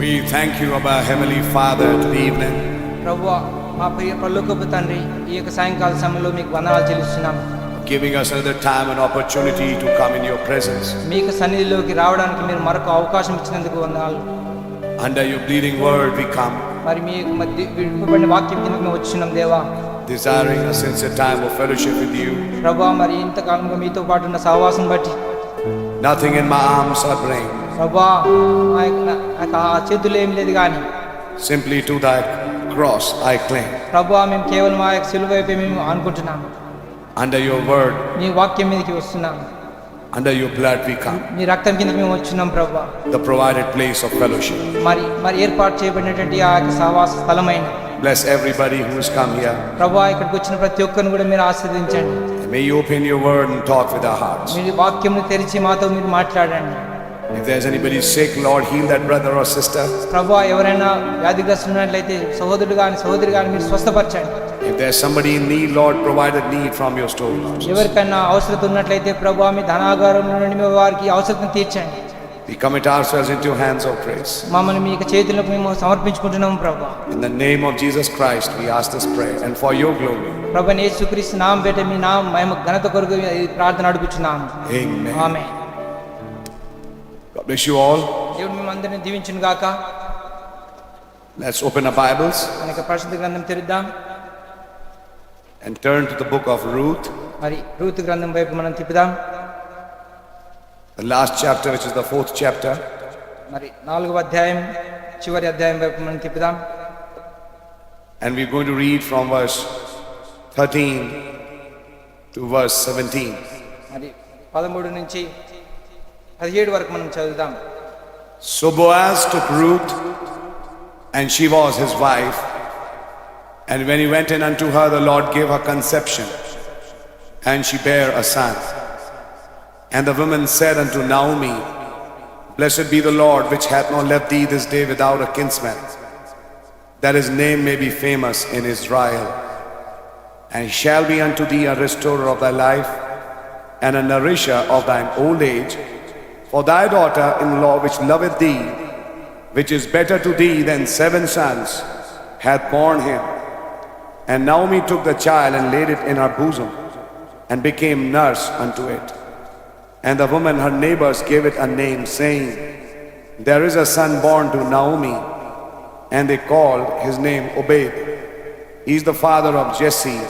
We thank you, our Heavenly Father, this evening. ప్రభువా, మా ప్రియ పరలోకపు తండ్రి, ఈ యొక్క సాయంకాల సమయంలో మీకు వందనాలు చెల్లిస్తున్నాం. Giving us another time and opportunity to come in your presence. మీకు సన్నిధిలోకి రావడానికి మీరు మరొక అవకాశం ఇచ్చినందుకు వందనాలు. Under your bleeding word we come, మరి మీ మధ్య విడిపబడిన వాక్యం కిందకి మేము వచ్చినాం దేవా. desiring a sincere time of fellowship with you. ప్రభువా, మరి ఇంతకాలంగా మీతో పాటు ఉన్న సహవాసం బట్టి Nothing in my arms or brain, ప్రభువా, నాకు ఆ చేతులు ఏం లేదు కానీ simply to thy cross I cling. ప్రభువా, మేము కేవలం ఆ యొక్క సిలువ వైపే మేము అనుకుంటున్నాము. Under your word, మీ వాక్యం మీదకి వస్తున్నాం. under your blood we come, మీ రక్తం కిందకి మేము వచ్చినాం ప్రభువా. the provided place of fellowship. మరి ఏర్పాటు చేయబడినటువంటి ఆ యొక్క సహవాస స్థలమైన Bless everybody who has come here. ప్రభువా, ఇక్కడికి వచ్చిన ప్రతి ఒక్కరిని కూడా మీరు ఆశీర్వదించండి. May you open your word and talk with our hearts. మీరు వాక్యంను తెరిచి మాతో మీరు మాట్లాడండి. If there's anybody sick, Lord, heal that brother or sister. ప్రభువా, ఎవరైనా వ్యాధిగ్రస్తులు ఉన్నట్లయితే సహోదరుడు కానీ సహోదరి కానీ మీరు స్వస్థపరచండి. If there's somebody in need, Lord, provide a need from your store. ఎవరికైనా అవసరత ఉన్నట్లయితే ప్రభువా, మీ ధనాగారంలో నుండి మీ వారికి అవసరతను తీర్చండి. We commit ourselves into your hands of grace. మమ్మల్ని మీ యొక్క చేతులకు మేము సమర్పించుకుంటున్నాము ప్రభువా. In the name of Jesus Christ, we ask this prayer and for your glory. ప్రభువా, యేసుక్రీస్తు నామం పేట మీ నామం మహిమ ఘనత కొరకు ఈ ప్రార్థన అడుగుచున్నాము. Amen. Amen. God bless you all. దేవుడు మిమ్మల్ని దీవించును గాక. Let's open our Bibles మన యొక్క పరిశుద్ధ గ్రంథం తెరుద్దాం. and turn to the book of Ruth, మరి రూతు గ్రంథం వైపు మనం తిప్పుదాం. the last chapter, which is the 4th chapter. మరి 4వ అధ్యాయం చివరి అధ్యాయం వైపు మనం తిప్పుదాం. And we're going to read from verse 13 to verse 17. మరి 13 నుంచి 17 వరకు మనం చదువుదాం. So Boaz took Ruth, and she was his wife. And when he went in unto her, the Lord gave her conception, and she bare a son. And the woman said unto Naomi, Blessed be the Lord, which hath not left thee this day without a kinsman, that his name may be famous in Israel. And he shall be unto thee a restorer of thy life, and a nourisher of thine old age. For thy daughter-in-law, which loveth thee, which is better to thee than 7 sons, hath borne him. And Naomi took the child and laid it in her bosom, and became nurse unto it. And the woman her neighbors gave it a name, saying, There is a son born to Naomi. And they called his name Obed. He is the father of Jesse,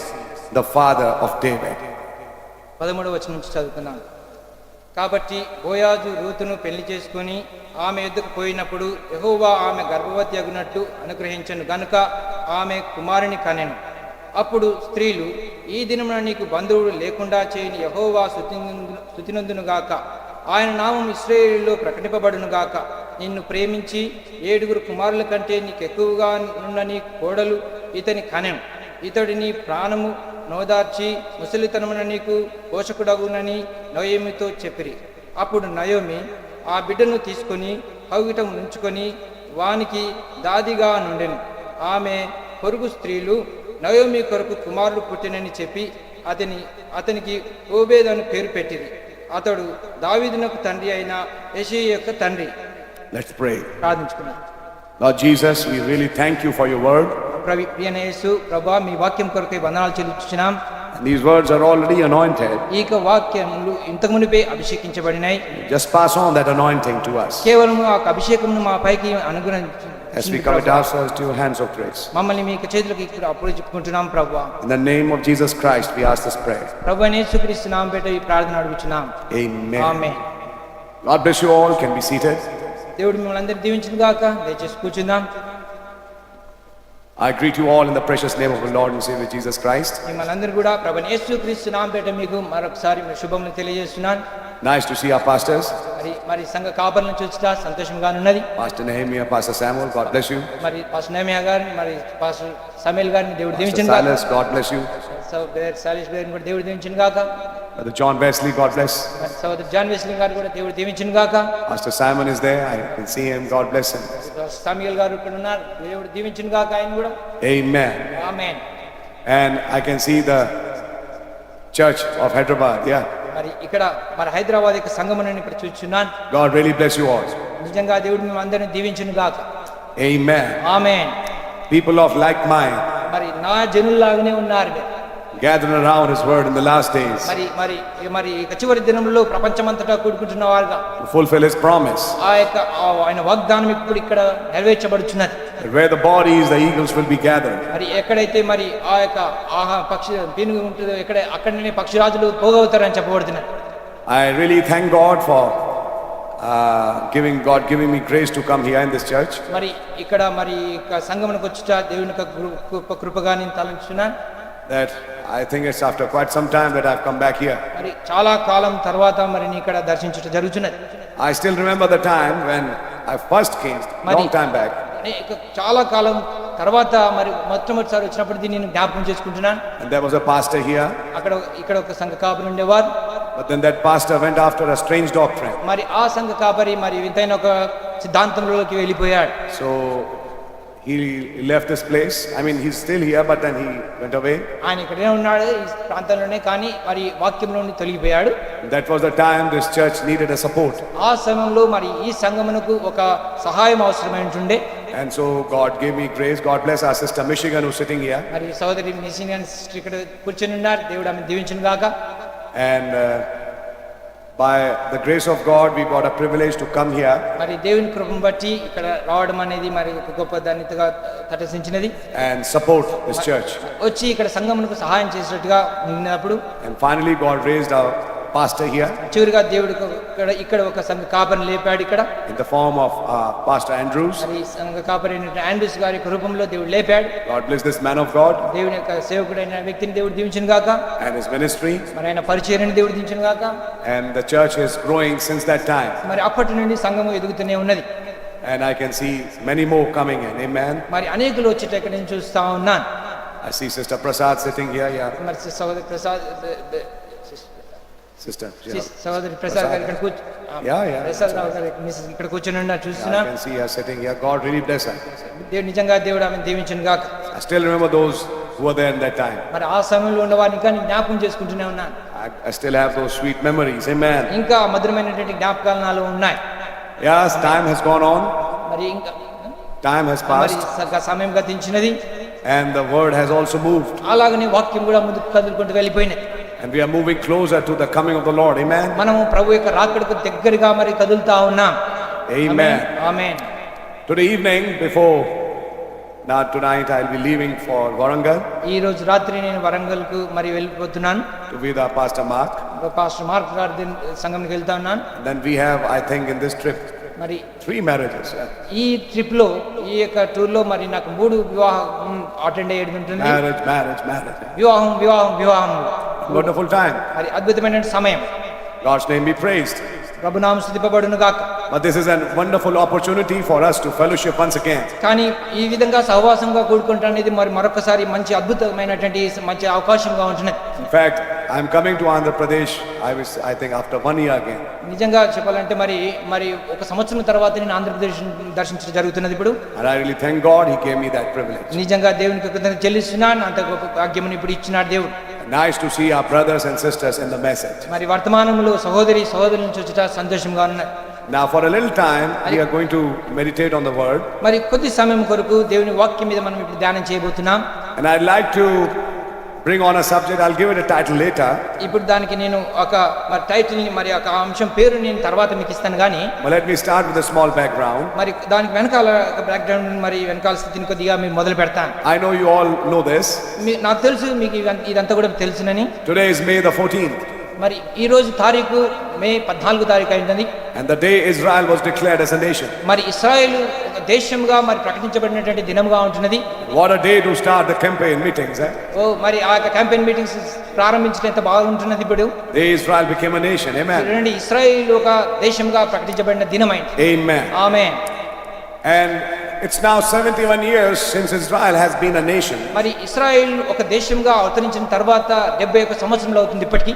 the father of David. 13వ వచనం నుంచి చదువుతున్నాం. కాబట్టి బోయాజు రూతును పెళ్లి చేసుకుని ఆమె ఎద్దుకు పోయినప్పుడు యెహోవా ఆమె గర్భవతి అగునట్టు అనుగ్రహించను గనుక ఆమె కుమారుని కనెను. అప్పుడు స్త్రీలు, ఈ దినమున నీకు బంధువుడు లేకుండా చేయని యెహోవా స్తుతినందునుగాక, ఆయన నామం ఇశ్రాయేలులో ప్రకటింపబడునుగాక. నిన్ను ప్రేమించి 7 కుమారుల కంటే నీకు ఎక్కువగా ఉన్న నీ కోడలు ఇతని కనెను. ఇతడు నీ ప్రాణము నోదార్చి ముసలితనమున నీకు పోషకుడగునని నయోమితో చెప్పిరి. అప్పుడు నయోమి ఆ బిడ్డను తీసుకొని కౌగిటం ఉంచుకొని వానికి దాదిగా నుండెను. ఆమె పొరుగు స్త్రీలు నయోమి కొరకు కుమారుడు పుట్టినని చెప్పి అతనికి ఓబేద్ అని పేరు పెట్టింది. అతడు దావీదునకు తండ్రి అయిన యెషయి యొక్క తండ్రి. Let's pray. ప్రార్థించుకున్నాం. Lord Jesus, we really thank you for your word. ప్రియమైన యేసు ప్రభువా, మీ వాక్యం కొరకై వందనాలు చెల్లించుచున్నాం. And these words are already anointed. ఈ వాక్యములు ఇంతకు మునిపే అభిషేకించబడినాయి. Just pass on that anointing to us కేవలం ఆ అభిషేకమును మా పైకి అనుగ్రహించు. as we commit ourselves to your hands of grace. మమ్మల్ని మీ చేతులకు ఇప్పుడు అప్పగించుకుంటున్నాం ప్రభువా. In the name of Jesus Christ, we ask this prayer. ప్రభువైన యేసుక్రీస్తు నామం పేట ఈ ప్రార్థన అడుగుచున్నాం. Amen. Amen. God bless you all. Can be seated. దేవుడు మిమ్మల్ని అందరినీ దీవించును గాక. దయచేసి కూర్చుందాం. I greet you all in the precious name of the Lord and Savior Jesus Christ. మిమ్మల్ని అందరూ కూడా ప్రభువైన యేసుక్రీస్తు నామం పేట మీకు మరొకసారి శుభములు తెలియజేస్తున్నాను. Nice to see our pastors, మరి సంఘ కాపర్లను చూచుట సంతోషంగా ఉన్నది. Pastor Nehemiah, Pastor Samuel, God bless you. మరి పాస్టర్ నెహెమియా గారిని, మరి పాస్టర్ సమేల్ గారిని దేవుడు Pastor దీవించును గాక. Silas, God bless you. సోదరు సాలిష్ గారిని కూడా దేవుడు దీవించును గాక. Brother John Wesley, God bless. మరి సోదరు జాన్ వెస్లీ గారిని కూడా దేవుడు దీవించును గాక. Pastor Simon is there. I can see him. God bless him. Samuel గారు ఇక్కడ ఉన్నారు. దేవుడు దీవించును గాక ఆయన కూడా. Amen. Amen. And I can see the church of Hyderabad. Yeah. మరి ఇక్కడ మరి హైదరాబాద్ యొక్క సంఘమును ఇక్కడ చూస్తున్నాను. God really bless you all. నిజంగా దేవుడు మేము అందరిని దీవించును గాక. Amen. Amen. People of like mind మరి నా జనుల్లాగానే ఉన్నారు మీరు. gathering around His word in the last days మరి మరి మరి ఇక చివరి దినంలో ప్రపంచమంతటా కూడుకుంటున్న వారుగా to fulfill His promise. ఆయన వాగ్దానం ఇప్పుడు ఇక్కడ నెరవేర్చబడుచున్నది. That where the bodies, the eagles will be gathered. మరి ఎక్కడైతే మరి ఆ యొక్క పక్షి పీనుగు ఉంటుందో అక్కడనే పక్షిరాజులు పోగవుతారని చెప్పబడుతున్నది. I really thank God for giving me grace to come here in this church. మరి ఇక్కడ మరి సంగమునకు వచ్చుట దేవుని కృపగా నేను తలంచున్నాను. That I think it's after quite some time that I've come back here. మరి చాలా కాలం తర్వాత మరి నీ ఇక్కడ దర్శించుట జరుగుతున్నది. I still remember the time when I first came, long time back. చాలా కాలం తర్వాత మరి మొట్టమొదటిసారి వచ్చినప్పుడు దీన్ని నేను జ్ఞాపకం చేసుకుంటున్నాను. And there was a pastor here. ఇక్కడ ఒక సంఘ కాపరి ఉండేవారు. But then that pastor went after a strange doctrine. మరి ఆ సంఘ కాపరి మరి వింతైన ఒక సిద్ధాంతంలోకి వెళ్ళిపోయాడు. So he left this place. I mean, he's still here, but then he went away. ఆయన ఇక్కడే ఉన్నాడు ఈ ప్రాంతంలోనే, కానీ మరి వాక్యంలో నుండి తొలగిపోయాడు. That was the time this church needed a support. ఆ సమయంలో మరి ఈ సంఘమునకు ఒక సహాయం అవసరమై ఉంటుండే. And so God gave me grace. God bless our sister Michigan who's sitting here. మరి సోదరి మిషిగన్ సిస్టర్ ఇక్కడ కూర్చొని ఉన్నారు. దేవుడు ఆమెను దీవించును గాక. And by the grace of God we got a privilege to come here. మరి దేవుని కృపను బట్టి ఇక్కడ రావడం అనేది మరి ఒక గొప్ప ధన్యతగా తటస్థించినది. And support this church. వచ్చి ఇక్కడ సంఘమునకు సహాయం చేసినట్టుగా ఉన్నప్పుడు And finally God raised our pastor here చివరిగా దేవుడు ఇక్కడ ఒక సంఘ కాపరిని లేపాడు ఇక్కడ in the form of Pastor Andrews. మరి సంఘ కాపరి ఆండ్రూస్ గారి రూపంలో దేవుడు లేపాడు. God bless this man of God దేవుని యొక్క సేవకుడైన వ్యక్తిని దేవుడు దీవించును గాక. and his ministry. మరి ఆయన పరిచర్యను దేవుడు దీవించును గాక. And the church is growing since that time. మరి అప్పటి నుండి సంఘము ఎదుగుతూనే ఉన్నది. And I can see many more coming in. Amen. మరి అనేకులు వచ్చేట ఇక్కడ నేను చూస్తా ఉన్నాను. I see Sister Prasad sitting here. Yeah. మరి సహోదరి ప్రసాద్ Sister. సహోదరి ప్రసాద్ గారు ఇక్కడ ప్రసాద్ రావు గారు ఇక్కడ కూర్చొని ఉన్నారు చూస్తున్నా. I can see her sitting here. God really bless her. నిజంగా దేవుడు ఆమెను దీవించును గాక. I still remember those who were there in that time. మరి ఆ సమయంలో ఉన్న వారిని ఇంకా జ్ఞాపకం చేసుకుంటూనే ఉన్నాను. I still have those sweet memories. Amen. ఇంకా మధురమైనటువంటి జ్ఞాపకాలు నాలో ఉన్నాయి. Yes, time has gone on. మరి ఇంకా Time has passed. మరి సమయం గతించినది. And the word has also moved. అలాగనే వాక్యం కూడా ముందుకు కదులుకుంటూ వెళ్ళిపోయినది. And we are moving closer to the coming of the Lord. Amen. మనము ప్రభు యొక్క రాకడకు దగ్గరగా మరి కదులుతా ఉన్నాం. Amen. Amen. Today evening, tonight I'll be leaving for Warangal ఈ రోజు రాత్రి నేను వరంగల్ కు మరి వెళ్ళిపోతున్నాను. to be with our Pastor Mark. Pastor mark గారి సంఘంకి వెళ్తా ఉన్నాను. And then we have, I think, in this trip మరి 3 marriages. ఈ ట్రిప్ లో ఈ యొక్క టూర్ లో మరి నాకు 3 వివాహం అటెండ్ అయ్యేది ఉంటుంది. Marriage. వివాహం Wonderful time. మరి అద్భుతమైన సమయం. God's name be praised. ప్రభునామం స్తుతింపబడును గాక. But this is a wonderful opportunity for us to fellowship once again. కానీ ఈ విధంగా సహవాసంగా కూడుకుంటా అనేది మరి మరొకసారి మంచి అద్భుతమైనటువంటి మంచి అవకాశంగా ఉంటున్నది. In fact, I'm coming to Andhra Pradesh. I think after 1 year again. నిజంగా చెప్పాలంటే మరి ఒక సంవత్సరం తర్వాత నేను ఆంధ్రప్రదేశ్ దర్శించడం జరుగుతున్నది ఇప్పుడు. And I really thank God He gave me that privilege. నిజంగా దేవునికి కృతజ్ఞత చెల్లిస్తున్నాను. అంత గొప్ప భాగ్యమును ఇప్పుడు ఇచ్చినాడు దేవుడు. Nice to see our brothers and sisters in the message. మరి వర్తమానంలో సహోదరుల నుంచి వచ్చుట సంతోషంగా ఉన్నది. Now for a little time we are going to meditate on the word. మరి కొద్ది సమయం కొరకు దేవుని వాక్యం మీద మనం ఇప్పుడు ధ్యానం చేయబోతున్నాం. And I'd like to bring on a subject. I'll give it a title later. ఇప్పుడు దానికి నేను ఒక టైటిల్ ని మరి ఒక అంశం పేరు నేను తర్వాత మీకు ఇస్తాను గానీ But let me start with a small background. మరి దానికి వెనకాల బ్యాక్గ్రౌండ్ మరి వెనకాల స్థితిని కొద్దిగా మేము మొదలు పెడతాను. I know you all know this. నాకు తెలుసు మీకు ఇదంతా కూడా తెలుసునని. Today is May the 14th. మరి ఈ రోజు తారీఖు మే 14వ తారీఖు అయింది. And the day Israel was declared as a nation. మరి ఇశ్రాయేలు ఒక దేశంగా మరి ప్రకటించబడినటువంటి దినముగా ఉంటున్నది. What a day to start the campaign meetings, eh? మరి ఆ క్యాంపెయిన్ మీటింగ్స్ ప్రారంభించడం ఎంత బాగుంటున్నది ఇప్పుడు. Day Israel became a nation. Amen. ఇశ్రాయేలు ఒక దేశంగా ప్రకటించబడిన దినమైంది. Amen. Amen. And it's now 71 years since Israel has been a nation. మరి ఇశ్రాయేలు ఒక దేశంగా అవతరించిన తర్వాత 71 సంవత్సరాలు అవుతుంది ఇప్పటికి.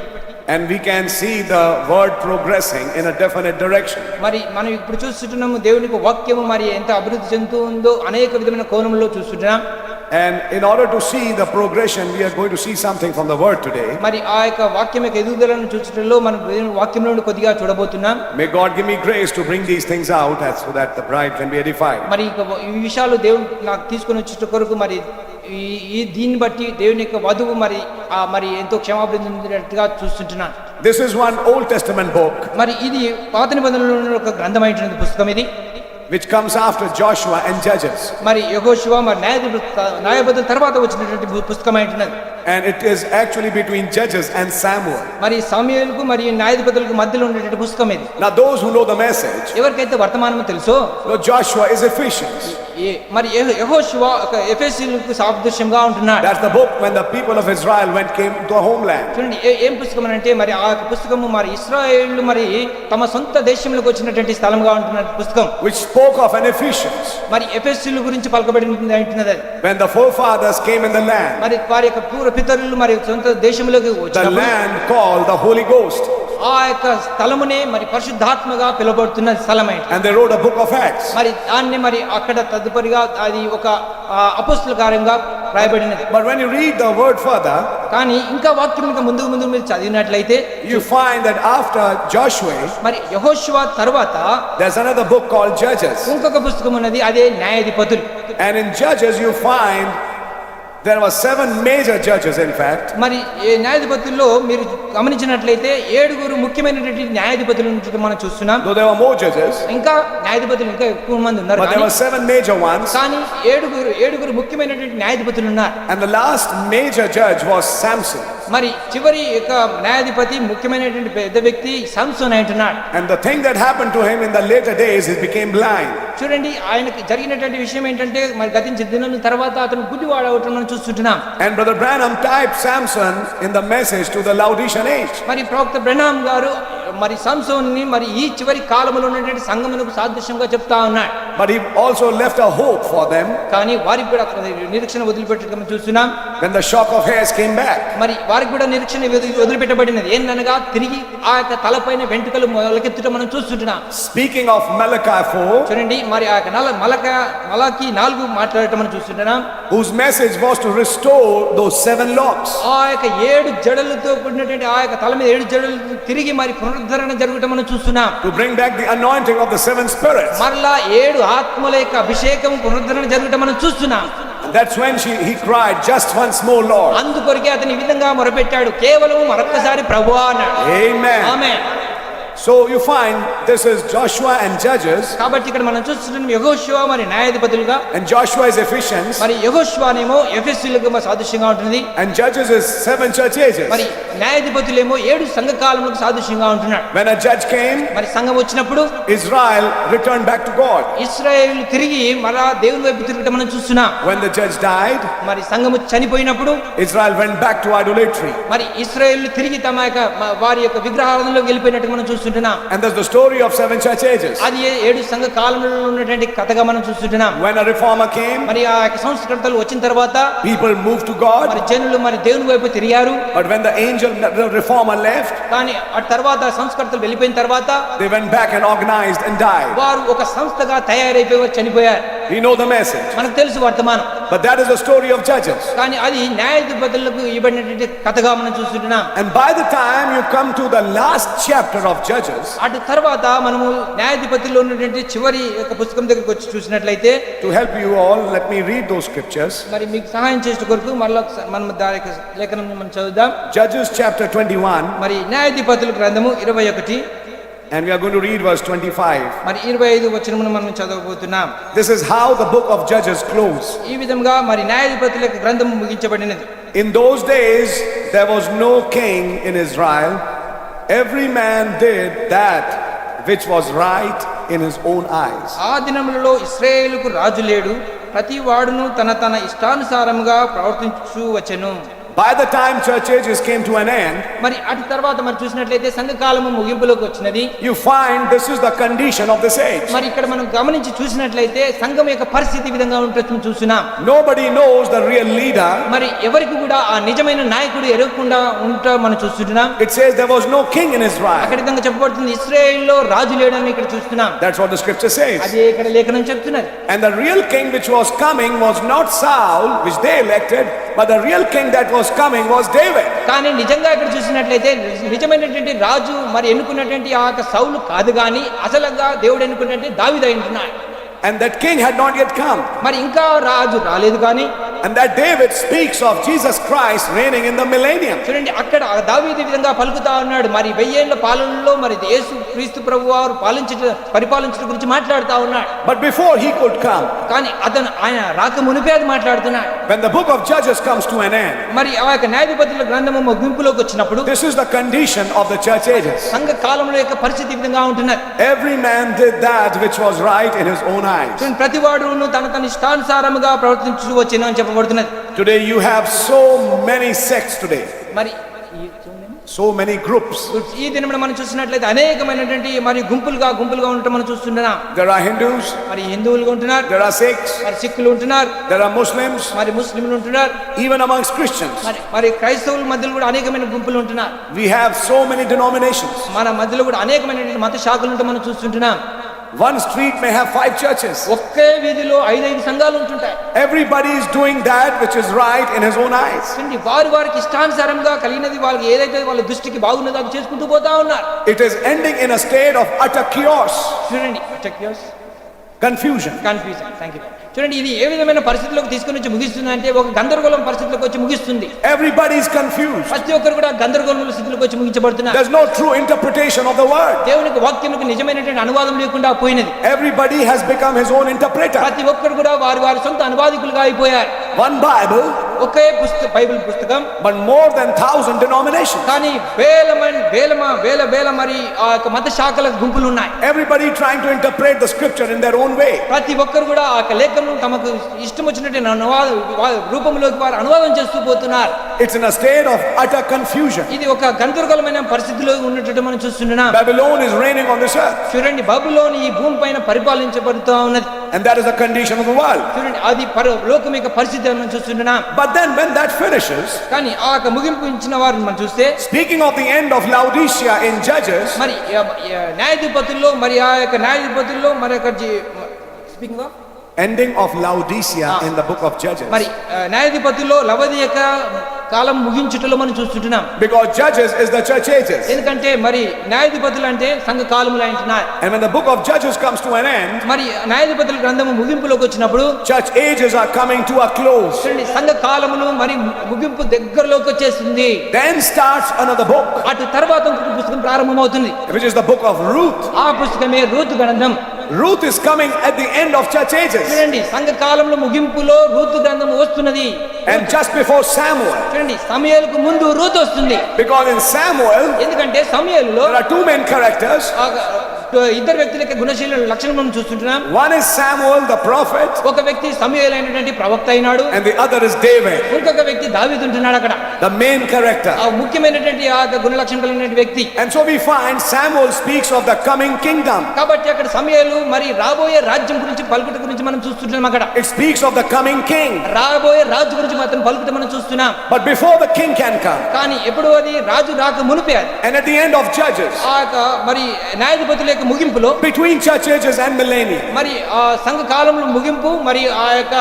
And we can see the word progressing in a definite direction. మరి మనం ఇప్పుడు చూస్తున్నాము దేవునికి వాక్యము మరి ఎంత అభివృద్ధి చెందుతుందో అనేక విధమైన కోణంలో చూస్తున్నాం. And in order to see the progression, we are going to see something from the word today. మరి ఆ యొక్క వాక్యం యొక్క ఎదుగుదలను చూచడంలో మనం దేవుని వాక్యం నుండి కొద్దిగా చూడబోతున్నాం. May God give me grace to bring these things out so that the bride can be edified. మరి ఈ విషయాలు దేవుడు నాకు తీసుకొని వచ్చేట కొరకు మరి ఈ దీన్ని బట్టి దేవుని యొక్క వధువు మరి ఎంతో క్షమాపణ పొందినట్టుగా చూస్తుంటున్నాను. This is one Old Testament book మరి ఇది పాత నిబంధనలో ఒక గ్రంథమైనటువంటి పుస్తకం ఇది, which comes after Joshua and Judges. మరి యెహోషువ మరి న్యాయాధిపతుల తర్వాత వచ్చినటువంటి పుస్తకమైనది. And it is actually between Judges and Samuel. మరి సమూయేలుకు మరియు న్యాయాధిపతులకు మధ్యలో ఉండేటువంటి పుస్తకం ఇది. Now those who know the message, ఎవరికైతే వర్తమానం తెలుసో, Joshua is Ephesians. మరి యెహోషువ ఒక ఎఫెసీయులకు సాదృశ్యంగా ఉంటున్నాడు. That's the book when the people of Israel came to a homeland. చూడండి ఏం పుస్తకం అంటే మరి ఆ పుస్తకము మరి ఇశ్రాయేలు మరి తమ సొంత దేశంలోకి వచ్చినటువంటి స్థలంగా ఉంటున్న పుస్తకం, which spoke of an Ephesians. మరి ఎఫెసీయుల గురించి పలకబడింది అంటున్నది. When the forefathers came in the land, మరి వారి యొక్క పూర్వ పితరులు మరి సొంత దేశంలోకి the వచ్చినప్పుడు land called the Holy Ghost, ఆ యొక్క స్థలమునే మరి పరిశుద్ధాత్మగా పిలువబడుతున్న స్థలమే. and they wrote a book of Acts. మరి దాన్ని మరి అక్కడ తదుపరిగా అది ఒక అపోస్తల కార్యంగా రాయబడినది. But when you read the word further, కానీ ఇంకా వాక్యం ఇంకా ముందు మీరు చదివినట్లయితే you find that after Joshua, మరి యెహోషువ తర్వాత there's another book called Judges. ఇంకొక పుస్తకం ఉన్నది, అదే న్యాయాధిపతులు. And in Judges you find there were 7 major judges, in fact. మరి ఈ న్యాయాధిపతుల్లో మీరు గమనించినట్లయితే 7 ముఖ్యమైనటువంటి న్యాయాధిపతులు మనం చూస్తున్నాం. Though there were more judges, ఇంకా న్యాయాధిపతులు ఇంకా ఎక్కువ మంది ఉన్నారు, but there were 7 major ones. కానీ 7 ముఖ్యమైనటువంటి న్యాయాధిపతులు ఉన్నారు. And the last major judge was Samson. మరి చివరి యొక్క న్యాయాధిపతి ముఖ్యమైనటువంటి పెద్ద వ్యక్తి సంసోన్ అంటున్నాడు. And the thing that happened to him in the later days, he became blind. చూడండి ఆయనకి జరిగినటువంటి విషయం ఏంటంటే మరి గతించిన దినాల తర్వాత అతను గుడ్డివాడు అవటం మనం చూస్తుంటున్నాం. And Brother Branham typed Samson in the message to the Laodicean age. మరి ప్రవక్త బ్రహ్నాం గారు మరి సంసోన్ని మరి ఈ చివరి కాలంలో ఉన్నటువంటి సంఘమునకు సాదృశ్యంగా చెప్తా ఉన్నాడు. But he also left a hope for them కానీ వారికి కూడా నిరీక్షణ వదిలిపెట్టడం చూస్తున్నాం. when the shock of hairs came back. మరి వారికి కూడా నిరీక్షణ వదిలిపెట్టబడినది. ఏంటనగా తిరిగి ఆ యొక్క తలపైన వెంట్రుకలు మొలకెత్తడం మనం చూస్తుంటున్నాం. Speaking of Malachi 4, చూడండి మరి ఆ యొక్క మలాకి 4 మాట్లాడటం మనం చూస్తుంటున్నాం, whose message was to restore those 7 locks. ఆ యొక్క 7 జడలతో కూడినటువంటి ఆ యొక్క తల మీద 7 జడలు తిరిగి మరి పునరుద్ధరణ జరగటం మనం చూస్తున్నాం. To bring back the anointing of the 7 spirits. మరలా 7 ఆత్మల యొక్క అభిషేకం పునరుద్ధరణ జరగటం మనం చూస్తున్నాం. That's when he cried, just once more, Lord. అందుకొరకే అతని ఈ విధంగా మొరపెట్టాడు, కేవలం మరొక్కసారి ప్రభువా అన్నాడు. Amen. Amen. So you find this is Joshua and Judges, కాబట్టి ఇక్కడ మనం చూస్తున్నాం యెహోషువ మరి న్యాయాధిపతులుగా, and Joshua is Ephesians, మరి యెహోషువనేమో ఎఫెసీయులకు సాదృశ్యంగా ఉంటుంది, and Judges is 7 church ages. మరి న్యాయాధిపతులేమో 7 సంఘ కాలములకు సాదృశ్యంగా ఉంటున్నాడు. When a judge came, మరి సంఘం వచ్చినప్పుడు Israel returned back to God. ఇశ్రాయేలు తిరిగి మరలా దేవుని వైపు తిరగటం మనం చూస్తున్నాం. When the judge died, మరి సంఘము చనిపోయినప్పుడు Israel went back to idolatry. మరి ఇశ్రాయేలు తిరిగి తమ యొక్క వారి యొక్క విగ్రహారాధనలోకి వెళ్ళిపోయినట్టు మనం చూస్తున్నాం. And that's the story of 7 church ages. అది 7 సంఘ కాలంలో ఉన్నటువంటి కథగా మనం చూస్తున్నాం. When a reformer came, మరి ఆ యొక్క సంస్కృతలు వచ్చిన తర్వాత people moved to God. మరి జనులు మరి దేవుని వైపు తిరిగారు. But when the reformer left, కానీ ఆ తర్వాత సంస్కృతలు వెళ్ళిపోయిన తర్వాత they went back and organized and died. వారు ఒక సంస్థగా తయారైపోయి చనిపోయారు. We know the message. మనకు తెలుసు వర్తమానం. But that is the story of Judges. కానీ అది న్యాయాధిపతులకు ఇవ్వబడినటువంటి కథగా మనం చూస్తున్నాం. And by the time you come to the last chapter of Judges, అటు తర్వాత మనము న్యాయాధిపతుల్లో ఉన్నటువంటి చివరి యొక్క పుస్తకం దగ్గరికి వచ్చి చూసినట్లయితే, to help you all, let me read those scriptures. మరి మీకు సహాయం చేసే కొరకు మళ్ళీ మనం దాని యొక్క లేఖనం మనం చదువుదాం. Judges chapter 21, మరి న్యాయాధిపతుల గ్రంథము 21, and we are going to read verse 25. మరి 25 వచనమును మనం చదవబోతున్నాం. This is how the book of Judges closed. ఈ విధంగా మరి న్యాయాధిపతుల యొక్క గ్రంథము ముగించబడినది. In those days there was no king in Israel. Every man did that which was right in his own eyes. ఆ దినములలో ఇశ్రాయేలుకు రాజు లేడు, ప్రతి వాడును తన ఇష్టానుసారముగా ప్రవర్తించు వచ్చెను. By the time church ages came to an end, మరి అటు తర్వాత మరి చూసినట్లయితే సంఘకాలము ముగింపులోకి వచ్చినది. you find this is the condition of this age. మరి ఇక్కడ మనం గమనించి చూసినట్లయితే సంఘం యొక్క పరిస్థితి ఈ విధంగా ఉంటుంది చూస్తున్నాం. Nobody knows the real leader. మరి ఎవరికి కూడా ఆ నిజమైన నాయకుడు ఎరగకుండా ఉంటా మనం చూస్తున్నాం. It says there was no king in Israel. అక్కడ విధంగా చెప్పబడుతుంది ఇశ్రాయేలులో రాజు లేడని ఇక్కడ చూస్తున్నాం. That's what the scripture says. అదే ఇక్కడ లేఖనం చెప్తున్నది. And the real king which was coming was not Saul, which they elected, but the real king that was coming was David. కానీ నిజంగా ఇక్కడ చూసినట్లయితే నిజమైనటువంటి రాజు మరి ఎన్నుకున్నటువంటి ఆ సౌలు కాదు గాని అసలుగా దేవుడు ఎన్నుకున్నటువంటి దావీదు అంటున్నాడు. And that king had not yet come. మరి ఇంకా రాజు రాలేదు కానీ And that David speaks of Jesus Christ reigning in the millennium. చూడండి అక్కడ దావీదు ఈ విధంగా పలుకుతా ఉన్నాడు. మరి 1000 ఏళ్ల పాలనలో మరి యేసు క్రీస్తు ప్రభువు వారు పరిపాలించడం గురించి మాట్లాడుతా ఉన్నాడు. But before he could come, కానీ ఆయన రాక మునిపే అది మాట్లాడుతున్నాడు. when the book of Judges comes to an end, మరి ఆ యొక్క న్యాయాధిపతుల గ్రంథము ముగింపులోకి వచ్చినప్పుడు this is the condition of the church ages. సంఘ కాలంలో యొక్క పరిస్థితి ఈ విధంగా ఉంటున్నది. Every man did that which was right in his own eyes. చూడండి ప్రతి వాడును తన ఇష్టానుసారముగా ప్రవర్తించు వచ్చెను అని చెప్పబడుతున్నది. Today you have so many sects today. మరి So many groups. ఈ దినమున మనం చూసినట్లయితే అనేకమైనటువంటి మరి గుంపులుగా ఉండటం మనం చూస్తున్నాం. There are Hindus, మరి హిందువులు ఉంటున్నారు, there are Sikhs, మరి సిక్కులు ఉంటున్నారు, there are Muslims, మరి ముస్లింలు ఉంటున్నారు, even amongst Christians. మరి క్రైస్తవుల మధ్యలో కూడా అనేకమైన గుంపులు ఉంటున్నారు. We have so many denominations. మన మధ్యలో కూడా అనేకమైనటువంటి మత శాఖలు ఉంటే మనం చూస్తుంటున్నాం. One street may have 5 churches. ఒకే వీధిలో 5 సంఘాలు ఉంటుంటాయి. Everybody is doing that which is right in his own eyes. వారికి ఇష్టానుసారంగా కలిగినది వాళ్ళకి ఏదైతే వాళ్ళ దృష్టికి బాగున్నదో అది చేసుకుంటూ పోతా ఉన్నారు. It is ending in a state of utter chaos. చూడండి Confusion. థాంక్యూ. చూడండి ఇది ఏ విధమైన పరిస్థితుల్లోకి తీసుకొని వచ్చి ముగిస్తుంది అంటే ఒక గందరగోళం పరిస్థితిలోకి వచ్చి ముగిస్తుంది. Everybody is confused. ప్రతి ఒక్కరు కూడా గందరగోళం స్థితిలోకి వచ్చి ముగించబడుతున్నారు. There's no true interpretation of the word. దేవునికి వాక్యములకు నిజమైనటువంటి అనువాదం లేకుండా పోయినది. Everybody has become his own interpreter. ప్రతి ఒక్కరు కూడా వారి సొంత అనువాదికులుగా అయిపోయారు. One Bible, ఒకే బైబిల్ పుస్తకం, but more than 1000 denominations. కానీ వేల మరి ఆ యొక్క మత శాఖల గుంపులు ఉన్నాయి. Everybody trying to interpret the scripture in their own way. ప్రతి ఒక్కరు కూడా ఆ యొక్క లేఖను తమకు ఇష్టం వచ్చినట్టు రూపంలోకి వారు అనువాదం చేస్తూ పోతున్నారు. It's in a state of utter confusion. ఇది ఒక గందరగోళమైన పరిస్థితిలో ఉన్నట్టు మనం చూస్తున్నాం. Babylon is reigning on this earth. చూడండి బబులోను ఈ భూమి పైన పరిపాలించబడుతూ ఉన్నది. And that is the condition of the world. చూడండి అది లోకం యొక్క పరిస్థితి మనం చూస్తున్నాం. But then when that finishes, కానీ ఆ యొక్క ముగింపు ఇచ్చిన వారిని మనం చూస్తే, speaking of the end of Laodicea in Judges, మరి న్యాయాధిపతుల్లో మరి ఆ యొక్క న్యాయాధిపతుల్లో మరి speaking of ending of Laodicea in the book of Judges. మరి న్యాయాధిపతుల్లో లవోదికయ కాలం ముగించుటలో మనం చూస్తున్నాం. Because Judges is the church ages. ఎందుకంటే మరి న్యాయాధిపతులు అంటే సంఘ కాలములు అంటున్నారు. And when the book of Judges comes to an end, మరి న్యాయాధిపతుల గ్రంథము ముగింపులోకి వచ్చినప్పుడు church ages are coming to a close. సంఘ కాలములు మరి ముగింపు దగ్గరలోకి వచ్చేసింది. Then starts another book, అటు తర్వాత ఇంకొక పుస్తకం ప్రారంభమవుతుంది, which is the book of Ruth. ఆ పుస్తకమే రూతు గ్రంథం. Ruth is coming at the end of church ages. చూడండి సంఘ కాలంలో ముగింపులో రూతు గ్రంథం వస్తున్నది. And just before Samuel. చూడండి సమూయేలుకు ముందు రూతు వస్తుంది. Because in Samuel, ఎందుకంటే సమూయేలులో there are 2 main characters. ఇద్దరు వ్యక్తుల యొక్క గుణశీల లక్షణం మనం చూస్తుంటున్నాం. One is Samuel the prophet. ఒక వ్యక్తి సమూయేలు అయినటువంటి ప్రవక్త అయినాడు. And the other is David. ఇంకొక వ్యక్తి దావీదు ఉంటున్నాడు అక్కడ. The main character. ఆ ముఖ్యమైనటువంటి ఆ గుణ లక్షణం కలిగిన వ్యక్తి. And so we find Samuel speaks of the coming kingdom. కాబట్టి అక్కడ సమూయేలు మరి రాబోయే రాజ్యం గురించి పలుకుట గురించి మనం చూస్తుంటున్నాం అక్కడ. It speaks of the coming king. రాబోయే రాజు గురించి మాత్రం పలుకుట మనం చూస్తున్నాం. But before the king can come. కానీ ఎప్పుడు అది రాజు రాక మునిపే అది. And at the end of Judges. ఆ మరి న్యాయాధిపతుల యొక్క ముగింపులో between church ages and millennium. మరి ఆ సంఘ కాలంలో ముగింపు మరి ఆ యొక్క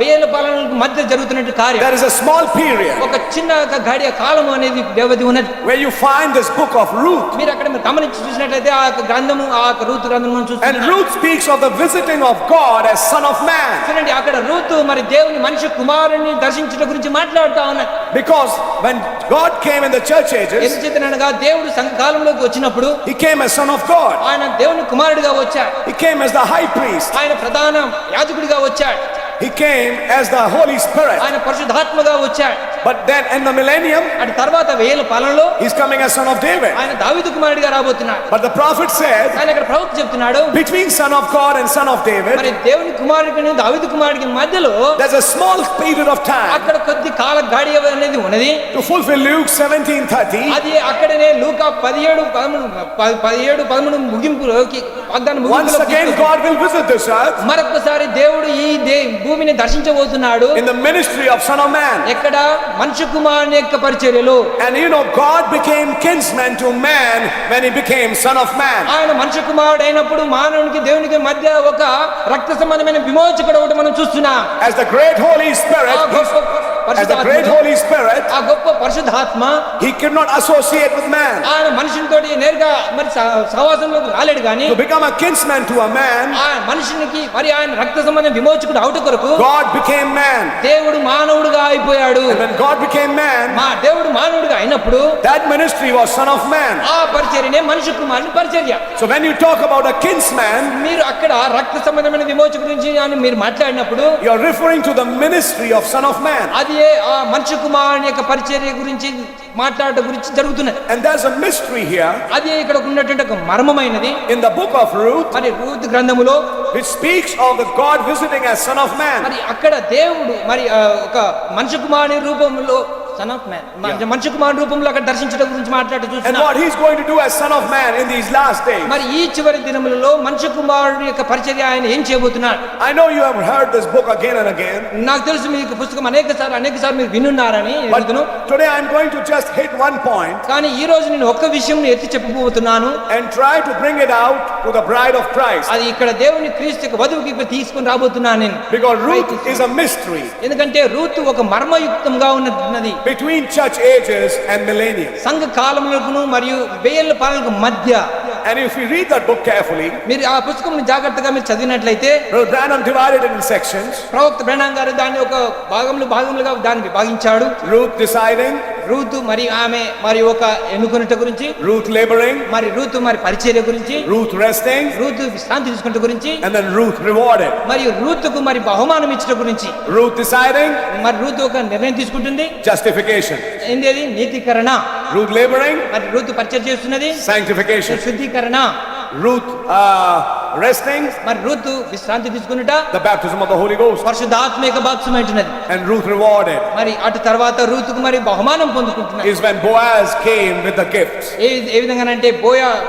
1000 పాలనలకు మధ్య జరుగుతున్నట్టు కార్యం. There is a small period. ఒక చిన్న గడియ కాలం అనేది వ్యవధి ఉన్నది. Where you find this book of Ruth. మీరు అక్కడ గమనించి చూసినట్లయితే ఆ యొక్క గ్రంథము ఆ యొక్క రూతు గ్రంథం మనం చూస్తున్నాం. And Ruth speaks of the visiting of God as son of man. చూడండి అక్కడ రూతు మరి దేవుని మనిషి కుమారుని దర్శించడం గురించి మాట్లాడుతా ఉన్నది. Because when God came in the church ages, ఎందుచేతనగా దేవుడు సంఘ కాలంలోకి వచ్చినప్పుడు he came as son of God. ఆయన దేవుని కుమారుడిగా వచ్చాడు. He came as the high priest. ఆయన ప్రధాన యాజకుడిగా వచ్చాడు. He came as the Holy Spirit. ఆయన పరిశుద్ధాత్మగా వచ్చాడు. But then in the millennium, అటు తర్వాత 1000 పాలనలో he's coming as son of David. ఆయన దావీదు కుమారుడిగా రాబోతున్నాడు. But the prophet said, ఆయన ఇక్కడ ప్రవక్త చెప్తున్నాడు, between son of God and son of David, మరి దేవుని కుమారుడికి దావీదు కుమారుడికి మధ్యలో there's a small period of time అక్కడ కొద్ది కాల గడియ అనేది ఉన్నది. to fulfill Luke 17:30. అది అక్కడనే లూకా 17:13 ముగింపులోకి వాగ్దాన Once ముగింపులోకి again, God will visit this earth మరొకసారి దేవుడు ఈ భూమిని దర్శించబోతున్నాడు. in the ministry of Son of Man. ఎక్కడ మనుష్య కుమారుని యొక్క పరిచర్యలో. And you know, God became kinsman to man when he became Son of Man. ఆయన మనుష్య కుమారుడు అయినప్పుడు మానవునికి దేవునికి మధ్య ఒక రక్త సంబంధమైన విమోచకుడు ఒకటి మనం చూస్తున్నాం. As the great Holy Spirit, ఆ గొప్ప పరిశుద్ధాత్మ he could not associate with man. ఆయన మనుషునితో నేరుగా మరి సహవాసంలోకి రాలేడు గాని To become a kinsman to a man, ఆ మనుషునికి మరి ఆయన రక్త సంబంధ విమోచకుడు అవుట కొరకు God became man. దేవుడు మానవుడిగా అయిపోయాడు. And when God became man, దేవుడు మానవుడిగా అయినప్పుడు that ministry was Son of Man. ఆ పరిచర్యనే మనుష్య కుమారుని పరిచర్య. So when you talk about a kinsman, మీరు అక్కడ రక్త సంబంధమైన విమోచకుడి గురించి మీరు మాట్లాడినప్పుడు you are referring to the ministry of Son of Man. అది ఆ మనుష్య కుమారుని యొక్క పరిచర్య గురించి మాట్లాడటం గురించి జరుగుతున్నది. And there's a mystery here అది ఇక్కడ ఉన్నటువంటి ఒక మర్మమైనది. in the book of Ruth, మరి రూతు గ్రంథములో which speaks of the God visiting as Son of Man. మరి అక్కడ దేవుడు మరి ఒక మనుష్య కుమారుని రూపంలో సన్ ఆఫ్ మ్యాన్ మనుష్య కుమారుని రూపంలో అక్కడ దర్శించడం గురించి మాట్లాడుతూ And చూస్తున్నాం. what he's going to do as Son of Man in these last days. మరి ఈ చివరి దినములలో మనుష్య కుమారుని యొక్క పరిచర్య ఆయన ఏం చేయబోతున్నాడు? I know you have heard this book again and again. నాకు తెలుసు మీకు పుస్తకం అనేక సార్లు మీరు వినున్నారని But ఎరుగుదును. today I'm going to just hit one point కానీ ఈ రోజు నేను ఒక్క విషయం ఎత్తి చెప్పబోతున్నాను. and try to bring it out to the bride of Christ. అది ఇక్కడ దేవుని క్రీస్తు యొక్క వధువుకి ఇప్పుడు తీసుకొని రాబోతున్నాను నేను. Because Ruth is a mystery ఎందుకంటే రూతు ఒక మర్మయుక్తంగా ఉన్నది. between church ages and millennium. సంఘ కాలములకు మరియు 1000 పాలనకు మధ్య. And if you read that book carefully, మీరు ఆ పుస్తకం జాగ్రత్తగా మీరు చదివినట్లయితే Brother Branham divided it in sections. ప్రవక్త బ్రహ్నాం గారు దాన్ని ఒక భాగములుగా దాన్ని విభాగించాడు. Ruth deciding, రూతు మరి ఆమె మరి ఒక ఎన్నుకొనుట గురించి, Ruth laboring, మరి రూతు మరి పరిచర్య గురించి, Ruth resting, రూతు విశ్రాంతి తీసుకుంట గురించి, and then Ruth rewarded. మరియు రూతుకు మరి బహుమానం ఇచ్చట గురించి. Ruth deciding, మరి రూతు ఒక నిర్ణయం తీసుకుంటుంది. justification. ఏంది నీతికరణ. Ruth laboring, మరి రూతు పరిచర్య చేస్తున్నది. sanctification. శుద్ధీకరణ. Ruth resting, మరి రూతు విశ్రాంతి తీసుకున్నట. the baptism of the Holy Ghost. పరిశుద్ధాత్మక బాప్తిసం అయినది. And Ruth rewarded మరి అటు తర్వాత రూతుకు మరి బహుమానం పొందుకుంటున్నది. is when Boaz came with the gifts. ఏ విధంగానంటే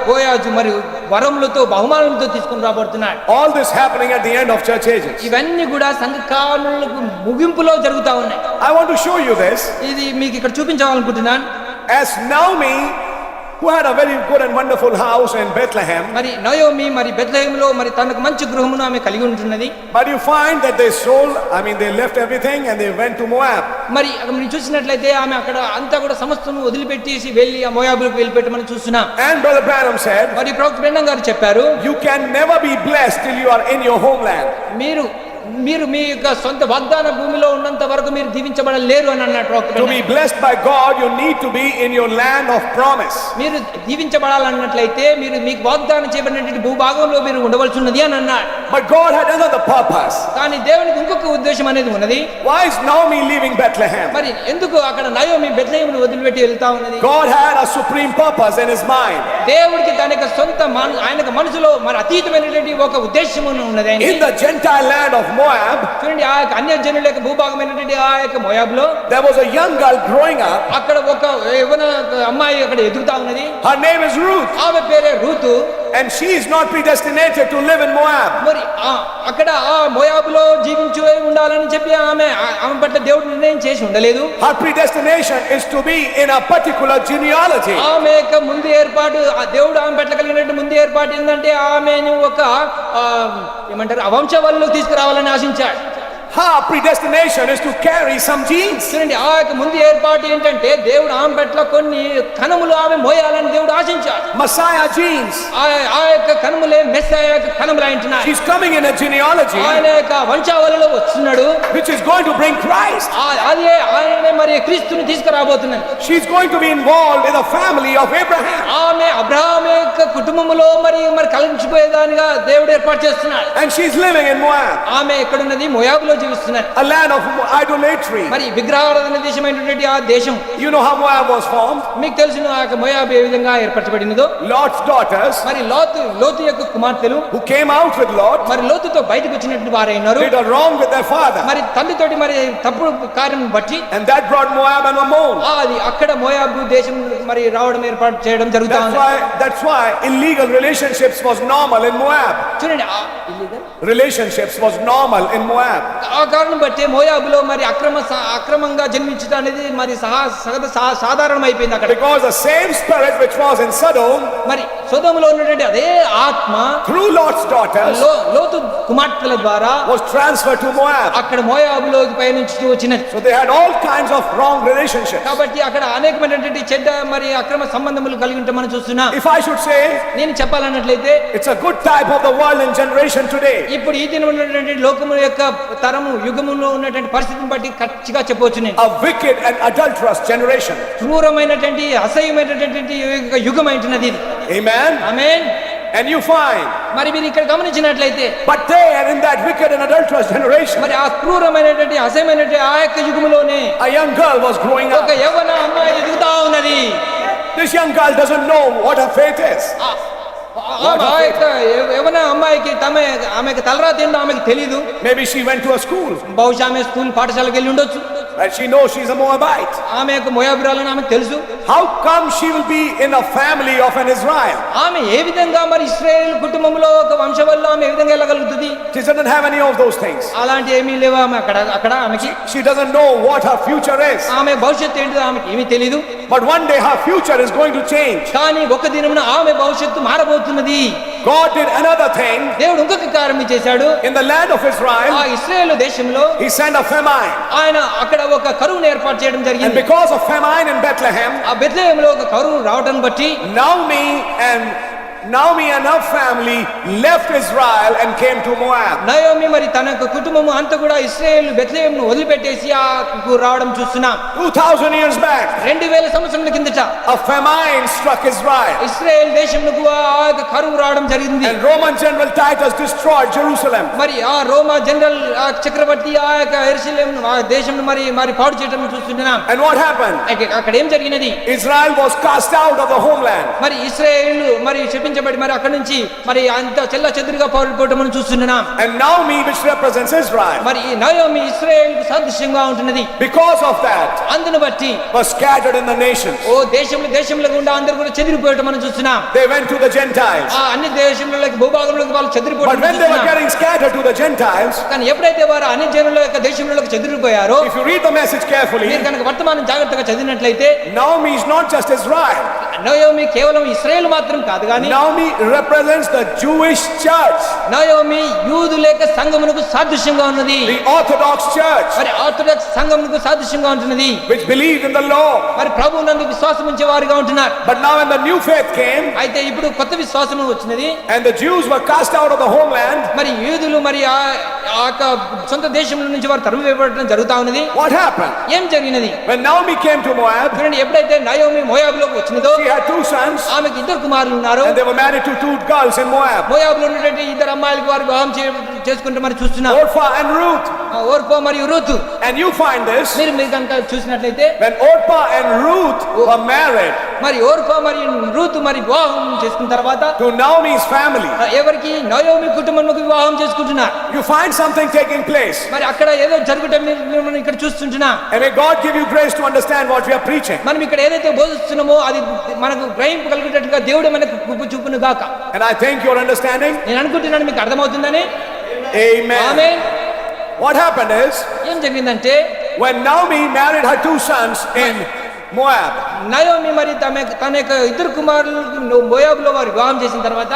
బోయాజు మరి వరములతో బహుమానంతో తీసుకుని రాబడుతున్నాడు. All this happening at the end of church ages. ఇవన్నీ కూడా సంఘ కాలములకు ముగింపులో జరుగుతా ఉన్నాయి. I want to show you this. ఇది మీకు ఇక్కడ చూపించాలనుకుంటున్నాను. As Naomi, who had a very good and wonderful house in Bethlehem, మరి నయోమి మరి బెత్లెహేములో మరి తనకు మంచి గృహమును ఆమె కలిగి ఉంటున్నది. but you find that they they left everything and they went to Moab. మరి అక్కడ మీరు చూసినట్లయితే ఆమె అక్కడ అంతా కూడా సమస్తము వదిలిపెట్టేసి వెళ్ళి ఆ మోయాబులకు వెళ్ళిపెట్టమని చూస్తున్నాం. And Brother Branham said, మరి ప్రవక్త బ్రహ్నాం గారు చెప్పారు, you can never be blessed till you are in your homeland. మీరు మీ యొక్క సొంత వాగ్దాన భూమిలో ఉన్నంత వరకు మీరు దీవించబడలేరు అని అన్నాడు ప్రవక్త To be బ్రహ్నాం. blessed by God, you need to be in your land of promise. మీరు దీవించబడాలన్నట్లయితే మీరు మీకు వాగ్దానం చేయబడినటువంటి భూభాగంలో మీరు ఉండవలసి ఉన్నది అని అన్నాడు. But God had another purpose. కానీ దేవునికి ఇంకొక ఉద్దేశం అనేది ఉన్నది. Why is Naomi leaving Bethlehem? మరి ఎందుకు అక్కడ నయోమి బెత్లెహేమును వదిలిపెట్టి వెళ్తా ఉన్నది? God had a supreme purpose in his mind. దేవుడికి తన యొక్క సొంత ఆయనకు మనసులో మరి అతీతమైనటువంటి ఒక ఉద్దేశం ఉన్నది. In the Gentile land of Moab, చూడండి, ఆ యొక్క అన్య జనుల యొక్క భూభాగమైనటువంటి ఆ యొక్క మోయాబులో there was a young girl growing up. అక్కడ ఒక యవ్వన అమ్మాయి అక్కడ ఎదుగుతా ఉన్నది. Her name is Ruth. ఆమె పేరే Ruth. And she is not predestinated to live in Moab. మరి అక్కడ ఆ మోయాబులో జీవించి ఉండాలని చెప్పి ఆమె పట్ల దేవుడు నిర్ణయం చేసి ఉండలేదు. Her predestination is to be in a particular genealogy. ఆమె యొక్క ముందు ఏర్పాటు దేవుడు ఆమె పట్ల కలిగినట్టు ముందు ఏర్పాటు ఏంటంటే ఆమెను ఒక ఏమంటారు వంశవల్లిలో తీసుకురావాలని ఆశించాడు. Her predestination is to carry some genes. చూడండి, ఆ యొక్క ముందు ఏర్పాటు ఏంటంటే దేవుడు ఆమె పట్ల కొన్ని కణములు ఆమె మోయాలని దేవుడు ఆశించాడు. Messiah genes. ఆ యొక్క కణములే మెస్సయ యొక్క కణములు అంటున్నాయి. She's coming in a genealogy ఆయన యొక్క వంశావళిలో వస్తున్నాడు, which is going to bring Christ. అదే ఆయనే మరి క్రీస్తుని తీసుకురాబోతున్నాడు. She's going to be involved in the family of Abraham. ఆమె అబ్రహాము యొక్క కుటుంబములో మరి కలిసిపోయేదానిగా దేవుడు ఏర్పాటు చేస్తున్నాడు. And she's living in Moab. ఆమె ఎక్కడున్నది? మోయాబులో జీవిస్తున్నారు. a land of idolatry. మరి విగ్రహారాధన దేశమైనటువంటి ఆ దేశం, You know how Moab was formed? మీకు తెలుసును ఆ యొక్క మోయాబు ఏ విధంగా ఏర్పరచబడినదో. Lot's daughters మరి లోతు యొక్క కుమార్తెలు who came out with Lot మరి లోతుతో బయటకు వచ్చినటువంటి వారైనారు. did a wrong with their father, మరి తండ్రితోటి మరి తప్పుడు కార్యం బట్టి and that brought Moab and Ammon. అది అక్కడ మోయాబు దేశం మరి రావడం ఏర్పాటు చేయడం జరుగుతా ఉంది. That's why illegal relationships was normal in Moab. చూడండి, Relationships was normal in Moab. ఆ కారణం బట్టి మోయాబులో మరి అక్రమంగా జన్మించడం అనేది మరి సాధారణం అయిపోయింది అక్కడ. Because the same spirit which was in Sodom, మరి సొదొమలో ఉన్నటువంటి అదే ఆత్మ through Lot's daughters, లోతు కుమార్తెల ద్వారా was transferred to Moab. అక్కడ మోయాబులోకి పయనించుతూ వచ్చినది. So they had all kinds of wrong relationships. కాబట్టి అక్కడ అనేకమైనటువంటి చెడ్డ మరి అక్రమ సంబంధములు కలిగి ఉంటే మనం చూస్తున్నాం. If I should say, నేను చెప్పాలన్నట్లయితే it's a good type of the world and generation today. ఇప్పుడు ఈ దినం ఉన్నటువంటి లోకము యొక్క తరము యుగములో ఉన్నటువంటి పరిస్థితిని బట్టి ఖచ్చితంగా చెప్పవచ్చు నేను. A wicked and adulterous generation. క్రూరమైనటువంటి అసహ్యమైనటువంటి యుగం అయినది ఇది. Amen. Amen. And you find, మరి మీరు ఇక్కడ గమనించినట్లయితే, but there in that wicked and adulterous generation, మరి ఆ క్రూరమైనటువంటి అసహ్యమైనటువంటి ఆ యొక్క యుగములోనే a young girl was growing ఒక up. యవ్వన అమ్మాయి ఎదుగుతా ఉన్నది. This young girl doesn't know what her fate is. ఆ యొక్క యవ్వన అమ్మాయికి ఆమెకు తలరాత ఏంటో ఆమెకు తెలీదు. Maybe she went to a school బహుశా ఆమె స్కూల్ పాఠశాలకు వెళ్ళి ఉండొచ్చు. and she knows she's a Moabite. ఆమె యొక్క మోయాబురాలని ఆమెకు తెలుసు. How come she will be in a family of an Israel? ఆమె ఏ విధంగా మరి ఇశ్రాయేలు కుటుంబంలో ఒక వంశవల్లో ఆమె ఏ విధంగా వెళ్ళగలుగుతుంది? She doesn't have any of those things. అలాంటి ఏమీ లేవు ఆమె అక్కడ ఆమెకి. She doesn't know what her future is. ఆమె భవిష్యత్తు ఏంటో ఆమెకి ఏమీ తెలీదు. But one day her future is going to change. కానీ ఒక దినమున ఆమె భవిష్యత్తు మారబోతున్నది. God did another thing. దేవుడు ఇంకొక కార్యం చేశాడు. In the land of ఆ Israel, ఇశ్రాయేలు దేశంలో he sent a famine. ఆయన అక్కడ ఒక కరువును ఏర్పాటు చేయడం And జరిగింది. because of famine in Bethlehem, ఆ బెత్లెహేములో ఒక కరువు రావడం బట్టి Naomi and her family left Israel and came to Moab. Naomi మరి తన యొక్క కుటుంబము అంతా కూడా ఇశ్రాయేలు బెత్లెహేమును వదిలిపెట్టేసి ఆ రావడం చూస్తున్నాం. 2000 years back, 2000 సంవత్సరాల కిందట a famine struck Israel. Israel దేశంలో ఆ యొక్క కరువు రావడం జరిగింది. And Roman General Titus destroyed Jerusalem. మరి ఆ రోమా జనరల్ చక్రవర్తి ఆ యొక్క యెరూషలేము ఆ దేశంను మరి పాడు చేయడం చూస్తున్నాం. And what happened? అక్కడ ఏం జరిగినది? Israel was cast out of the homeland. మరి ఇశ్రాయేలు మరి శపించబడి మరి అక్కడ నుంచి మరి అంత చెల్ల చెదురుగా పారిపోవడం మనం చూస్తున్నాం. And Naomi, which represents Israel, మరి ఈ నయోమి ఇశ్రాయేలుకు సాదృశ్యంగా ఉంటున్నది. because of that, అందును బట్టి was scattered in the nations. ఓ దేశంలో గుండా అందరూ కూడా చెదిరిపోవడం మనం చూస్తున్నాం. They went to the Gentiles. ఆ అన్ని దేశంలోకి భూభాగంలోకి వాళ్ళు But చెదిరిపోవడం when they were చూస్తున్నాం. getting scattered to the Gentiles, కానీ ఎప్పుడైతే వారు అన్ని జనుల యొక్క దేశంలోకి చెదిరిపోయారో, if you read the message carefully, మీరు కనుక వర్తమానం జాగ్రత్తగా చదివినట్లయితే Naomi is not just Israel. Naomi కేవలం ఇశ్రాయేలు మాత్రం కాదు కానీ Naomi represents the Jewish church, Naomi యూదుల యొక్క సంఘమునకు సాదృశ్యంగా ఉన్నది. the Orthodox church, మరి ఆర్థోడాక్స్ సంఘమునకు సాదృశ్యంగా ఉంటున్నది. which believed in the law. మరి ప్రభువు నందు విశ్వాసం ఉంచే వారుగా ఉంటున్నారు. But now when the new faith came అయితే ఇప్పుడు కొత్త విశ్వాసం వచ్చినది. and the Jews were cast out of the homeland, మరి యూదులు మరి ఆ యొక్క సొంత దేశంలో నుంచి వారు తరిమి వేయబడడం జరుగుతా ఉన్నది. what happened? ఏం జరిగినది? When Naomi came to Moab, చూడండి, ఎప్పుడైతే నయోమి మోయాబులోకి వచ్చినదో she had 2 sons ఆమెకి 2 కుమారులు ఉన్నారు. and they were married to 2 girls in Moab, మోయాబులో ఉన్నటువంటి 2 అమ్మాయిలకు వారు వివాహం చేసుకుంటే మరి చూస్తున్నాం. Orpah and Ruth. ఓర్పా మరియు Ruth. And you find this మీరు కనుక చూసినట్లయితే when Orpah and Ruth were married మరి ఓర్పా మరియు రూతు మరి వివాహం చేసుకున్న తర్వాత to Naomi's family, ఎవరికి నయోమి కుటుంబంలోకి వివాహం చేసుకుంటున్నారు. you find something taking place. మరి అక్కడ ఏదో జరుగుట మనం ఇక్కడ చూస్తుంటున్నాం. And may God give you grace to understand what we are preaching. మనం ఇక్కడ ఏదైతే బోధిస్తున్నామో అది మనకు గ్రహింపు కలిగేటట్టుగా దేవుడు మనకు కృప చూపును గాక. And I think you're understanding. నేను అనుకుంటున్నాను మీకు అర్థమవుతుందని. Amen. Amen. What happened is ఏం జరిగిందంటే when Naomi married her 2 sons in Moab, Naomi మరి తన యొక్క 2 కుమారులు మోయాబులో వారు వివాహం చేసిన తర్వాత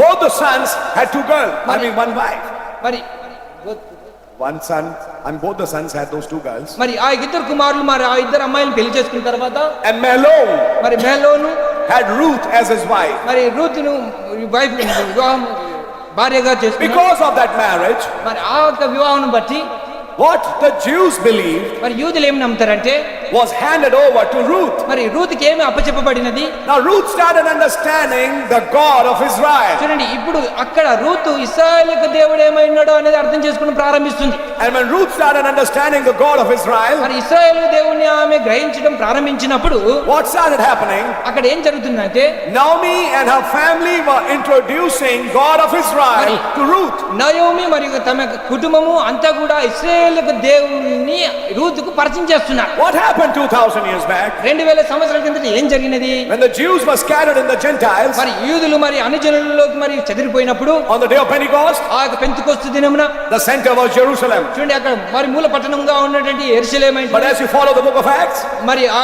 both the sons had 2 girls. I mean 1 wife. మరి 1 son and both the sons had those 2 girls. మరి ఆ 2 కుమారులు మరి ఆ 2 అమ్మాయిలను పెళ్లి చేసుకున్న తర్వాత And Mahlon మరి మేలోను had Ruth as his wife. మరి రూతును వైఫ్ వివాహం భార్యగా చేసుకున్నారు. Because of that marriage, మరి ఆ యొక్క వివాహం బట్టి what the Jews believed మరి యూదులు ఏం నమ్ముతారంటే was handed over to Ruth. మరి రూతుకి ఏమి అప్పచెప్పబడినది. Now Ruth started understanding the God of Israel. చూడండి, ఇప్పుడు అక్కడ రూతు ఇశ్రాయేలుకు దేవుడు ఏమైనాడో అనేది అర్థం చేసుకోవడం ప్రారంభిస్తుంది. And when Ruth started understanding the God of Israel, మరి ఇశ్రాయేలు దేవుణ్ణి ఆమె గ్రహించడం ప్రారంభించినప్పుడు what started happening? అక్కడ ఏం జరుగుతుందంటే Naomi and her family were introducing God of Israel to Ruth. Naomi మరియు తమ కుటుంబము అంతా కూడా ఇశ్రాయేలు దేవుణ్ణి రూతుకు పరిచయం చేస్తున్నారు. What happened 2000 years back? 2000 సంవత్సరాల కిందట ఏం జరిగినది? When the Jews were scattered in the Gentiles, మరి యూదులు మరి అన్ని జనులలోకి మరి చెదిరిపోయినప్పుడు on the day of Pentecost, ఆ యొక్క పెంతెకొస్తు దినమున the center was Jerusalem. చూడండి అక్కడ మరి మూల పట్టణంగా ఉన్నటువంటి యెరూషలేము అయింది. But as you follow the book of Acts, మరి ఆ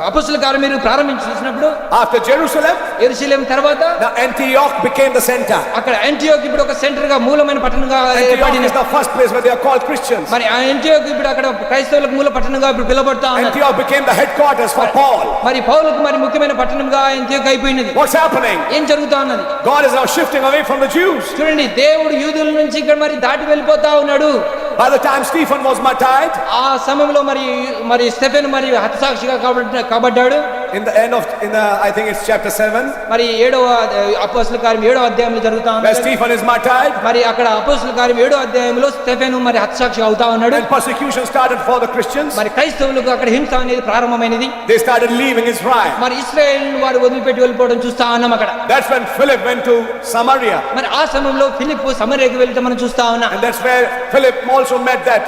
అపొస్తలుల కార్యం మీరు ప్రారంభించి చూసినప్పుడు after Jerusalem, యెరూషలేము తర్వాత the Antioch became the center. అక్కడ యాంటియోక్ ఇప్పుడు ఒక సెంటర్ గా మూలమైన పట్టణంగా Antioch ఏర్పడింది. is the first place where they are called Christians. మరి ఆ యాంటియోక్ ఇప్పుడు అక్కడ క్రైస్తవులకు మూల పట్టణంగా ఇప్పుడు పిలువబడతా ఉన్నది. Antioch became the headquarters for Paul. మరి పౌలుకు మరి ముఖ్యమైన పట్టణంగా యాంటియోక్ అయిపోయినది. What's happening? ఏం జరుగుతా ఉన్నది? God is now shifting away from the Jews. చూడండి దేవుడు యూదుల నుంచి ఇక్కడ మరి దాటి వెళ్ళిపోతా ఉన్నాడు. By the time Stephen was martyred, ఆ సమయంలో మరి స్టెఫెను మరి హతసాక్షిగా కాబడ్డాడు. I think it's chapter 7, మరి 7వ అపొస్తలుల కార్యం 7వ అధ్యాయంలో జరుగుతా where ఉంది. Stephen is martyred, మరి అక్కడ అపొస్తలుల కార్యం 7వ అధ్యాయంలో స్టెఫెను మరి హతసాక్షి అవుతా ఉన్నాడు. and persecution started for the Christians. మరి క్రైస్తవులకు అక్కడ హింస అనేది ప్రారంభమైనది. They started leaving Israel. మరి ఇశ్రాయేల్ వారు వదిలిపెట్టి వెళ్ళిపోవడం చూస్తా ఉన్నాం అక్కడ. That's when Philip went to Samaria, మరి ఆ సమయంలో ఫిలిప్ సమరయకు వెళ్ళటం మనం చూస్తా ఉన్నాం. and that's where Philip also met that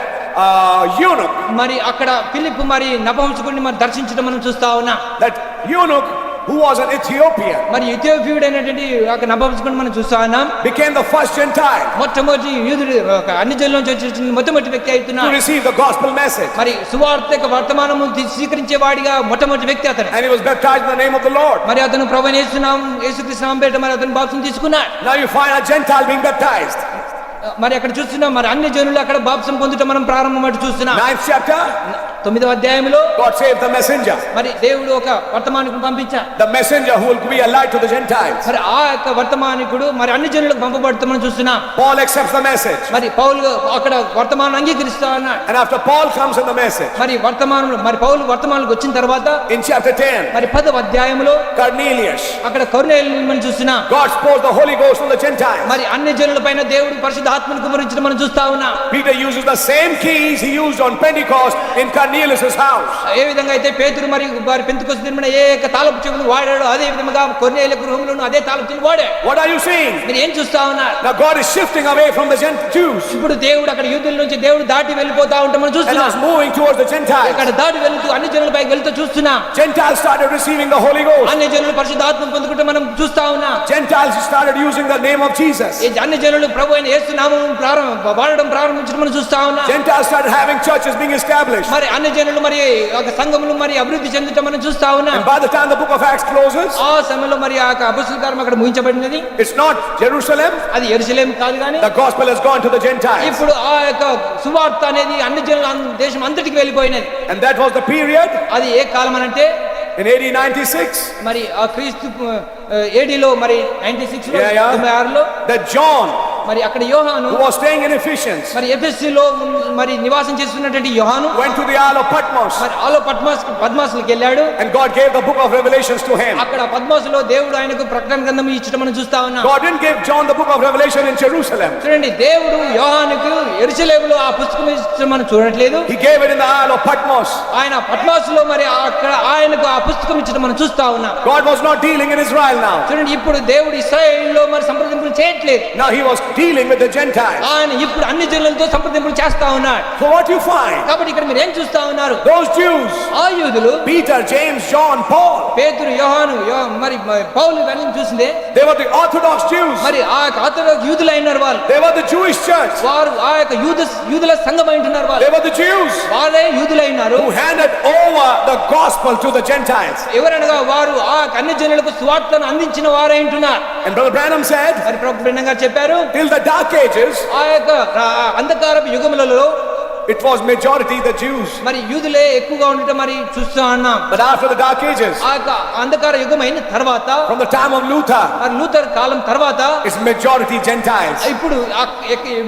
eunuch. మరి అక్కడ ఫిలిప్ మరి నపుంసకుడిని మరి దర్శించడం మనం చూస్తా ఉన్నాం. That eunuch, who was an Ethiopian, మరి ఇథియోపియుడు అయినటువంటి ఒక నపుంసకుడిని మనం చూస్తా ఉన్నాం. became the first Gentile మొట్టమొదటి యూదుడు ఒక అన్ని జనుల నుంచి వచ్చిన మొట్టమొదటి వ్యక్తి to అవుతున్నాడు. receive the gospel message. మరి సువార్తిక వర్తమానము స్వీకరించే వాడిగా మొట్టమొదటి వ్యక్తి అతను. And he was baptized in the name of the Lord. మరి అతను ప్రభువైన యేసుక్రీస్తు నామమున పేరిట మరి అతను బాప్తిసం తీసుకున్నాడు. Now you find a Gentile being baptized. మరి అక్కడ చూస్తున్నాం మరి అన్ని జనులు అక్కడ బాప్తిసం పొందుటం మనం ప్రారంభమట చూస్తున్నాం. 9th chapter, 9వ అధ్యాయంలో God saved the messenger. మరి దేవుడు ఒక వర్తమానికుని పంపించాడు. The messenger who will be a light to the Gentiles. మరి ఆ యొక్క వర్తమానికుడు మరి అన్ని జనులకు పంపబడతాం మనం చూస్తున్నాం. Paul accepts the message. మరి పౌలు అక్కడ వర్తమానం అంగీకరిస్తా ఉన్నాడు. And after Paul comes in the message, మరి వర్తమానంలో మరి పౌలు వర్తమానంలోకి వచ్చిన తర్వాత in chapter 10, మరి 10వ అధ్యాయంలో Cornelius, అక్కడ కొర్నేలియుని మనం చూస్తున్నాం. God spoke the Holy Ghost on the Gentiles. మరి అన్ని జనుల పైన దేవుడు పరిశుద్ధాత్మను కుమ్మరించడం మనం చూస్తా ఉన్నాం. Peter uses the same keys he used on Pentecost in Cornelius' house. ఏ విధంగా అయితే పేతురు మరి వారి పెంతెకొస్తు దినమున ఏక తాళపు చెవులు వాడాడు, అదే విధంగా కొర్నేలియ గృహంలోను అదే తాళపు చెవులు వాడాడు. What are you seeing? మీరు ఏం చూస్తా ఉన్నారు? Now God is shifting away from the Jews ఇప్పుడు దేవుడు అక్కడ యూదుల నుంచి దేవుడు దాటి వెళ్ళిపోతా ఉంటాం మనం and చూస్తున్నాం. is moving towards the Gentiles. ఇక్కడ దాటి వెళ్తూ అన్ని జనులపైకి వెళ్తూ చూస్తున్నాం. Gentiles started receiving the Holy Ghost. అన్ని జనులు పరిశుద్ధాత్మను పొందుకుంటే మనం చూస్తా ఉన్నాం. Gentiles started using the name of Jesus. ఈ అన్ని జనులు ప్రభు అయిన యేసు నామమును వాడడం ప్రారంభించడం మనం చూస్తా ఉన్నాం. Gentiles started having churches being established. మరి అన్ని జనులు మరి ఒక సంఘములు మరి అభివృద్ధి చెందుతాం మనం చూస్తా ఉన్నాం. And by the time the book of Acts closes, ఆ సమయంలో మరి ఆ అపొస్తలుల కార్యం అక్కడ ముగించబడినది. it's not Jerusalem. అది యెరూషలేము కాదు కానీ The gospel has gone to the Gentiles. ఇప్పుడు ఆ యొక్క సువార్త అనేది అన్ని జనుల దేశం అంతటికి వెళ్ళిపోయినది. And that was the period అది ఏ కాలం అనంటే in AD 96 మరి ఆ క్రీస్తు ఏడీలో మరి 96 లో 96లో that John, మరి అక్కడ యోహాను who was staying in Ephesians, మరి ఎఫెసీలో మరి నివాసం చేస్తున్నటువంటి యోహాను went to the Isle of Patmos, మరి ఆలో పద్మాసులకు వెళ్ళాడు. and God gave the book of Revelations to him. అక్కడ పద్మాసులో దేవుడు ఆయనకు ప్రకటన గ్రంథం ఇచ్చడం మనం చూస్తా ఉన్నాం. God didn't give John the book of Revelation in Jerusalem. చూడండి దేవుడు యోహానుకు యెరూషలేములో ఆ పుస్తకం ఇచ్చడం మనం చూడట్లేదు. He gave it in the Isle of Patmos. ఆయన పద్మాసులో మరి అక్కడ ఆయనకు ఆ పుస్తకం ఇచ్చడం మనం చూస్తా ఉన్నాం. God was not dealing in Israel now. చూడండి ఇప్పుడు దేవుడు ఇశ్రాయేలులో మరి సంప్రదింపులు చేయట్లేదు. Now he was dealing with the Gentiles. ఆయన ఇప్పుడు అన్ని జనులతో సంప్రదింపులు చేస్తా ఉన్నాడు. So what you find? కాబట్టి ఇక్కడ మీరు ఏం చూస్తా ఉన్నారు? Those Jews, ఆ యూదులు Peter, James, John, Paul, పేతురు యోహాను మరి పౌలు ఇవన్నీ చూసిందే they were the Orthodox Jews. మరి ఆ ఆర్థోడాక్స్ యూదులు అయినారు వాళ్ళు. They were the Jewish church. వారు ఆ యొక్క యూదుల సంఘం అంటున్నారు వాళ్ళు. They were the Jews వాళ్ళే యూదులైనారు. who handed over the gospel to the Gentiles. ఎవరనగా వారు ఆ అన్ని జనులకు సువార్తను అందించిన వారే అంటున్నారు. And Brother Branham said, మరి ప్రొఫెసర్ గారు చెప్పారు till the Dark Ages, ఆ యొక్క అంధకారపు యుగములలో it was majority the Jews. మరి యూదులే ఎక్కువగా ఉండటం మరి చూస్తూ ఉన్నాం. But after the Dark Ages, ఆ యొక్క అంధకార యుగం అయిన తర్వాత, from the time of Luther, మరి లూథర్ కాలం తర్వాత it's majority Gentiles. ఇప్పుడు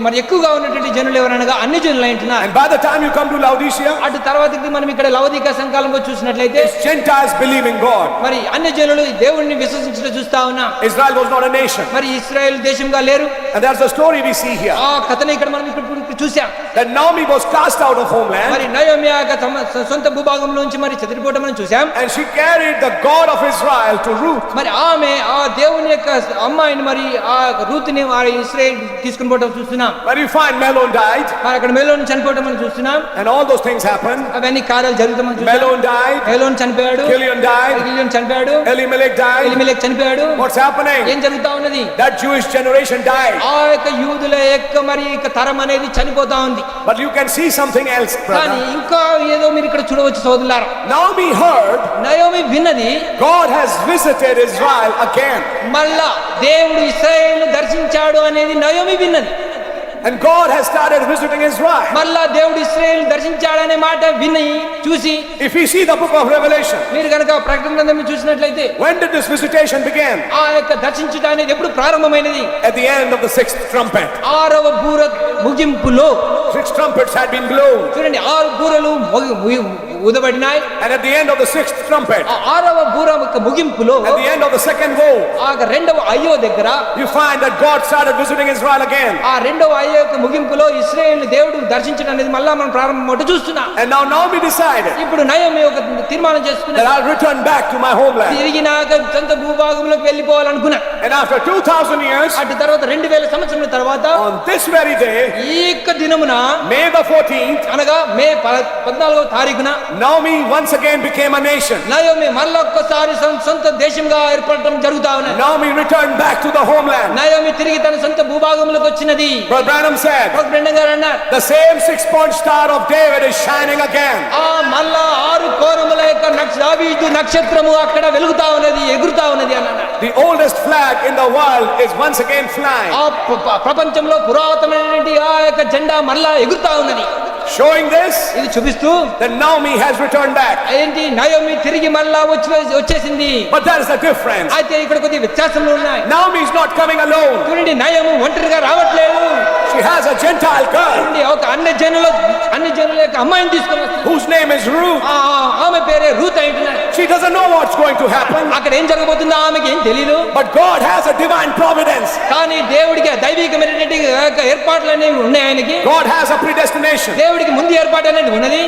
మరి ఎక్కువగా ఉన్నటువంటి జనులు ఎవరనగా అన్ని జనులు అంటున్నారు. And by the time you come to Laodicea, అటు తర్వాతకి మనం ఇక్కడ లవోదిక సంఘాలంలో చూసినట్లయితే it's Gentiles believe in God. మరి అన్ని జనులు దేవుణ్ణి విశ్వసించడం చూస్తా ఉన్నాం. Israel was not a nation. మరి ఇశ్రాయేల్ దేశంగా లేరు. And that's the story we see here. ఆ కథని ఇక్కడ మనం ఇప్పుడు చూసాం. That Naomi was cast out of homeland. మరి నయోమి ఆ సొంత భూభాగంలోంచి మరి చెదిరిపోవడం మనం చూసాం. And she carried the God of Israel to Ruth. మరి ఆమె ఆ దేవుని యొక్క అమ్మాయిని మరి ఆ రూతుని వారి ఇశ్రాయేల్ తీసుకుని పోవడం చూస్తున్నాం. But you find Mahlon died. మరి అక్కడ మెలోన్ చనిపోవడం మనం చూస్తున్నాం. And all those things happened. అవన్నీ కార్యాలు జరుగుతాం మనం చూస్తున్నాం. Mahlon died. మెలోన్ చనిపోయాడు. Kilion died. కిలియోను చనిపోయాడు. Elimelech died. ఎలీమెలెకు చనిపోయాడు. What's happening? ఏం జరుగుతా ఉన్నది? That Jewish generation died. ఆ యొక్క యూదుల యొక్క మరి యొక్క తరం అనేది చనిపోతా ఉంది. But you can see something else, కానీ brother. ఇంకా ఏదో మీరు ఇక్కడ చూడవచ్చు సోదరులారా. Naomi heard నయోమి విన్నది God has visited Israel again. మళ్ళా దేవుడు ఇశ్రాయేలును దర్శించాడు అనేది నయోమి విన్నది. And God has started visiting Israel. మళ్ళా దేవుడు ఇశ్రాయేలు దర్శించాడనే మాట విని చూసి, If we see the book of Revelation, మీరు కనుక ప్రకటన గ్రంథం చూసినట్లయితే when did this visitation begin? ఆ యొక్క దర్శించుట అనేది ఎప్పుడు ప్రారంభమైనది? At the end of the sixth trumpet. 6వ బూర ముగింపులో. 6 trumpets had been blown. చూడండి 6 బూరలు ఊదబడినాయి. And at the end of the sixth trumpet, ఆ 6వ బూర యొక్క ముగింపులో, at the end of the second woe, ఆ 2వ అయ్యో దగ్గర you find that God started visiting Israel again. ఆ 2వ అయ్యో యొక్క ముగింపులో ఇశ్రాయేలును దేవుడు దర్శించడం అనేది మళ్ళా మనం ప్రారంభమవుట చూస్తున్నాం. And now Naomi decided ఇప్పుడు నయోమి ఒక తీర్మానం చేసుకున్నది. that I'll return back to my homeland. తిరిగి నాకు సొంత భూభాగంలోకి వెళ్ళిపోవాలనుకున్నా. And after 2000 years, అటు తర్వాత 2000 సంవత్సరాల తర్వాత on this very day, ఈ యొక్క దినమున May the 14th, అనగా మే 14వ తారీఖున Naomi once again became a nation. Naomi మళ్ళొక్కసారి సొంత దేశంగా ఏర్పడటం జరుగుతా ఉన్నది. Naomi returned back to the homeland. Naomi తిరిగి తన సొంత భూభాగంలోకి వచ్చినది. Brother Branham said, బ్రెండన్ గారు అన్నారు, the same 6-point star of David is shining again. ఆ మళ్ళా 6 కోణముల యొక్క దావీదు నక్షత్రము అక్కడ వెలుగుతా ఉన్నది, ఎగురుతా ఉన్నది అన్నాడు. The oldest flag in the world is once again flying. ఆ ప్రపంచంలో పురాతనమైనటువంటి ఆ యొక్క జెండా మళ్ళా ఎగురుతా ఉన్నది. Showing this, ఇది చూపిస్తూ that Naomi has returned back. ఏంటి నయోమి తిరిగి మళ్ళా వచ్చేసింది. But there is a difference. అయితే ఇక్కడ కొద్ది వ్యత్యాసములు ఉన్నాయి. Naomi is not coming alone. చూడండి నయోమి ఒంటరిగా రావట్లేదు. She has a Gentile girl చూడండి ఒక అన్ని జనుల యొక్క అమ్మాయిని తీసుకొని వస్తుంది. whose name is Ruth. ఆమె పేరే రూత్ అంటున్నారు. She doesn't know what's going to happen. అక్కడ ఏం జరగబోతుందో ఆమెకి ఏం తెలియదు. But God has a divine providence. కానీ దేవుడికి దైవికమైనటువంటి ఏర్పాట్లు అనేవి ఉన్నాయి. ఆయనకి God has a predestination. దేవుడికి ముందు ఏర్పాటు అనేది ఉన్నది.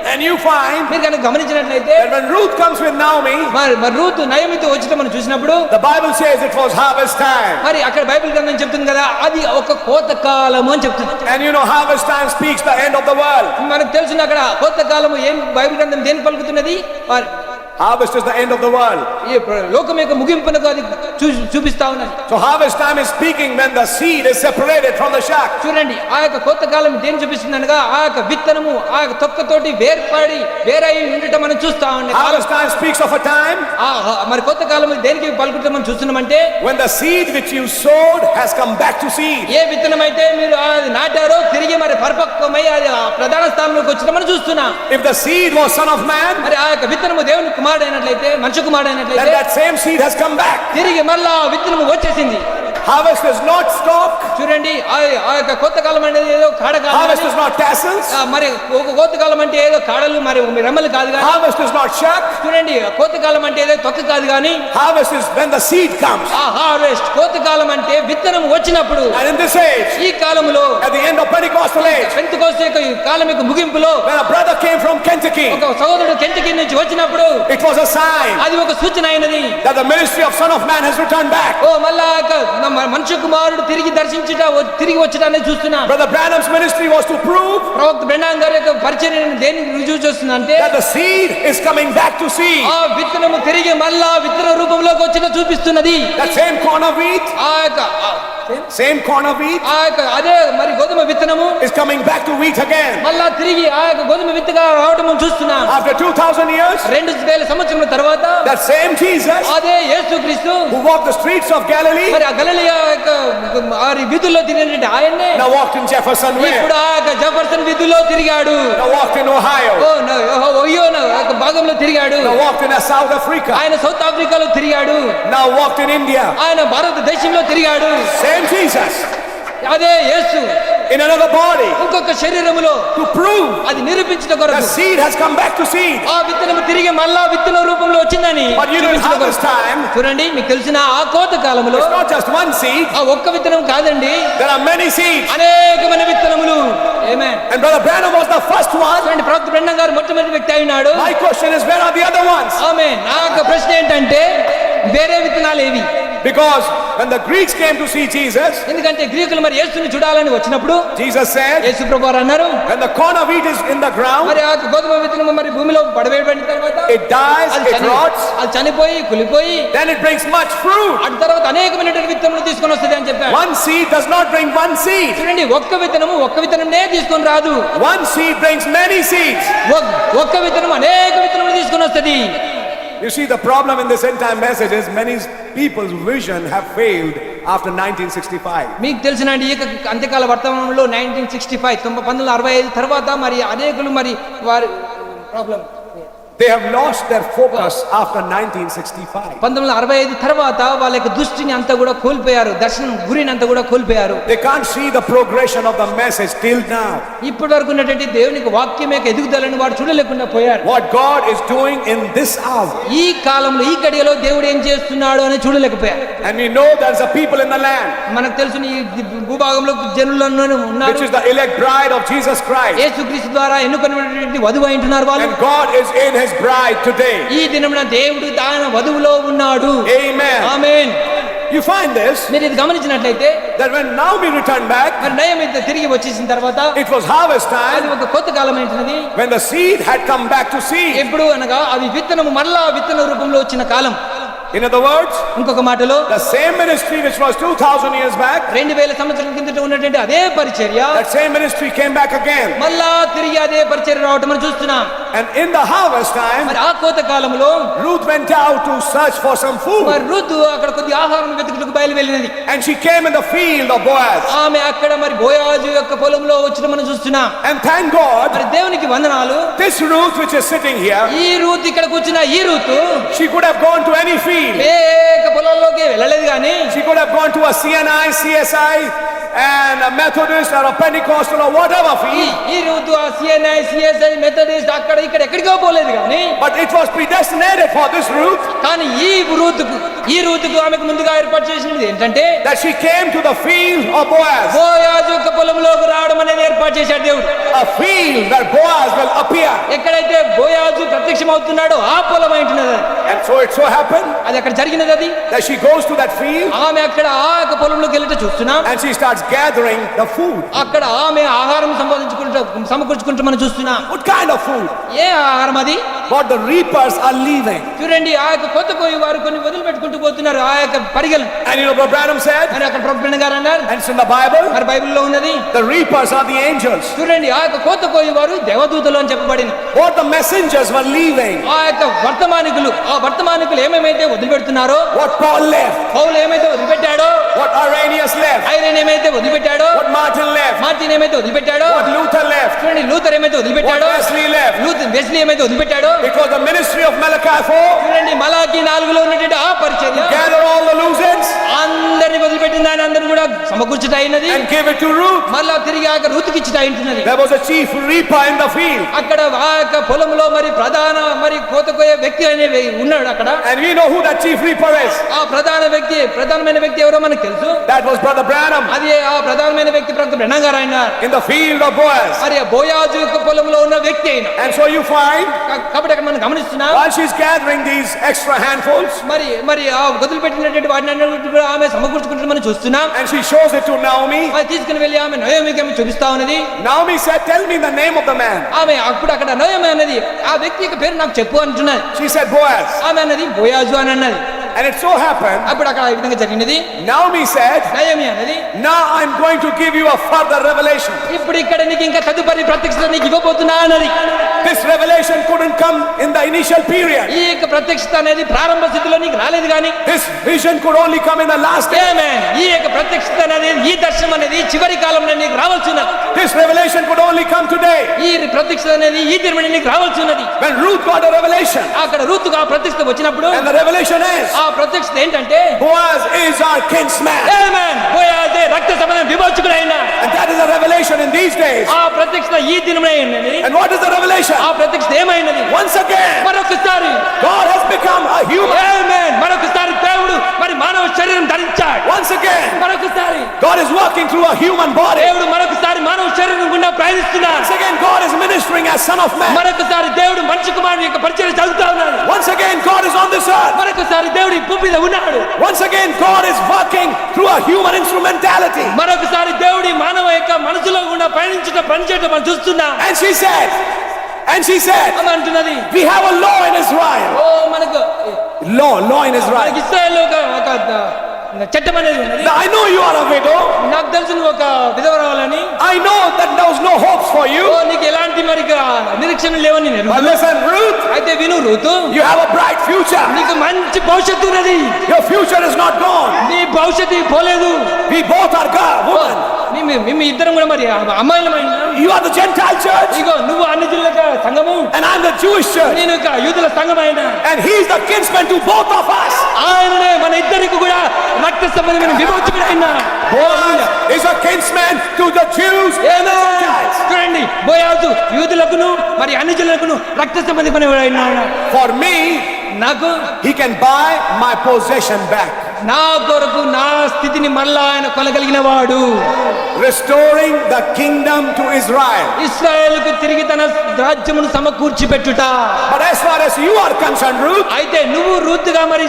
And you find మీరు కనుక గమనించినట్లయితే that when Ruth comes with Naomi, మరి రూతు నయోమితో వచ్చి మనం చూసినప్పుడు the Bible says it was harvest time. మరి అక్కడ బైబిల్ గ్రంథం చెప్తుంది కదా, అది ఒక కోత కాలము అని చెప్తుంది. And you know harvest time speaks the end of the world. మనకు తెలుసు అక్కడ కోత కాలము ఏం బైబిల్ గ్రంథం దేని పలుకుతున్నది? Harvest is the end of the world. ఈ లోకం యొక్క ముగింపునకు అది చూపిస్తా ఉన్నది. So harvest time is speaking when the seed is separated from the shock. చూడండి ఆ యొక్క కొత్త కాలం దేని చూపిస్తుంది అనగా ఆ యొక్క విత్తనము ఆ యొక్క తొక్కతోటి వేరై ఉండటం మనం చూస్తా ఉన్నాం. Harvest time speaks of a time మరి కొత్త కాలం దేనికి పలుకుతాం మనం చూస్తున్నామంటే when the seed which you sowed has come back to seed. ఏ విత్తనం అయితే మీరు అది నాటారో తిరిగి మరి పరిపక్వమై అది ప్రధాన స్థానంలోకి వచ్చి మనం చూస్తున్నాం. If the seed was son of man, మరి ఆ యొక్క విత్తనము దేవుని కుమారుడైనట్లయితే మనుష్య then కుమారుడైనట్లయితే that same seed has come back. తిరిగి మళ్ళా విత్తనము వచ్చేసింది. Harvest is not stock. చూడండి ఆ యొక్క కొత్త కాలం అనేది ఏదో కాడ Harvest కాదు. is not tassels. మరి ఒక కోత కాలం అంటే ఏదో కాడలు మరి రెమ్మలు కాదు కానీ. Harvest is not shock. చూడండి కోత కాలం అంటే ఏదో తొక్క కాదు కానీ. Harvest is when the seed comes. ఆ హార్వెస్ట్ కోత కాలం అంటే విత్తనం వచ్చినప్పుడు. And in this age, ఈ కాలములో at the end of Pentecostal age, Pentecost యొక్క ఈ కాలం యొక్క ముగింపులో when a brother came from Kentucky, ఒక సహోదరుడు కెంటకీ నుంచి వచ్చినప్పుడు it was a sign అది ఒక సూచన అయినది that the ministry of Son of Man has returned back. ఓ మళ్ళా మనుష్య కుమారుడు తిరిగి తిరిగి వచ్చడానికి చూస్తున్నా. Brother Branham's ministry was to prove ప్రవక్త బ్రెన్నాన్ గారి యొక్క పరిచర్యను దేనికి రుజువు చేస్తుందంటే that the seed is coming back to seed. ఆ విత్తనము తిరిగి మళ్ళా విత్తన రూపంలోకి వచ్చిన చూపిస్తున్నది. That same corn of wheat, ఆ యొక్క same corn of wheat అదే మరి గోధుమ విత్తనము is coming back to wheat again. మళ్ళా తిరిగి ఆ యొక్క గోధుమ విత్తుగా రావడం మనం చూస్తున్నాం. After 2000 years, 2000 సంవత్సరాల తర్వాత that same Jesus అదే యేసుక్రీస్తు who walked the streets of Galilee మరి ఆ గలిలయ యొక్క ఆ వీధుల్లో తిరిగినటువంటి ఆయన్నే now walked in Jeffersonville, ఇప్పుడు ఆ యొక్క జెఫర్సన్ వీధుల్లో తిరిగాడు. now walked in Ohio, OYO భాగంలో తిరిగాడు. now walked in South Africa, ఆయన సౌత్ ఆఫ్రికాలో తిరిగాడు. now walked in India. ఆయన భారతదేశంలో తిరిగాడు. Same Jesus అదే యేసు in another body ఇంకొక శరీరములో to prove అది నిరూపించిన the కొరకు seed has come back to seed. ఆ విత్తనము తిరిగి మళ్ళా విత్తన రూపంలో వచ్చిందని But you know, in చూపించిన harvest కొరకు. time, చూడండి, మీకు తెలిసిన ఆ కోత కాలములో it's not just one seed, ఆ ఒక్క విత్తనం కాదండి, there are many seeds. అనేకమైన విత్తనములు. ఆమేన్. And Brother Branham was the first one. చూడండి, ప్రవక్త బ్రహ్మ గారు మొట్టమొదటి వ్యక్తి అయినాడు. My question is, where are the other ones? ఆమేన్. నా యొక్క ప్రశ్న ఏంటంటే వేరే విత్తనాలు ఏవి? Because when the Greeks came to see Jesus, ఎందుకంటే గ్రీకులు మరి యేసుని చూడాలని వచ్చినప్పుడు Jesus said, యేసు ప్రభువారు అన్నారు, when the corn of wheat is in the ground, మరి ఆ గోధుమ విత్తనం మరి భూమిలో పడవేయబడిన తర్వాత it dies, it rots, అది చనిపోయి కులిపోయి then it brings much fruit. అటు తర్వాత అనేకమైనటువంటి విత్తనములు తీసుకొని వస్తుంది అని చెప్పారు. One seed does not bring one seed. చూడండి, ఒక్క విత్తనమే తీసుకొని రాదు. One seed brings many seeds. ఒక్క విత్తనం అనేక విత్తనములు తీసుకొని వస్తుంది. You see, the problem in this end time message is many people's vision have failed after 1965. మీకు తెలిసిన ఈ అంత్యకాల వర్తమానంలో 1965 తర్వాత మరి అనేకులు మరి వారి problem They have lost their focus after 1965. 1965 తర్వాత వాళ్ళ యొక్క దృష్టిని అంతా కూడా కోల్పోయారు, దర్శనం గురిని అంతా కూడా కోల్పోయారు. They can't see the progression of the message till now. ఇప్పటి వరకు ఉన్నటువంటి దేవుని వాక్యం యొక్క ఎదుగుదలను వారు చూడలేకుండా పోయారు. What God is doing in this hour. ఈ కాలంలో ఈ గడియలో దేవుడు ఏం చేస్తున్నాడు అని చూడలేకపోయారు. And we know there's a people in the land, మనకు తెలుసు ఈ భూభాగంలో జనులు ఉన్నారు, which is the elect bride of Jesus Christ. యేసుక్రీస్తు ద్వారా ఎన్నుకొన్నటువంటి వధువు అంటున్నారు వాళ్ళు. And God is in his bride today. ఈ దినమున దేవుడు తన వధువులో ఉన్నాడు. Amen. Amen. You find this, మీరు ఇది గమనించినట్లయితే that when Naomi returned back, మరి నయమి తిరిగి వచ్చేసిన తర్వాత it was harvest అది time, ఒక కొత్త కాలం ఏంటిది. when the seed had come back to seed. ఎప్పుడు అనగా అది విత్తనము మళ్ళా విత్తన రూపంలో వచ్చిన కాలం. In other words, ఇంకొక మాటలో the same ministry which was 2000 years back, 2000 సంవత్సరాల కిందట ఉన్నటువంటి అదే పరిచర్య that same ministry came back again. మళ్ళా తిరిగి అదే పరిచర్య రావటం మనం చూస్తున్నాం. And in the harvest time, మరి ఆ కోత కాలంలో Ruth went out to search for some food. మరి రుతు అక్కడ కొద్ది ఆహారం వెతుకుటకు బయలువెళ్ళినది. And she came in the field of Boaz. ఆమె అక్కడ మరి బోయాజు యొక్క పొలంలో వచ్చిన మనం చూస్తున్నాం. And thank God, మరి దేవునికి వందనాలు, this Ruth which is sitting here, ఈ రూతు ఇక్కడ కూర్చున్న ఈ Ruth she could have gone to any field. ఏక పొలాల్లోకి వెళ్ళలేదు కానీ She could have gone to a CNI, CSI, and a Methodist or a Pentecostal or whatever field. ఈ Ruth ఆ సిఎన్ఐ సిఎస్ఐ మెథడిస్ట్ అక్కడ ఇక్కడ ఎక్కడికో పోలేదు కానీ But it was predestinated for this Ruth కానీ ఈ రూతుకు ఆమెకు ముందుగా ఏర్పాటు చేసినది ఏంటంటే that she came to the field of Boaz. బోయాజు యొక్క పొలంలోకి రావడం అనేది ఏర్పాటు చేశాడు దేవుడు. A field where Boaz will appear. ఎక్కడైతే బోయాజు ప్రత్యక్షం అవుతున్నాడో ఆ పొలం ఏంటున్నది. And so it so happened అది అక్కడ జరిగినది అది. that she goes to that field ఆమె అక్కడ ఆ యొక్క పొలంలోకి వెళ్ళట చూస్తున్నాం. and she starts gathering the food. అక్కడ ఆమె ఆహారం సమకూర్చుకుంటూ మనం చూస్తున్నాం. What kind of food? ఏ ఆహారం అది? What the reapers are leaving. చూడండి, ఆ యొక్క కొత్త కోయి వారు కొన్ని వదిలిపెట్టుకుంటూ పోతున్నారు ఆ యొక్క పరిగెలు. And you know what Branham said? మరి అక్కడ ప్రొఫెసర్ గారు అన్నారు, And it's in the Bible. మరి బైబిల్లో ఉన్నది. The reapers are the angels. చూడండి, ఆ యొక్క కొత్త కోయి వారు దేవదూతలు అని చెప్పబడింది. What the messengers were leaving. ఆ యొక్క వర్తమానికులు ఏమేమైతే వదిలిపెడుతున్నారో, What Paul left. పౌలు ఏమైతే వదిలిపెట్టాడో, What Irenaeus left. ఐరేన్ ఏమైతే వదిలిపెట్టాడో, What Martin left. మార్టిన్ ఏమైతే వదిలిపెట్టాడో, What Luther left. చూడండి లూథర్ ఏమైతే What వదిలిపెట్టాడో, Wesley left. వెస్లీ ఏమైతే వదిలిపెట్టాడో, Because the ministry of Malachi 4, చూడండి మలాకి 4లో ఉన్నటువంటి ఆ పరిచర్య gather all the loose ends అందరిని వదిలిపెట్టిన దాన్ని అందరిని కూడా సమకూర్చుట అయినది. and give it to Ruth. మళ్ళా తిరిగి ఆ రుతుకి ఇచ్చుట అయినది. There was a chief reaper in the field. అక్కడ ఆ యొక్క పొలంలో మరి ప్రధాన మరి కోత కోయే వ్యక్తి అనేవి ఉన్నాడు అక్కడ. And we know who that chief reaper is. ఆ ప్రధానమైన వ్యక్తి ఎవరో మనకు తెలుసు. That was Brother Branham అది ఆ ప్రధానమైన వ్యక్తి ప్రొఫెసర్ బ్రహ్మ గారు ఆయన. in the field of Boaz. మరి ఆ బోయాజు యొక్క పొలంలో ఉన్న వ్యక్తి అయిన. And so you find, కాబట్టి అక్కడ మనం గమనిస్తున్నాం, while she's gathering these extra handfuls, మరి ఆ వదిలిపెట్టినటువంటి వాటిని అన్నిటిని కూడా ఆమె సమకూర్చుకుంటూ మనం చూస్తున్నాం. and she shows it to Naomi. అది తీసుకుని వెళ్ళి ఆమె నయోమికి ఆమె చూపిస్తా ఉన్నది. Naomi said, tell me the name of the man. ఆమె అక్కడ నయోమి అన్నది ఆ వ్యక్తి యొక్క పేరు నాకు చెప్పు అంటున్నది. She said Boaz. ఆమె అన్నది బోయాజు అని అన్నది. And it so happened, అప్పుడు అక్కడ ఈ విధంగా జరిగినది. Naomi said, నయోమి అన్నది, now I'm going to give you a further revelation. ఇప్పుడు ఇక్కడ నీకు ఇంకా తదుపరి ప్రత్యక్షత నీకు ఇవ్వబోతున్నా అన్నది. This revelation couldn't come in the initial period. ఈ యొక్క ప్రత్యక్షత అనేది ప్రారంభ స్థితిలో నీకు రాలేదు కానీ This vision could only come in the last day. ఆమేన్. ఈ యొక్క ప్రత్యక్షత అనేది, ఈ దర్శనం అనేది చివరి కాలంలో నీకు రావాల్సినది. This revelation could only come today. ఈ ప్రత్యక్షత అనేది ఈ దినమే నీకు రావాల్సినది. When Ruth got a revelation, అక్కడ రూతుగా ప్రత్యక్షత వచ్చినప్పుడు and the revelation is, ఆ ప్రత్యక్షత ఏంటంటే Boaz is our kinsman. ఆమేన్. బోయాజే రక్త సంబంధం విమోచకుడైన. And that is a revelation in these days. ఆ ప్రత్యక్షత ఈ దినమే అయినది. And what is the revelation? ఆ ప్రత్యక్షత ఏమైనది? Once again, మరొకసారి God has become a human. ఆమేన్. మరొకసారి దేవుడు మరి మానవ శరీరం ధరించాడు. Once again, మరొకసారి God is working through a human body. దేవుడు మరొకసారి మానవ శరీరం గుండా ప్రయాణిస్తున్నాడు. Once again, God is ministering as Son of Man. మరొకసారి దేవుడు మనిషి కుమారుని యొక్క పరిచయం చదువుతా ఉన్నాడు. Once again, God is on this earth. మరొకసారి దేవుడు ఈ భూమి మీద ఉన్నాడు. Once again, God is working through a human instrumentality. మరొకసారి దేవుడి మానవ యొక్క మనసులో గుండా పనిచేయటం మనం చూస్తున్నాం. And she said, ఆమె అంటున్నది, we have a law in Israel. ఓ మనకు Law in Israel. మనకి ఇశ్రాయేలులో ఒక చట్టం అనేది ఉన్నది. Now, I know you are a widow. నాకు తెలుసు నువ్వు ఒక విధవరాలని. I know that there was no hopes for you. ఓ నీకు ఎలాంటి మరి నిరీక్షణ లేవని నేను. But listen, Ruth, అయితే విను Ruth, you have a bright future. నీకు మంచి భవిష్యత్తు ఉన్నది. Your future is not gone. నీ భవిష్యత్తు పోలేదు. We both are women. మేము ఇద్దరం కూడా మరి అమ్మాయిలమైన. You are the Gentile church, ఇగో నువ్వు అన్ని జిల్లాల సంఘము, and I'm the Jewish church. నేను ఒక యూదుల సంఘమైన. And he's the kinsman to both of us. ఆయననే మన ఇద్దరికి కూడా రక్త సంబంధమైన విమోచకుడైన. Boaz is a kinsman to the Jews and the Gentiles. చూడండి, బోయాజు యూదులకును మరి అన్ని జిల్లాలకును రక్త సంబంధమైన. For me, నాకు he can buy my possession back, నా కొరకు నా స్థితిని మళ్ళా ఆయన కొనగలిగిన వాడు. restoring the kingdom to Israel. ఇశ్రాయేలుకు తిరిగి తన రాజ్యమును సమకూర్చి పెట్టుట. But as far as you are concerned, Ruth, అయితే నువ్వు రూతుగా మరి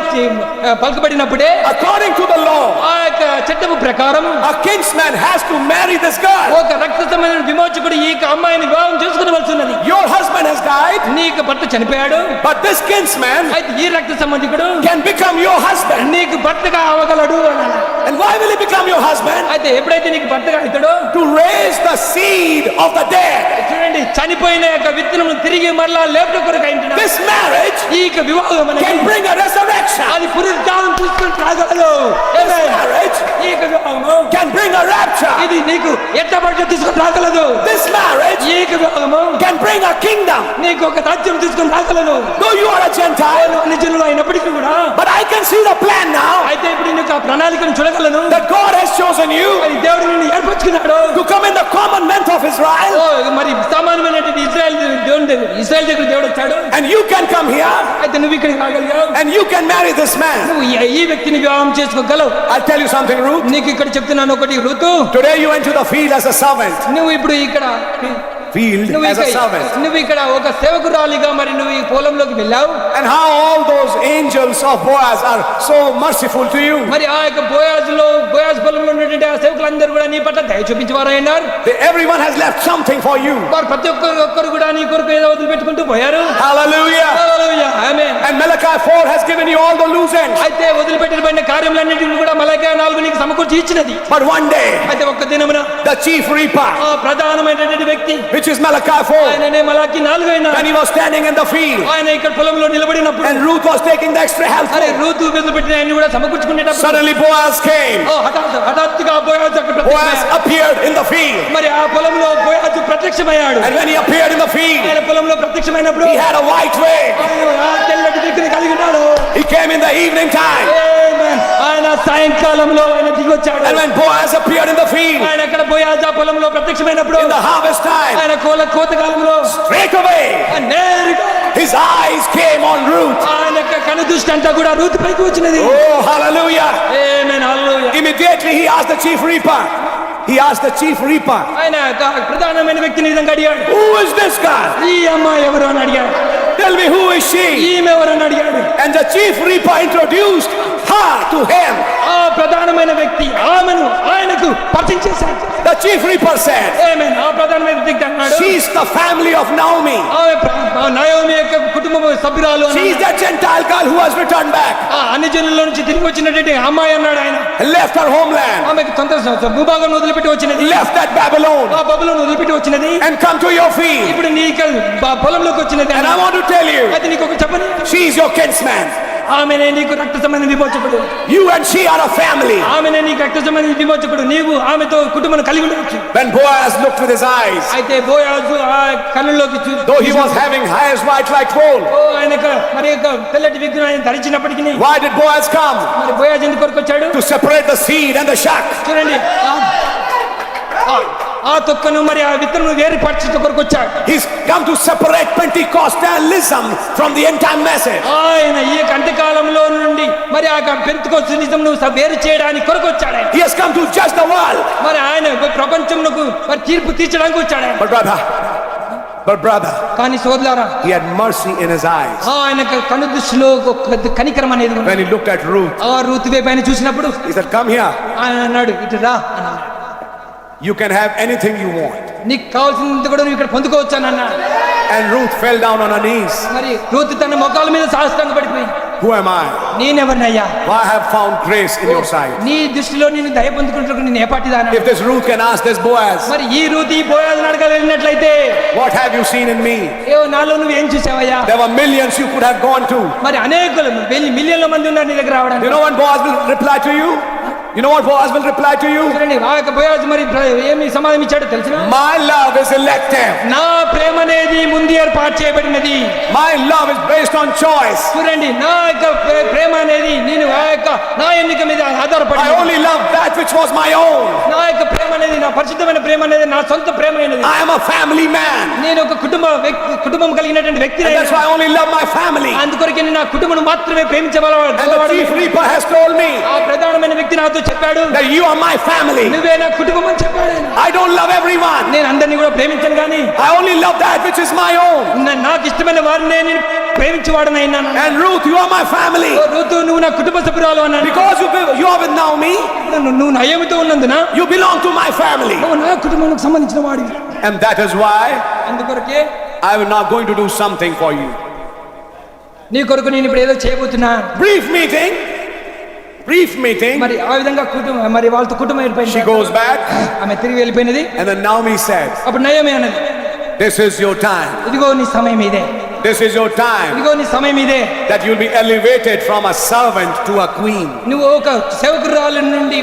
పలుకబడినప్పుడే according to the law, ఆ యొక్క చట్టము ప్రకారం a kinsman has to marry this girl. ఒక రక్త సంబంధమైన విమోచకుడు ఈ అమ్మాయిని వివాహం చేసుకునవలసి ఉన్నది. Your husband has died, నీకు భర్త చనిపోయాడు. but this kinsman అయితే ఈ రక్త సంబంధికుడు can become your husband. నీకు భర్తగా అవగలడు అన్నాడు. And why will he become your husband? అయితే ఎప్పుడైతే నీకు భర్తగా అవుతాడో, To raise the seed of the dead. చూడండి, చనిపోయిన యొక్క విత్తనము తిరిగి మరలా లేపట కొరకు అయింది. This marriage ఈ యొక్క వివాహం అనేది can bring a resurrection. అది పునరుద్ధానం తీసుకొని రాగలదు. This marriage ఈ యొక్క వివాహము can bring a rapture. ఇది నీకు ఎట్టబడి తీసుకొని రాగలదు. This marriage ఈ యొక్క వివాహము can bring a kingdom. నీకు ఒక రాజ్యం తీసుకొని రాగలదు. Though you are a Gentile, అన్ని జనులు అయినప్పటికీ కూడా, but I can see the plan now అయితే ఇప్పుడు నీకు ఆ ప్రణాళికను చూడగలను. that God has chosen you మరి దేవుడు నిన్ను ఏర్పరచుకున్నాడు. to come in the common month of Israel, ఓ మరి సామాన్యమైనటువంటి ఇశ్రాయేల్ దగ్గర దేవుడు వచ్చాడు. and you can come here అయితే నువ్వు ఇక్కడికి రాగలిగావు. and you can marry this man. నువ్వు ఈ వ్యక్తిని వివాహం చేసుకోగలవు. I'll tell you something, Ruth. నీకు ఇక్కడ చెప్తున్నాను ఒకటి, Ruth, Today you went to the field as a servant. నువ్వు ఇప్పుడు ఇక్కడ నువ్వు ఇక్కడ ఒక సేవకురాలిగా మరి నువ్వు ఈ పొలంలోకి వెళ్ళావు. And how all those angels of Boaz are so merciful to you. మరి ఆ యొక్క బోయాజ్ పొలంలో ఉన్నటువంటి ఆ సేవకులందరూ కూడా నీ పట్ల దయ చూపించేవారు అయినారు. Everyone has left something for you. వారు ప్రతి ఒక్కరు కూడా నీ కొరకు ఏదో వదిలిపెట్టుకుంటూ పోయారు. Hallelujah. Hallelujah, amen. And Malachi 4 has given you all the loose ends. అయితే వదిలిపెట్టిన కార్యములన్నిటిని కూడా మలాకి 4 నీకు సమకూర్చి ఇచ్చినది. But one day, అయితే ఒక్క దినమున the chief reaper, ఆ ప్రధానమైనటువంటి వ్యక్తి, which is Malachi 4, ఆయననే మలాకి 4 అయినా, when he was standing in the field ఆయన ఇక్కడ పొలంలో నిలబడినప్పుడు, and Ruth was taking the extra help, అరే రూతు వదిలిపెట్టిన ఆయన కూడా సమకూర్చుకునేటప్పుడు suddenly Boaz came. హఠాత్తుగా బోయాజు అక్కడ Boaz ప్రత్యక్షమయ్యాడు. appeared in the field, మరి ఆ పొలంలో బోయాజు ప్రత్యక్షమయ్యాడు. and when he appeared in the field, ఆయన పొలంలో ప్రత్యక్షమైనప్పుడు he had a white wig. ఆయన ఆ తెల్లటి దిక్కుని కలిగి ఉన్నాడు. He came in the evening time, ఆమేన్. ఆయన సాయంకాలంలో ఆయన దిగి వచ్చాడు. and when Boaz appeared in the field ఆయన అక్కడ బోయాజు ఆ పొలంలో ప్రత్యక్షమైనప్పుడు in the harvest time, ఆయన కోత కాలంలో straight away నేరుగా his eyes came on Ruth. ఆయన యొక్క కను దృష్టి అంతా కూడా రూతు పైకి వచ్చినది. Oh, hallelujah. Amen, hallelujah. Immediately he asked the chief reaper. ఆయన ప్రధానమైన వ్యక్తిని విధంగా అడిగాడు, Who is this guy? ఈ అమ్మాయి ఎవరు అని అడిగాడు. Tell me, who is she? ఈమె ఎవరు అని అడిగాడు. And the chief reaper introduced her to him. ఆ ప్రధానమైన వ్యక్తి ఆమెను ఆయనకు పరిచయం చేశాడు. The chief reaper said, ఆమేన్. ఆ ప్రధానమైన వ్యక్తి అన్నాడు, she's the family of Naomi. ఆమె నయోమి యొక్క కుటుంబ సభ్యురాలు అన్నాడు. She's that Gentile girl who has returned back, ఆ అన్ని జనుల నుంచి తిరిగి వచ్చినటువంటి అమ్మాయి అన్నాడు ఆయన. left her homeland, ఆమెకు సొంత భూభాగం వదిలిపెట్టి వచ్చినది, left that Babylon, ఆ బబులోను వదిలిపెట్టి వచ్చినది, and come to your field. ఇప్పుడు నీ పొలంలోకి వచ్చినది. And I want to tell you, అది నీకు ఒక చెప్పని, she's your kinsman. ఆమెనే నీకు రక్త సంబంధ విమోచకుడు. You and she are a family. ఆమెనే నీకు రక్త సంబంధ విమోచకుడు. నీవు ఆమెతో కుటుంబం కలిగి ఉండవచ్చు. When Boaz looked with his eyes, అయితే బోయాజు ఆ కన్నుల్లోకి though he was having eyes white like wool, ఆయనకు మరి యొక్క తెల్లటి విగ్రహాన్ని ధరించినప్పటికీ why did Boaz come? మరి బోయాజు ఎందుకు కొరకు వచ్చాడు? To separate the seed and the shock. చూడండి, ఆ తొక్కను మరి ఆ విత్తనం వేరుపరచట కొరకు వచ్చాడు. He's come to separate Pentecostalism from the end time message. ఆయన ఈ అంత్యకాలంలో నుండి మరి ఆ పెంతెకోస్తలిజంను వేరు చేయడానికి కొరకు వచ్చాడు ఆయన. He has come to judge the world. మరి ఆయన ప్రపంచంకు మరి తీర్పు తీర్చడానికి వచ్చాడు ఆయన. But brother, కానీ సోదరులారా, he had mercy in his eyes. ఆయనకు కను దృష్టిలో ఒక కనికరం అనేది ఉంది. When he looked at Ruth, ఆ రూతు వైపు ఆయన చూసినప్పుడు he said, come here. ఆయన అన్నాడు, ఇటు రా అన్నాడు. You can have anything you want. నీకు కావాల్సింది కూడా నువ్వు ఇక్కడ పొందుకోవచ్చు అని అన్నాడు. And Ruth fell down on her knees. మరి రూతు తన మోకాళ్ళ మీద సాష్టాంగ పడిపోయింది. Who am I? నేనెవరినయ్యా? I have found grace in your sight. నీ దృష్టిలో నేను దయ పొందుకుంటున్నాను. నేను ఏ పాటిదానా? If this Ruth can ask this Boaz, మరి ఈ రూతు ఈ బోయాజును అడగలిగినట్లయితే, what have you seen in me? నాలో నువ్వు ఏం చూసావయ్యా? There were millions you could have gone to. మరి అనేకులు మిలియన్ల మంది ఉన్నారు నీ దగ్గర రావడానికి. You know what Boaz will reply to you? You know what Boaz will reply to you? చూడండి, ఆ యొక్క బోయాజు మరి ఏమి సమాధానం ఇచ్చాడో తెలిసిన? My love is elective. నా ప్రేమ అనేది ముందు ఏర్పాటు చేయబడినది. My love is based on choice. చూడండి, నా యొక్క ప్రేమ అనేది నేను ఆ యొక్క నా ఎన్నిక మీద ఆధారపడి, I only love that which was my own. నా యొక్క ప్రేమ అనేది, నా పరిశుద్ధమైన ప్రేమ అనేది నా సొంత ప్రేమ అయినది. I am a family man. నేను ఒక కుటుంబం కలిగినటువంటి వ్యక్తి. That's why I only love my family. అందుకొరకే నేను నా కుటుంబం మాత్రమే And the chief reaper has told me ఆ ప్రధానమైన వ్యక్తి నాతో చెప్పాడు, that you are my family. నువ్వే నా కుటుంబం అని చెప్పాడు. I don't love everyone. నేను అందరినీ కూడా ప్రేమించను కానీ I only love that which is my own. నాకు ఇష్టమైన వారిని నేను ప్రేమించేవాడనైనాను. And Ruth, you are my family. Ruth, నువ్వు నా కుటుంబ సభ్యురాలు అన్నాను. Because you are with Naomi, నువ్వు నయోమితో ఉన్నందున you belong to my family. నువ్వు నా కుటుంబానికి సంబంధించిన వాడివి. And that is why అందుకొరకే I am now going to do something for you. నీ కొరకు నేను ఇప్పుడు ఏదో చేయబోతున్నా. Brief meeting. మరి ఆ విధంగా మరి వాళ్ళతో కుటుంబం She వెళ్ళిపోయింది. goes back, ఆమె తిరిగి వెళ్ళిపోయినది. and then Naomi said, అప్పుడు నయోమి అన్నది, this is your time. ఇదిగో నీ సమయం ఇదే, This is your time. ఇదిగో నీ సమయం ఇదే. That you'll be elevated from a servant to a queen. నువ్వు ఒక సేవకురాలు నుండి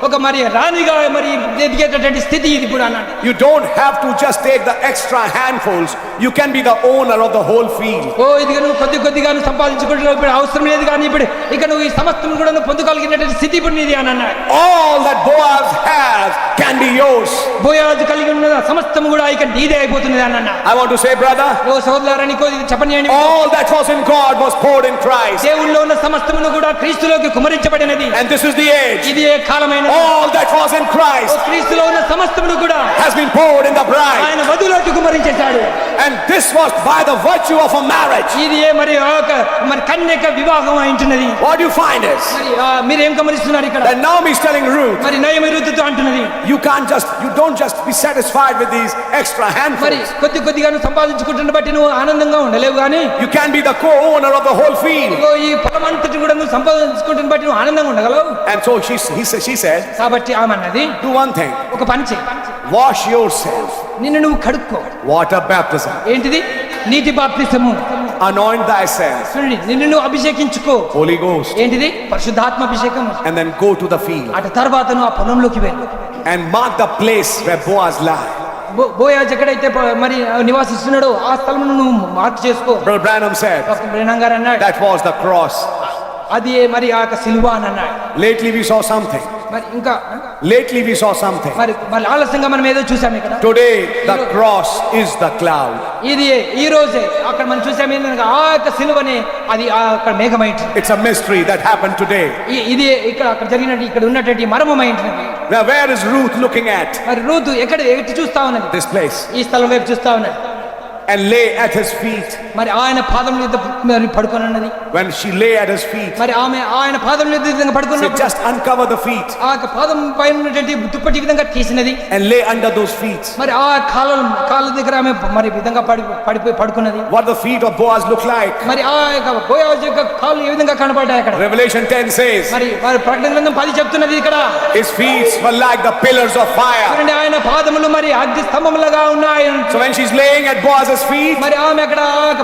ఒక మరి రాణిగా మరి ఎదిగేటటువంటి స్థితి ఇది కూడా అన్నాడు. You don't have to just take the extra handfuls. You can be the owner of the whole field. ఇదిగా నువ్వు కొద్దిగా సంపాదించుకుంటున్నావు, ఇప్పుడు అవసరం లేదు కానీ ఇప్పుడు ఇక నువ్వు ఈ సమస్తం కూడా నువ్వు పొందుగలిగినటువంటి స్థితి ఇప్పుడు నీది అని అన్నాడు. All that Boaz has can be yours. బోయాజు కలిగి ఉన్న సమస్తం కూడా ఇక నీదే అయిపోతున్నది అని అన్నాడు. I want to say, brother, సోదరులారా, నీకు ఇది చెప్పనియండి. all that was in God was poured in Christ. దేవుల్లో ఉన్న సమస్తమును కూడా క్రీస్తులోకి కుమరించబడినది. And this is the age. ఇది ఏ కాలమైనది. All that was in Christ క్రీస్తులో ఉన్న సమస్తమును కూడా has been poured in the bride. ఆయన వధువులోకి కుమరించేశాడు. And this was by the virtue of a marriage. ఇది మరి మరి కన్యక వివాహం అయింటున్నది. What do you find is మరి మీరేం గమనిస్తున్నారు ఇక్కడ? that Naomi is telling Ruth, మరి నయోమి రూతుతో అంటున్నది, you don't just be satisfied with these extra మరి handfuls. కొద్దిగా నువ్వు సంపాదించుకుంటున్న బట్టి నువ్వు ఆనందంగా ఉండలేవు కానీ You can be the co-owner of the whole field. ఈ పొలం అంతటి కూడా నువ్వు సంపాదించుకుంటున్న బట్టి నువ్వు ఆనందంగా ఉండగలవు. And so she said, కాబట్టి ఆమె అన్నది, do one thing. ఒక పని చెయ్యి, Wash yourself. నిన్ను నువ్వు కడుక్కో. Water baptism. ఏంటిది? నీటి బాప్తిసము. Anoint thyself. చూడండి, నిన్ను నువ్వు అభిషేకించుకో. Holy Ghost. ఏంటిది? పరిశుద్ధాత్మ అభిషేకం. And then go to the field. అటు తర్వాత నువ్వు ఆ పొలంలోకి వెళ్ళు. And mark the place where Boaz lay. బోయాజు ఎక్కడైతే మరి నివాసిస్తున్నాడో ఆ స్థలం నువ్వు మార్క్ చేసుకో. Brother Branham said, బ్రహ్నం గారు అన్నాడు, that was the cross. అది మరి ఆ యొక్క సిలువ అని అన్నాడు. Lately we saw something. మరి ఆలస్యంగా మనం ఏదో చూసాం ఇక్కడ. Today the cross is the cloud. ఇది ఈ రోజే అక్కడ మనం చూసాం ఏంటంటే ఆ యొక్క సిలువనే అది అక్కడ మేఘమైంది. It's a mystery that happened today. ఇది అక్కడ జరిగినట్టు ఇక్కడ ఉన్నటువంటి మర్మమైంది. Now where is Ruth looking at? మరి రూతు ఎటు చూస్తా ఉన్నది? This place. ఈ స్థలం వైపు చూస్తా ఉన్నది. and lay at his feet. మరి ఆయన పాదముల మీద మరి పడుకొనున్నది. When she lay at his feet, మరి ఆమె ఆయన పాదముల మీద ఈ విధంగా she పడుకున్నప్పుడు just uncover the feet ఆ పాదం పైన ఉన్నటువంటి దుప్పటి ఈ విధంగా తీసినది. and lay under those feet. మరి ఆ కాళ్ళ దగ్గర ఆమె మరి ఈ విధంగా పడిపోయి పడుకున్నది. What the feet of Boaz look like? మరి ఆ యొక్క బోయాజు యొక్క కాళ్ళు ఏ విధంగా కనబడ్డాయి అక్కడ. Revelation 10 says, మరి ప్రకటన గ్రంథం 10 చెప్తున్నది ఇక్కడ. his feet were like the pillars of fire. చూడండి ఆయన పాదములు మరి అగ్ని స్తంభములుగా ఉన్నాయి. So when she's laying at Boaz's feet, మరి ఆమె అక్కడ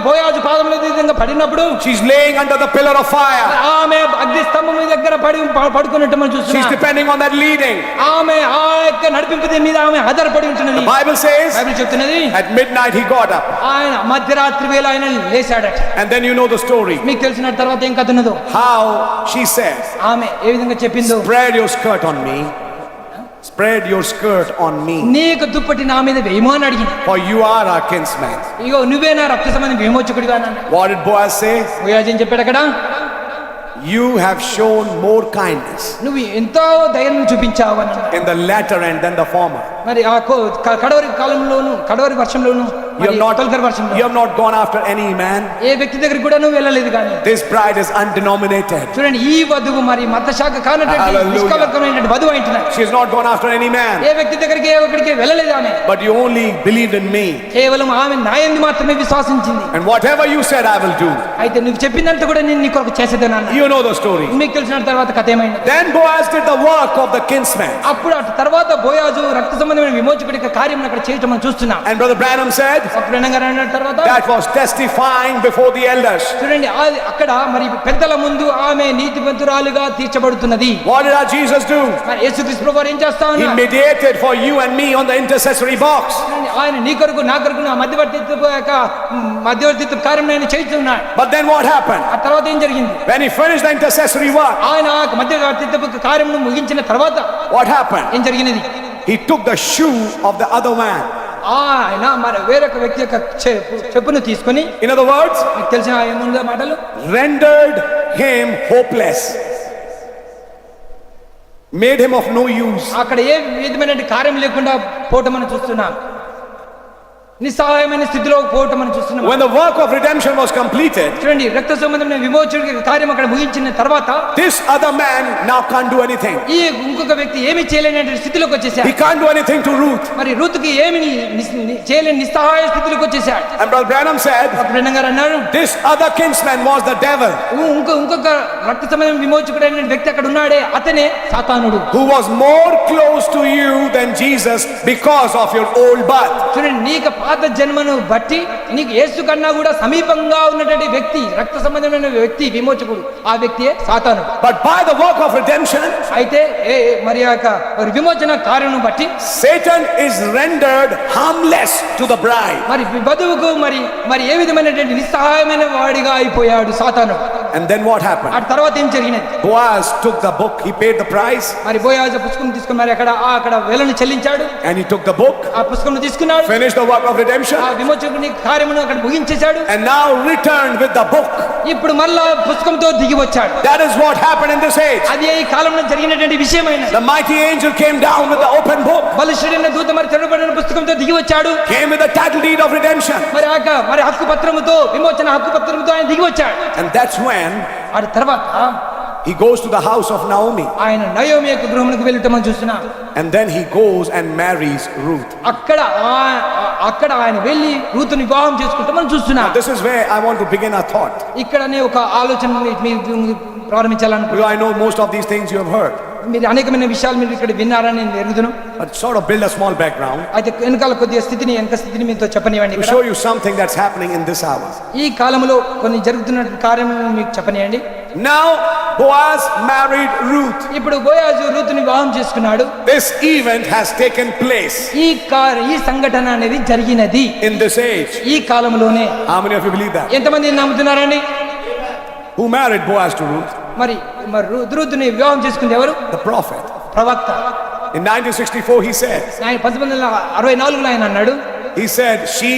బోయాజు పాదముల మీద ఈ విధంగా పడినప్పుడు she's laying under the pillar of fire. ఆమె అగ్ని స్తంభం దగ్గర పడుకున్నట్టు మనం She's చూస్తున్నాం. depending on that leading. ఆమె ఆ యొక్క నడిపింపు మీద ఆమె ఆధారపడి ఉంటున్నది. The Bible says, బైబిల్ చెప్తున్నది at midnight he got up. ఆయన మధ్యరాత్రి వేళ ఆయన లేచాడట. And then you know the story. మీకు తెలిసిన తర్వాత ఏం కథ ఉన్నదో. How she said, ఆమె ఏ విధంగా చెప్పిందో. spread your skirt on me. Spread your skirt on me. నీకు దుప్పటి నా మీద వేయమో అని అడిగింది. For you are our kinsman. ఇగో నువ్వే నా రక్త సంబంధం విమోచకుడిగా అన్నాడు. What did Boaz say? బోయాజు ఏం చెప్పాడు అక్కడ? You have shown more kindness నువ్వు ఎంతో దయను చూపించావు అని అన్నాడు. in the latter end than the former. మరి ఆ కడవరి కాలంలోను కడవరి వర్షంలోను You have not, తొలకరి వర్షంలో you have not gone after any man. ఏ వ్యక్తి దగ్గరికి కూడా నువ్వు వెళ్ళలేదు. కానీ This bride is undenominated. చూడండి ఈ వధువు మరి మత శాఖ కానటువంటి Hallelujah. నిష్కలంకమైనటువంటి వధువు అంటున్నాడు. She has not gone after any man. ఏ వ్యక్తి దగ్గరికి ఏ ఒక్కడికి వెళ్ళలేదు ఆమె. But you only believed in me. కేవలం ఆమె నా యందు మాత్రమే విశ్వాసించింది. And whatever you said, I will do. అయితే నువ్వు చెప్పినంత కూడా నేను నీ కొరకు చేసేదని అన్నాడు. You know the story. మీకు తెలిసిన తర్వాత కథ ఏమైంది? Then Boaz did the work of the kinsman. అప్పుడు అటు తర్వాత బోయాజు రక్త సంబంధమైన విమోచకుడి కార్యం అక్కడ చేయటం మనం చూస్తున్నాం. And Brother Branham said, తర్వాత that was testifying before the elders. చూడండి అక్కడ మరి పెద్దల ముందు ఆమె నీతిమంతురాలుగా తీర్చబడుతున్నది. What did our Jesus do? మరి యేసుక్రీస్తు ప్రభువు ఏం చేస్తా He ఉన్నాడు? mediated for you and me on the intercessory box. చూడండి, ఆయన నీ కొరకు నా కొరకు నా మధ్యవర్తిత్వ కార్యం ఆయన చేస్తున్నాడు. But then what happened? ఆ తర్వాత ఏం జరిగింది? When he finished the intercessory work, ఆయన మధ్యవర్తిత్వ కార్యమును ముగించిన తర్వాత what happened? ఏం జరిగినది? He took the shoe of the other man. ఆయన మరి వేరొక వ్యక్తి యొక్క చెప్పును తీసుకొని, In other words, మీకు తెలిసిన ఏముందో మాటలు, rendered him hopeless, made him of no use. అక్కడ ఏ విధమైన కార్యం లేకుండా పోవటం మనం చూస్తున్నాం. నిస్సహాయమైన స్థితిలో పోవటం మనం చూస్తున్నాం. When the work of redemption was completed, చూడండి రక్త సంబంధమైన విమోచన కార్యం అక్కడ ముగించిన తర్వాత this other man now can't do anything. ఈ ఇంకొక వ్యక్తి ఏమీ చేయలేని స్థితిలోకి వచ్చేసాడు. He can't do anything to Ruth. మరి రూతుకి ఏమి చేయలేని నిస్సహాయ స్థితిలోకి వచ్చేసాడు. And Brother Branham said, బ్రహ్మ గారు అన్నారు, this other kinsman was the devil, ఇంకొక రక్త సంబంధం విమోచకుడైన వ్యక్తి అక్కడ ఉన్నాడే, అతనే సాతానుడు, who was more close to you than Jesus because of your old birth. చూడండి నీకు పాత జన్మను బట్టి నీకు యేసు కన్నా కూడా సమీపంగా ఉన్నటువంటి వ్యక్తి, రక్త సంబంధమైన వ్యక్తి విమోచకుడు, ఆ వ్యక్తియే సాతానుడు. But by the work of redemption, అయితే మరి ఆ యొక్క విమోచన కార్యం బట్టి Satan is rendered harmless to the bride. మరి వధువుకు మరి ఏ విధమైనటువంటి నిస్సహాయమైన వాడిగా అయిపోయాడు సాతానుడు. And then what happened? ఆ తర్వాత ఏం జరిగినది? Boaz took the book, he paid the price, మరి బోయాజు పుస్తకం తీసుకుని మరి అక్కడ వేలను చెల్లించాడు. and he took the book, ఆ పుస్తకం తీసుకున్నాడు, finished the work of redemption, ఆ విమోచకుని కార్యమును అక్కడ ముగించేశాడు. and now returned with the book. ఇప్పుడు మళ్ళా పుస్తకంతో దిగి వచ్చాడు. That is what happened in this age. అది ఈ కాలంలో జరిగినటువంటి విషయమైన The mighty angel came down with the open book, బలిష్ఠుడైన దూత మరి తెరవబడిన పుస్తకంతో దిగి వచ్చాడు. came with the title deed of redemption. మరి హక్కు పత్రముతో విమోచన హక్కు పత్రముతో ఆయన దిగి వచ్చాడు. And that's when ఆ తర్వాత he goes to the house of Naomi, ఆయన నయోమి యొక్క గృహమునకు వెళ్ళటం మనం చూస్తున్నాం. and then he goes and marries Ruth. అక్కడ ఆయన వెళ్ళి రూతుని వివాహం చేసుకుంటాం మనం చూస్తున్నాం. This is where I want to begin our thought, ఇక్కడనే ఒక ఆలోచన మీరు ప్రారంభించాలనుకుంటున్నాను. because I know most of these things you have heard, మీరు అనేకమైన విషయాలు మీరు ఇక్కడ విన్నారని నేను ఎరుగుదును. but sort of build a small background అయితే వెనక స్థితిని మీతో చెప్పనివ్వండి. to show you something that's happening in this hour. ఈ కాలంలో కొన్ని జరుగుతున్న కార్యములను మీకు చెప్పనివ్వండి. Now Boaz married Ruth. ఇప్పుడు బోయాజు రూతుని వివాహం చేసుకున్నాడు. This event has taken place ఈ సంఘటన అనేది జరిగినది in this age. ఈ కాలంలోనే. How many of you believe that? ఎంతమంది నమ్ముతున్నారండి? Who married Boaz to Ruth? మరి రూతుని వివాహం చేసుకుంది ఎవరు? The prophet. ప్రవక్త. In 1964 he said, ఆయన 1964లో ఆయన అన్నాడు, he said, she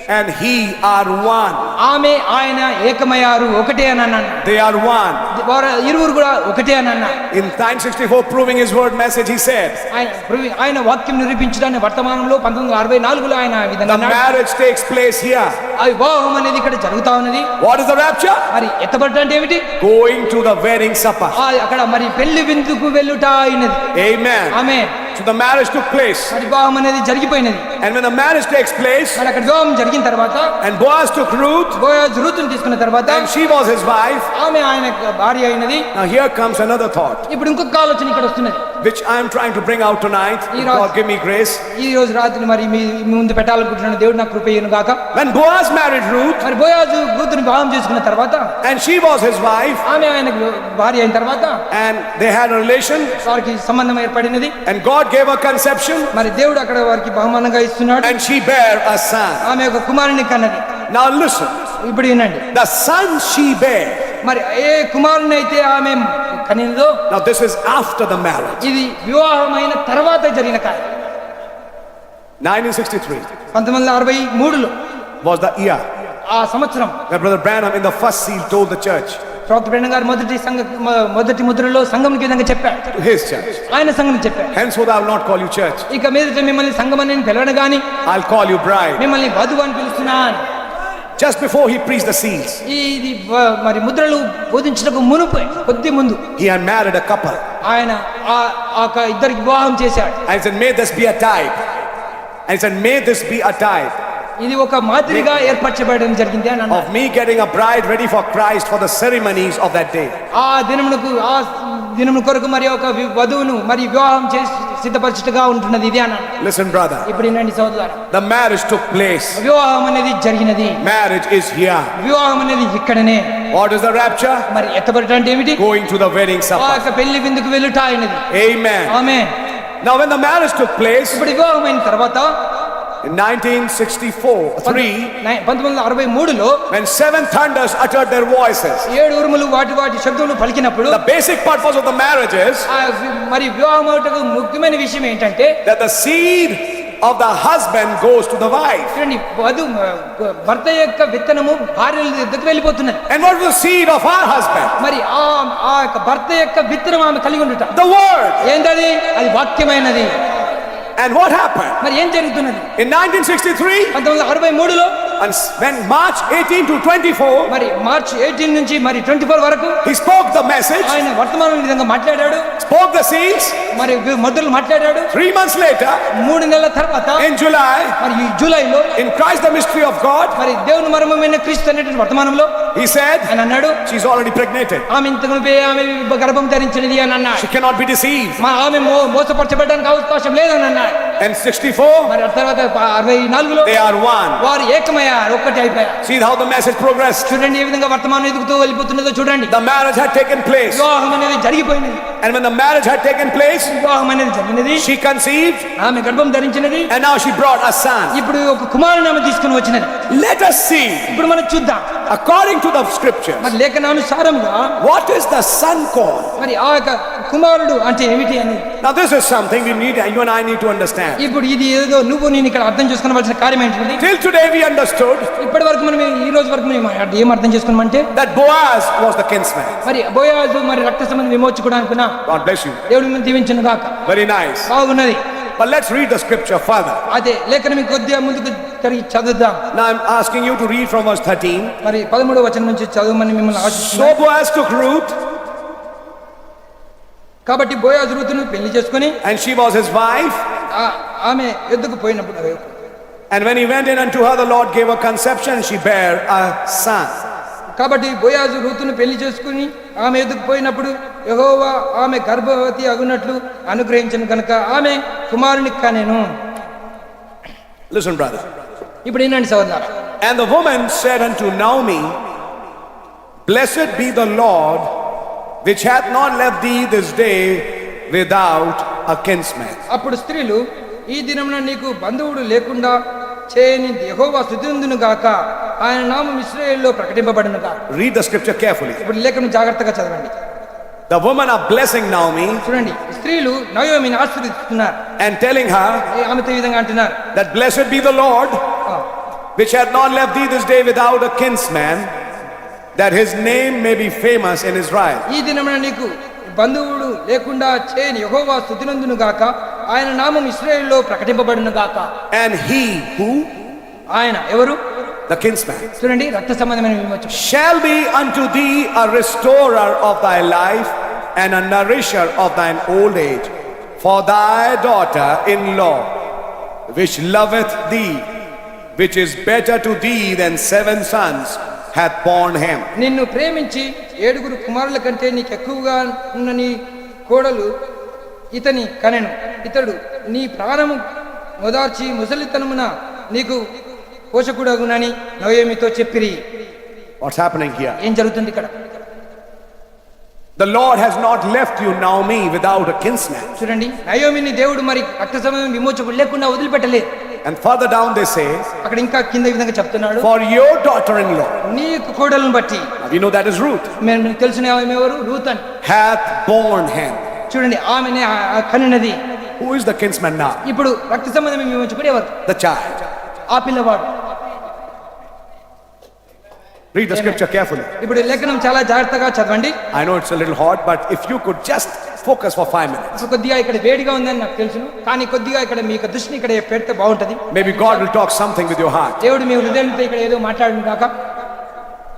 and he are one. ఆమె ఆయన ఏకమయ్యారు, ఒకటే అని అన్నాడు. They are one. వారు ఇరువురు కూడా ఒకటే అని అన్నాడు. In 964 proving his word message, he said, ఆయన వాక్యం నిరూపించడానికి వర్తమానంలో 1964లో ఆయన ఆ విధంగా the అన్నాడు. marriage takes place here. ఆ వివాహం అనేది ఇక్కడ జరుగుతా ఉన్నది. What is the rapture? మరి ఎత్తబడ్డ అంటే ఏమిటి? Going to the wedding supper. అక్కడ మరి పెళ్లి విందుకు వెళ్ళుట అయినది. Amen. Amen. So the marriage took place. మరి వివాహం అనేది జరిగిపోయినది. And when the marriage takes place, మరి అక్కడ వివాహం జరిగిన తర్వాత and Boaz took Ruth, Boaz రూతుని తీసుకున్న తర్వాత and she was his wife. ఆమె ఆయన భార్య అయినది. Now here comes another thought, ఇప్పుడు ఇంకొక ఆలోచన ఇక్కడ వస్తున్నది, which I am trying to bring out tonight. God give me grace. ఈ రోజు రాత్రి మరి మీ ముందు పెట్టాలనుకుంటున్నాను. దేవుడు నాకు కృప ఇయ్యును గాక. When Boaz married Ruth, మరి బోయజు రూతుని వివాహం చేసుకున్న తర్వాత and she was his wife, ఆమె ఆయనకు భార్య అయిన తర్వాత and they had a relation, వారికి సంబంధం ఏర్పడినది. and God gave her conception, మరి దేవుడు అక్కడ వారికి బహుమానంగా ఇస్తున్నాడు. and she bare a son. ఆమె ఒక కుమారుని కన్నది. Now listen, ఇప్పుడు వినండి, the son she bare. మరి ఏ కుమారుని అయితే ఆమె కనినదో, Now this is after the marriage. ఇది వివాహమైన తర్వాత జరిగిన కార్యం. 1963 1963లో was the year ఆ సంవత్సరం that Brother Branham in the first seal told the church, ప్రవక్త బ్రహ్మ గారు మొదటి ముద్రలో సంఘంకి విధంగా చెప్పాడు, to his church, ఆయన సంఘం చెప్పాడు, henceforth I will not call you church, ఇక మీదట మిమ్మల్ని సంఘం అని నేను పిలవను గాని I'll call you bride. మిమ్మల్ని వధువు అని పిలుస్తున్నాను. Just before he preached the seals, ఇది మరి ముద్రలు బోధించడానికి మునుపు కొద్ది ముందు he had married a couple, ఆయన ఆ ఇద్దరికి వివాహం చేశాడు. and he said, may this be a type, and he said, may this be a type ఇది ఒక మాదిరిగా ఏర్పరచబడడం జరిగింది అని అన్నాడు. of me getting a bride ready for Christ for the ceremonies of that day. ఆ దినమున కొరకు మరి ఒక వధువును మరి వివాహం చేసి సిద్ధపరచుటగా ఉంటున్నది ఇది అన్నాడు. Listen brother, ఇప్పుడు ఏంటండి సోదరులారా, the marriage took place. వివాహం అనేది జరిగినది. Marriage is here. వివాహం అనేది ఇక్కడనే. What is the rapture? మరి ఎత్తబడటం అంటే ఏమిటి? Going to the wedding ఆ supper. యొక్క పెళ్లి విందుకు వెళ్ళుట అయినది. Amen. Amen. Now when the marriage took place ఇప్పుడు వివాహం అయిన తర్వాత in 1963, 1963లో when seven thunders uttered their voices, 7 ఉరుములు వాటి శబ్దములు పలికినప్పుడు the basic purpose of the marriage is మరి వివాహం అవుటకు ముఖ్యమైన విషయం ఏంటంటే that the seed of the husband goes to the wife. చూడండి, భర్త యొక్క విత్తనము భార్య దగ్గరికి వెళ్ళిపోతున్నది. And what was the seed of our husband? మరి ఆ యొక్క భర్త యొక్క విత్తనం ఆమె కలిగి ఉండుట. The word. ఏంటది? అది వాక్యమైనది. And what happened? మరి ఏం జరుగుతున్నది? In 1963, 1963లో and when March 18 to 24, మరి మార్చ్ 18 నుంచి మరి 24 వరకు he spoke the message, ఆయన వర్తమానం విధంగా మాట్లాడాడు, spoke the seeds. మరి మొదలు మాట్లాడాడు. 3 months later, 3 నెలల తర్వాత in July, మరి ఈ జూలైలో in Christ the mystery of God, మరి దేవుని మర్మమైన క్రీస్తు అనేటువంటి వర్తమానంలో he said, ఆయన అన్నాడు, she's already pregnated. ఆమె ఇంతకుముందే ఆమె గర్భం ధరించినది అని అన్నాడు. She cannot be deceived. ఆమె మోసపరచబడడానికి అవకాశం లేదని అన్నాడు. And 64, మరి తర్వాత 64లో they are one. వారు ఏకమయ్యారు, ఒక్కటి అయిపోయారు. See how the message progressed. చూడండి ఏ విధంగా వర్తమానం ఎదుగుతూ వెళ్ళిపోతున్నదో చూడండి. The marriage had taken place. వివాహం అనేది జరిగిపోయినది. And when the marriage had taken place, వివాహం అనేది జరిగినది. she conceived, ఆమె గర్భం ధరించినది. and now she brought a son. ఇప్పుడు ఒక కుమారుని ఆమె తీసుకుని వచ్చినది. Let us see, ఇప్పుడు మనం చూద్దాం, according to the scriptures, మరి లేఖనానుసారంగా what is the son called? మరి ఆ యొక్క కుమారుడు అంటే ఏమిటి అని. Now this is something you and I need to understand. ఇప్పుడు ఇది ఏదో నువ్వు నేను ఇక్కడ అర్థం చేసుకోవాల్సిన కార్యం ఏంటంటే, Till today we understood ఇప్పటి వరకు మనం ఈ రోజు వరకు మనం ఏం అర్థం చేసుకున్నామంటే, that Boaz was the kinsman. మరి బోయాజు మరి రక్త సంబంధం విమోచకుడు అనుకున్నా. God bless you. దేవుడు మిమ్మల్ని దీవించును గాక. Very nice. బాగున్నది. But let's read the scripture further. అదే లేఖనం కొద్దిగా ముందుకు తిరిగి చదువుదాం. Now I'm asking you to read from verse 13. మరి 13వ వచనం నుంచి చదవమని మిమ్మల్ని So ఆశిస్తున్నాను. Boaz took Ruth, కాబట్టి బోయాజు రూతును పెళ్లి చేసుకుని and she was his wife. ఆమె ఎద్దుకు పోయినప్పుడు, And when he went in unto her, the Lord gave her conception, and she bare a son. కాబట్టి బోయాజు రూతును పెళ్లి చేసుకుని ఆమె ఎద్దుకు పోయినప్పుడు యెహోవా ఆమె గర్భవతి అగునట్లు అనుగ్రహించను కనుక ఆమె కుమారుని కనెను. Listen, brother. ఇప్పుడు ఏంటండి సోదరులారా, And the woman said unto Naomi, Blessed be the Lord, which hath not left thee this day without a kinsman. అప్పుడు స్త్రీలు, ఈ దినమున నీకు బంధువుడు లేకుండా చేయని యెహోవా స్తుతిందును గాక, ఆయన నామం ఇశ్రాయేలులో ప్రకటింపబడును గాక. Read the scripture carefully. ఇప్పుడు లేఖను జాగ్రత్తగా చదవండి. The women are blessing Naomi చూడండి, స్త్రీలు నయోమిని ఆశీర్వదిస్తున్నారు. and telling her ఆమెతో ఈ విధంగా అంటున్నారు, that blessed be the Lord, which hath not left thee this day without a kinsman, that his name may be famous in Israel. ఈ దినమున నీకు బంధువుడు లేకుండా చేయని యెహోవా స్తుతినందును గాక, ఆయన నామం ఇశ్రాయేలులో ప్రకటింపబడును గాక. And he who, ఆయన ఎవరు? the kinsman, చూడండి, రక్త సంబంధమైన విమోచకుడు. shall be unto thee a restorer of thy life and a nourisher of thine old age, for thy daughter-in-law, which loveth thee, which is better to thee than 7 sons, hath borne him. నిన్ను ప్రేమించి 7 కుమారుల కంటే నీకు ఎక్కువగా ఉన్న నీ కోడలు ఇతని కనెను. ఇతడు నీ ప్రాణము ఓదార్చి ముసలితనమున నీకు పోషకుడగునని నయోమితో చెప్పిరి. What's happening here? ఏం జరుగుతుంది ఇక్కడ? The Lord has not left you, Naomi, without a kinsman. చూడండి, నయోమిని దేవుడు మరి రక్త సంబంధం విమోచకుడు లేకుండా వదిలిపెట్టలేదు. And further down they say, అక్కడ ఇంకా కింద ఈ విధంగా చెప్తున్నాడు, for your daughter-in-law, నీకు కోడలను బట్టి, we know that is Ruth, మేము తెలిసిన ఆమె ఎవరు? రూత్ అని. hath borne him. చూడండి, ఆమెనే కనినది. Who is the kinsman now? ఇప్పుడు రక్త సంబంధం విమోచకుడు ఎవరు? The child. ఆ పిల్లవాడు. Read the scripture carefully. ఇప్పుడు లేఖనం చాలా జాగ్రత్తగా చదవండి. I know it's a little hot, but if you could just focus for 5 minutes. కొద్దిగా ఇక్కడ వేడిగా ఉందని నాకు తెలుసును, కానీ కొద్దిగా ఇక్కడ మీకు దృష్టిని ఇక్కడ పెడితే బాగుంటది. Maybe God will talk something with your heart. దేవుడు మీ హృదయంతో ఇక్కడ ఏదో మాట్లాడును కాక.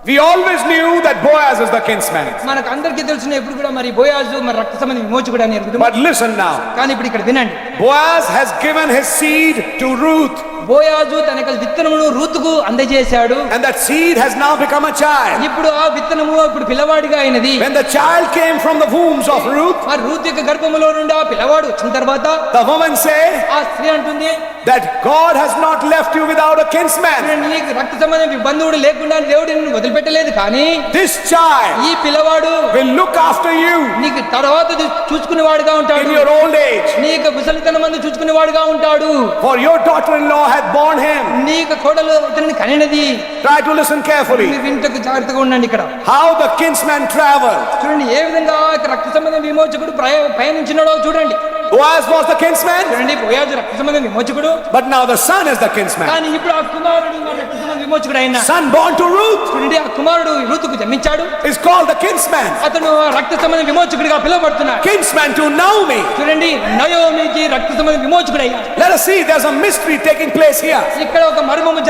We always knew that Boaz is the kinsman. మనకు అందరికీ తెలుసును ఎప్పుడు కూడా మరి బోయాజు మరి రక్త సంబంధం విమోచకుడు అని ఎరుగుతాం. But listen now. కానీ ఇప్పుడు ఇక్కడ వినండి. Boaz has given his seed to Ruth. బోయాజు తన యొక్క విత్తనమును రూతుకు అందజేశాడు. And that seed has now become a child. ఇప్పుడు ఆ విత్తనము ఇప్పుడు పిల్లవాడిగా అయినది. When the child came from the wombs of Ruth, మరి రూతు యొక్క గర్భములో నుండి ఆ పిల్లవాడు వచ్చిన తర్వాత the woman say ఆ స్త్రీ అంటుంది, that God has not left you without a kinsman. నీకు రక్త సంబంధం బంధువుడు లేకుండా దేవుడు నిన్ను వదిలిపెట్టలేదు, కానీ This child ఈ పిల్లవాడు will look after you నీకు తర్వాత చూసుకునేవాడుగా ఉంటాడు. in your old age. నీకు ముసలితనం మందు చూసుకునేవాడుగా ఉంటాడు. For your daughter-in-law hath borne him. నీకు కోడలు ఇతన్ని కనినది. Try to listen carefully. మీ వింటకు జాగ్రత్తగా ఉండండి. ఇక్కడ How the kinsman traveled. చూడండి ఏ విధంగా రక్త సంబంధం విమోచకుడు పయనించినాడో చూడండి. Boaz was the kinsman, చూడండి, బోయాజు రక్త సంబంధం విమోచకుడు, but now the son is the kinsman. కానీ ఇప్పుడు ఆ కుమారుడు మరి రక్త సంబంధం విమోచకుడు అయిన Son born to Ruth చూడండి, ఆ కుమారుడు రూతుకు జన్మించాడు. is called the kinsman. అతను రక్త సంబంధం విమోచకుడిగా పిలువబడుతున్నాడు. Kinsman to Naomi. చూడండి, నయోమికి రక్త సంబంధం విమోచకుడు అయ్యాడు. Let us see, there's a mystery taking place here. ఇక్కడ ఒక మర్మము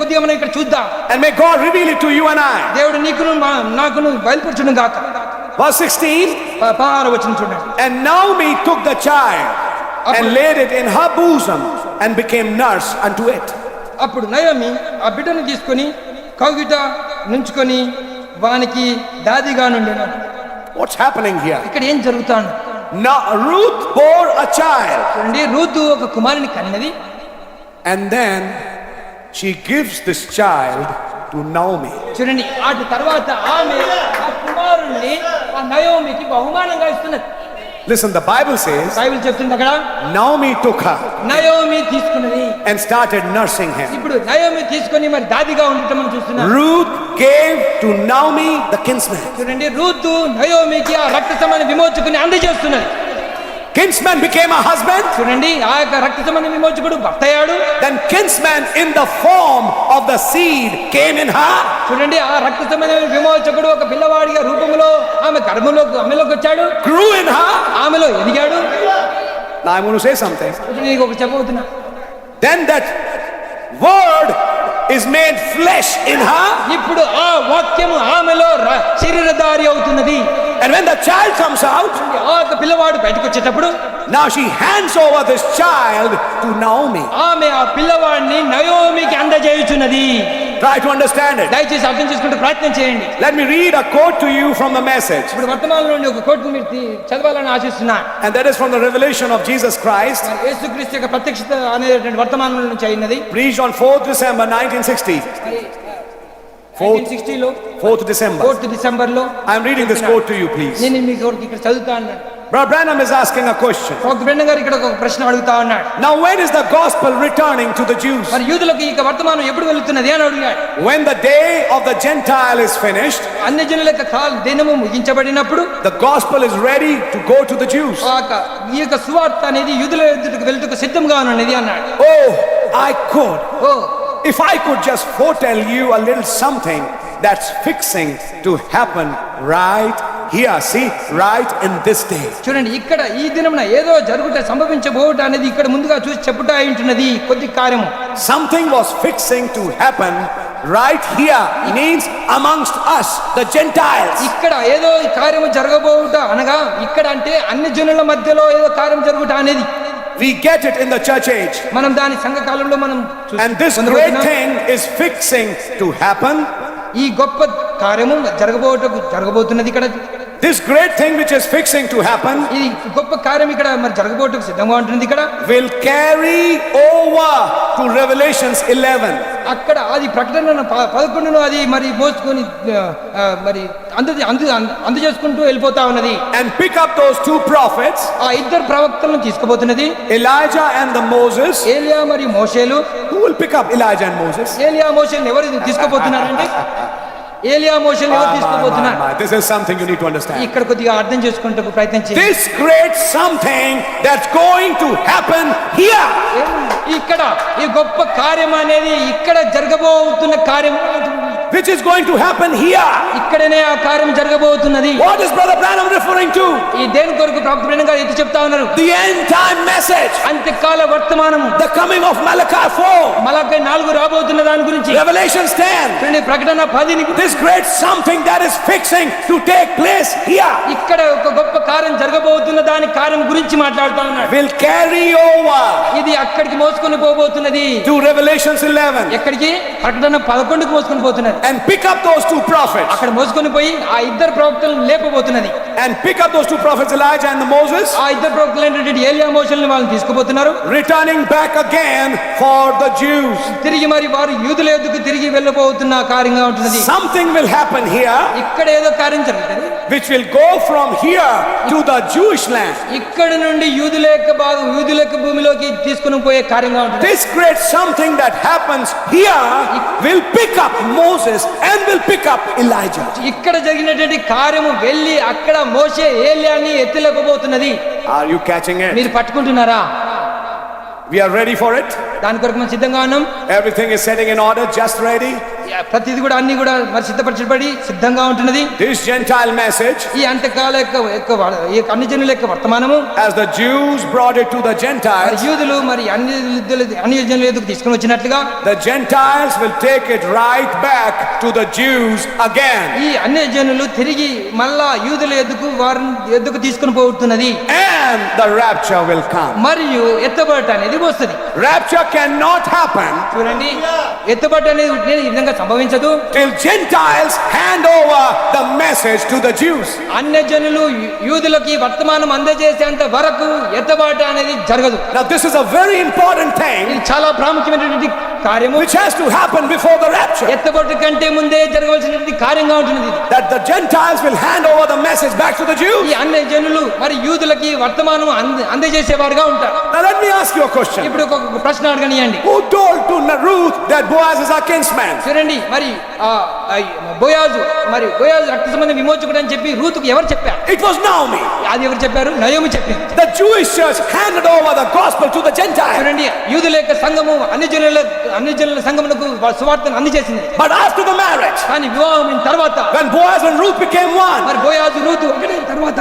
కొద్దిగా మనం ఇక్కడ చూద్దాం. And may God reveal it to you and I. దేవుడు నీకును నాకును బయలుపరచును గాక. Verse 16. 16 వచనం చూడండి. And Naomi took the child and laid it in her bosom and became nurse unto it. అప్పుడు నయోమి ఆ బిడ్డను తీసుకొని కౌగిట నుంచుకొని వానికి దాదిగా నుండెను. What's happening here? ఇక్కడ ఏం జరుగుతాను? Now Ruth bore a child, చూడండి, రూతు ఒక కుమారుని కన్నది. and then she gives this child to Naomi. చూడండి, అటు తర్వాత ఆమె ఆ కుమారుణ్ణి ఆ నయోమికి బహుమానంగా ఇస్తున్నది. Listen, the Bible says Bible చెప్తుంది అక్కడ Naomi took her నయోమి తీసుకున్నది. and started nursing him. ఇప్పుడు నయోమి తీసుకొని మరి దాదిగా ఉండటం మనం చూస్తున్నాం. Ruth gave to Naomi the kinsman. చూడండి, రూతు నయోమికి ఆ రక్త సంబంధ విమోచకుని అందజేస్తున్నది. Kinsman became a husband. చూడండి, ఆ యొక్క రక్త సంబంధ విమోచకుడు భర్త అయ్యాడు. Then kinsman in the form of the seed came in her. చూడండి, ఆ రక్త సంబంధ విమోచకుడు ఒక పిల్లవాడిగా రూపంలో ఆమెలోకి వచ్చాడు. Grew in her. ఆమెలో ఎదిగాడు. Now I'm going to say something. ఇప్పుడు నీకు ఒక చెప్పబోతున్నా. Then that word is made flesh in her. ఇప్పుడు ఆ వాక్యము ఆమెలో శరీరధారి అవుతున్నది. And when the child comes out, ఆ యొక్క పిల్లవాడు బయటకు వచ్చేటప్పుడు now she hands over this child to Naomi. ఆమె ఆ పిల్లవాడిని నయోమికి అందజేయుచున్నది. Try to understand it. దయచేసి అర్థం చేసుకుంటే ప్రయత్నం చేయండి. Let me read a quote to you from the message. ఇప్పుడు వర్తమానంలో నుండి ఒక కోట్ మీరు చదవాలని ఆశిస్తున్నా. And that is from the revelation of Jesus Christ, యేసుక్రీస్తు యొక్క ప్రత్యక్షత అనేటువంటి వర్తమానం నుంచి అయినది. preached on 4th December 1960. 4th December. 4th డిసెంబర్లో I am reading this quote to you, please. నేను మీకు ఇక్కడ చదువుతా అన్నాను. Brother Branham is asking a question. Doctor Brendan గారు ఇక్కడ ఒక ప్రశ్న అడుగుతా ఉన్నాడు. Now when is the gospel returning to the Jews? మరి యూదులకు ఈ వర్తమానం ఎప్పుడు వెళుతున్నది అని అడిగాడు. When the day of the Gentile is finished, అన్య జనుల యొక్క దినము ముగించబడినప్పుడు the gospel is ready to go to the Jews. ఈ యొక్క సువార్త అనేది యూదుల ఎదుటకు వెళ్తుకు సిద్ధంగా ఉన్నది అన్నాడు. Oh, I could if I could just foretell you a little something that's fixing to happen right here, see, right in this day. చూడండి, ఇక్కడ ఈ దినమున ఏదో జరుగుట సంభవించబోట అనేది ఇక్కడ ముందుగా చూసి చెప్పుట ఉంటున్నది కొద్ది కార్యము. Something was fixing to happen right here, means amongst us, the Gentiles. ఇక్కడ ఏదో ఈ కార్యము జరగబోట అనగా ఇక్కడ అంటే అన్ని జనుల మధ్యలో ఏదో కార్యం జరుగుట అనేది We get it in the church age. మనం దాని సంఘ కాలంలో మనం And this great thing is fixing to happen. ఈ గొప్ప కార్యము జరగబోతున్నది ఇక్కడ. This great thing which is fixing to happen ఈ గొప్ప కార్యం ఇక్కడ మరి జరగబోటకు సిద్ధంగా ఉంటుంది ఇక్కడ. will carry over to Revelations 11. అక్కడ అది ప్రకటన 11 అది మరి మోసుకొని మరి అందజేసుకుంటూ వెళ్ళిపోతా ఉన్నది. And pick up those two prophets, ఆ ఇద్దరు ప్రవక్తలను తీసుకుపోతున్నది. Elijah and the Moses. ఏలియా మరియు మోషేలు. Who will pick up Elijah and Moses? ఏలియా మోషేలను ఎవరు తీసుకుపోతున్నారంటే ఏలియా మోషేలను ఎవరు తీసుకుపోతున్నారు? This is something you need to understand. ఇక్కడ కొద్దిగా అర్థం చేసుకుంటూ ప్రయత్నం చేయండి. This great something that's going to happen here. ఇక్కడ ఈ గొప్ప కార్యం అనేది ఇక్కడ జరగబోతున్న కార్యం which is going to happen here. ఇక్కడనే ఆ కార్యం జరగబోతున్నది. What is Brother Branham referring to? ఈ దేని కొరకు ప్రవక్త బ్రహ్మ గారు ఎత్తి చెప్తా ఉన్నారు? The end time message. అంత్యకాల వర్తమానము. The coming of Malachi 4. మలాకి 4 రాబోతున్న దాని గురించి. Revelations 10. ప్రకటన 10. This great something that is fixing to take place here. ఇక్కడ ఒక గొప్ప కార్యం జరగబోతున్న దాని కార్యం గురించి మాట్లాడుతా ఉన్నాడు. Will carry over. ఇది అక్కడికి మోసుకొని పోబోతున్నది. To Revelations 11. ఎక్కడికి? ప్రకటన 11కు మోసుకొని పోతున్నది. And pick up those two prophets. అక్కడ మోసుకొని పోయి ఆ ఇద్దరు ప్రవక్తలను లేపబోతున్నది. And pick up those two prophets, Elijah and Moses. ఆ ఇద్దరు ప్రవక్తలు ఏంటంటే ఏలియా మోషేలను వాళ్ళని తీసుకుపోతున్నారు. Returning back again for the Jews. తిరిగి మరి వారు యూదుల యొద్దకు తిరిగి వెళ్ళబోతున్న కార్యంగా ఉంటున్నది. Something will happen here. ఇక్కడ ఏదో కార్యం జరుగుతుంది. Which will go from here to the Jewish land. ఇక్కడ నుండి యూదుల యొక్క భూమిలోకి తీసుకొని పోయే కార్యంగా ఉంటుంది. This great something that happens here will pick up Moses and will pick up Elijah. ఇక్కడ జరిగినటువంటి కార్యము వెళ్ళి అక్కడ మోషే ఏలియాని ఎత్తులేకపోతున్నది. Are you catching it? మీరు పట్టుకుంటున్నారా? We are ready for it. దాని కొరకు మనం సిద్ధంగా ఉన్నాం. Everything is setting in order, just ready. ప్రతిది కూడా అన్ని కూడా మరి సిద్ధపరచబడి సిద్ధంగా ఉంటున్నది. This Gentile message, ఈ అంత్యకాల యొక్క అన్ని జనుల యొక్క వర్తమానము, as the Jews brought it to the Gentiles, యూదులు మరి అన్ని జనుల ఎదుగు తీసుకొని వచ్చినట్లుగా the Gentiles will take it right back to the Jews again. ఈ అన్ని జనులు తిరిగి మళ్ళా యూదుల ఎద్దుకు తీసుకొని పోతున్నది. And the rapture will come. మరియు ఎత్తబడట అనేది వస్తుంది. Rapture cannot happen. చూడండి, ఎత్తబడట అనేది ఈ విధంగా సంభవించదు till Gentiles hand over the message to the Jews. అన్య జనులు యూదులకి వర్తమానం అందజేసేంత వరకు ఎత్తబడట అనేది జరగదు. Now this is a very important thing. ఇది చాలా ప్రాముఖ్యమైనటువంటి కార్యము, which has to happen before the rapture. ఎత్తబడట కంటే ముందే జరగవలసినటువంటి కార్యంగా ఉంటుంది. That the Gentiles will hand over the message back to the Jews. ఈ అన్య జనులు మరి యూదులకి వర్తమానం అందజేసేవారుగా ఉంటారు. Now let me ask you a question. ఇప్పుడు ఒక ప్రశ్న అడగనియండి. Who told to Ruth that Boaz is our kinsman? చూడండి, మరి బోయాజు రక్త సంబంధ విమోచకుడు అని చెప్పి రూతుకు ఎవరు చెప్పారు? It was Naomi. అది ఎవరు చెప్పారు? నయోమి చెప్పింది. The Jewish church handed over the gospel to the Gentiles. చూడండి, యూదుల యొక్క సంఘము అన్ని జనుల సంఘమునకు సువార్తను అందజేసింది. But after the marriage, కానీ వివాహం తర్వాత, when Boaz and Ruth became one, మరి బోయాజు రూతు ఒకటైన తర్వాత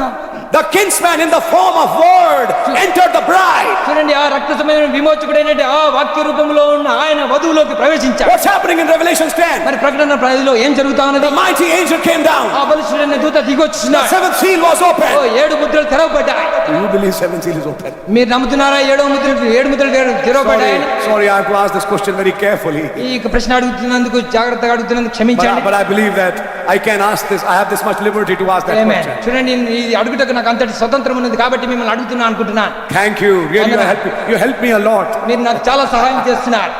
the kinsman in the form of word entered the bride. చూడండి, ఆ రక్త సంబంధ విమోచకుడైనటువంటి ఆ వాక్య రూపంలో ఉన్న ఆయన వధువులోకి ప్రవేశించాడు. What's happening in Revelations 10? మరి ప్రకటన 10లో ఏం జరుగుతా ఉన్నది? The mighty angel came down. ఆ బలిష్ఠుడైన దూత The దిగొచ్చున్నాడు. seventh seal was open. 7 ముద్రలు తెరవబడ్డాయి. Do you believe seventh seal is open? మీరు నమ్ముతున్నారా? 7 ముద్రలు తెరవబడ్డాయి. Sorry, I have to ask this question very carefully. ఈ ప్రశ్న అడుగుతున్నందుకు జాగ్రత్తగా అడుగుతున్నందుకు క్షమించండి. But I believe that I can ask this. I have this much liberty to ask that Amen. question. చూడండి, ఇది అడుగుటకు నాకు అంతటి స్వతంత్రం ఉన్నది కాబట్టి మిమ్మల్ని అడుగుతున్నా అనుకుంటున్నాను. Thank you. Really, you helped me a lot. మీరు నాకు చాలా సహాయం చేస్తున్నారు.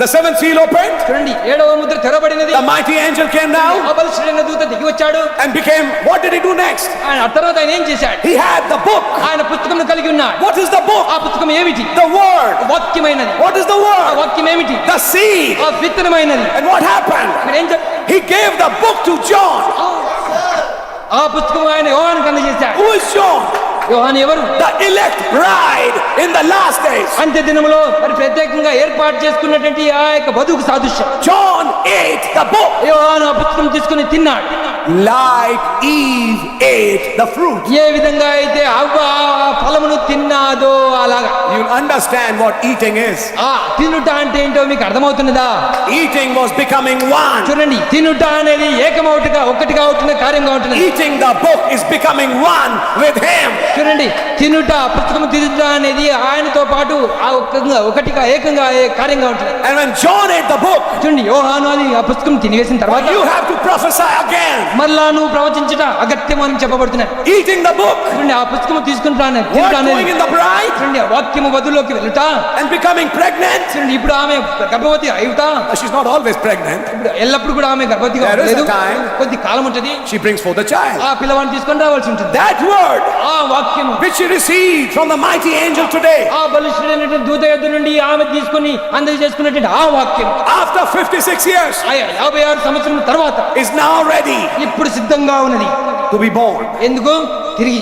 The seventh seal opened. చూడండి, 7వ Mudra తెరవబడినది. The mighty angel came down ఆ బలిష్ఠుడైన దూత దిగి వచ్చాడు. and became. What did he do next? ఆయన ఆ తర్వాత ఆయన ఏం చేశాడు? He had the book. ఆయన పుస్తకం కలిగి ఉన్నాడు. What is the book? ఆ పుస్తకం ఏమిటి? The word. వాక్యమైనది. What is the ఆ word? వాక్యం ఏమిటి? The seed. ఆ విత్తనమైనది. And what happened? మరి ఏం He gave the book to John. ఆ పుస్తకం ఆయన యోహానుకు అందజేశాడు. Who is John? యోహాను ఎవరు? The elect bride in the last days. అంత్య దినములో మరి ప్రత్యేకంగా ఏర్పాటు చేసుకున్నటువంటి ఆ యొక్క వధువుకు సాదృశ్యం. John ate the book యోహాను ఆ పుస్తకం తీసుకుని తిన్నాడు. like Eve ate the fruit. ఏ విధంగా అయితే అవ్వ ఆ ఫలమును తిన్నాదో అలాగా. You'll understand what eating is. ఆ తినుట అంటే ఏంటో మీకు అర్థమవుతున్నదా? Eating was becoming one. చూడండి, తినుట అనేది ఏకమవుటగా ఒకటిగా అవుతున్న కార్యంగా ఉంటున్నది. Eating the book is becoming one with him. చూడండి, తినుట పుస్తకం తినుట అనేది ఆయనతో పాటు ఆ ఒకటిగా ఏకంగా కార్యంగా ఉంటుంది. And when John ate the book, చూడండి, యోహాను అది ఆ పుస్తకం తినివేసిన తర్వాత you have to prophesy again. మళ్ళా నువ్వు ప్రవచించుట అగత్యం అని చెప్పబడుతున్నాయి. Eating the book, చూడండి, ఆ పుస్తకం తీసుకుంటాను what going in the bride చూడండి, వాక్యము వధువులోకి వెళ్ళుట and becoming pregnant. చూడండి, ఇప్పుడు ఆమె గర్భవతి అయ్యుట. She's not always pregnant. ఇప్పుడు ఎల్లప్పుడు కూడా ఆమె గర్భవతిగా There is a లేదు, time. కొద్ది కాలం ఉంటుంది. She brings forth a child. ఆ పిల్లవాడిని తీసుకొని రావాల్సి ఉంటుంది. That word ఆ వాక్యము which she received from the mighty angel today, ఆ బలిష్ఠుడైనటువంటి దూత యొద్ద నుండి ఆమె తీసుకొని అందజేసుకున్నటువంటి ఆ వాక్యం after 56 years, 56 సంవత్సరం తర్వాత is now ready ఇప్పుడు సిద్ధంగా ఉన్నది. to be born. ఎందుకు? తిరిగి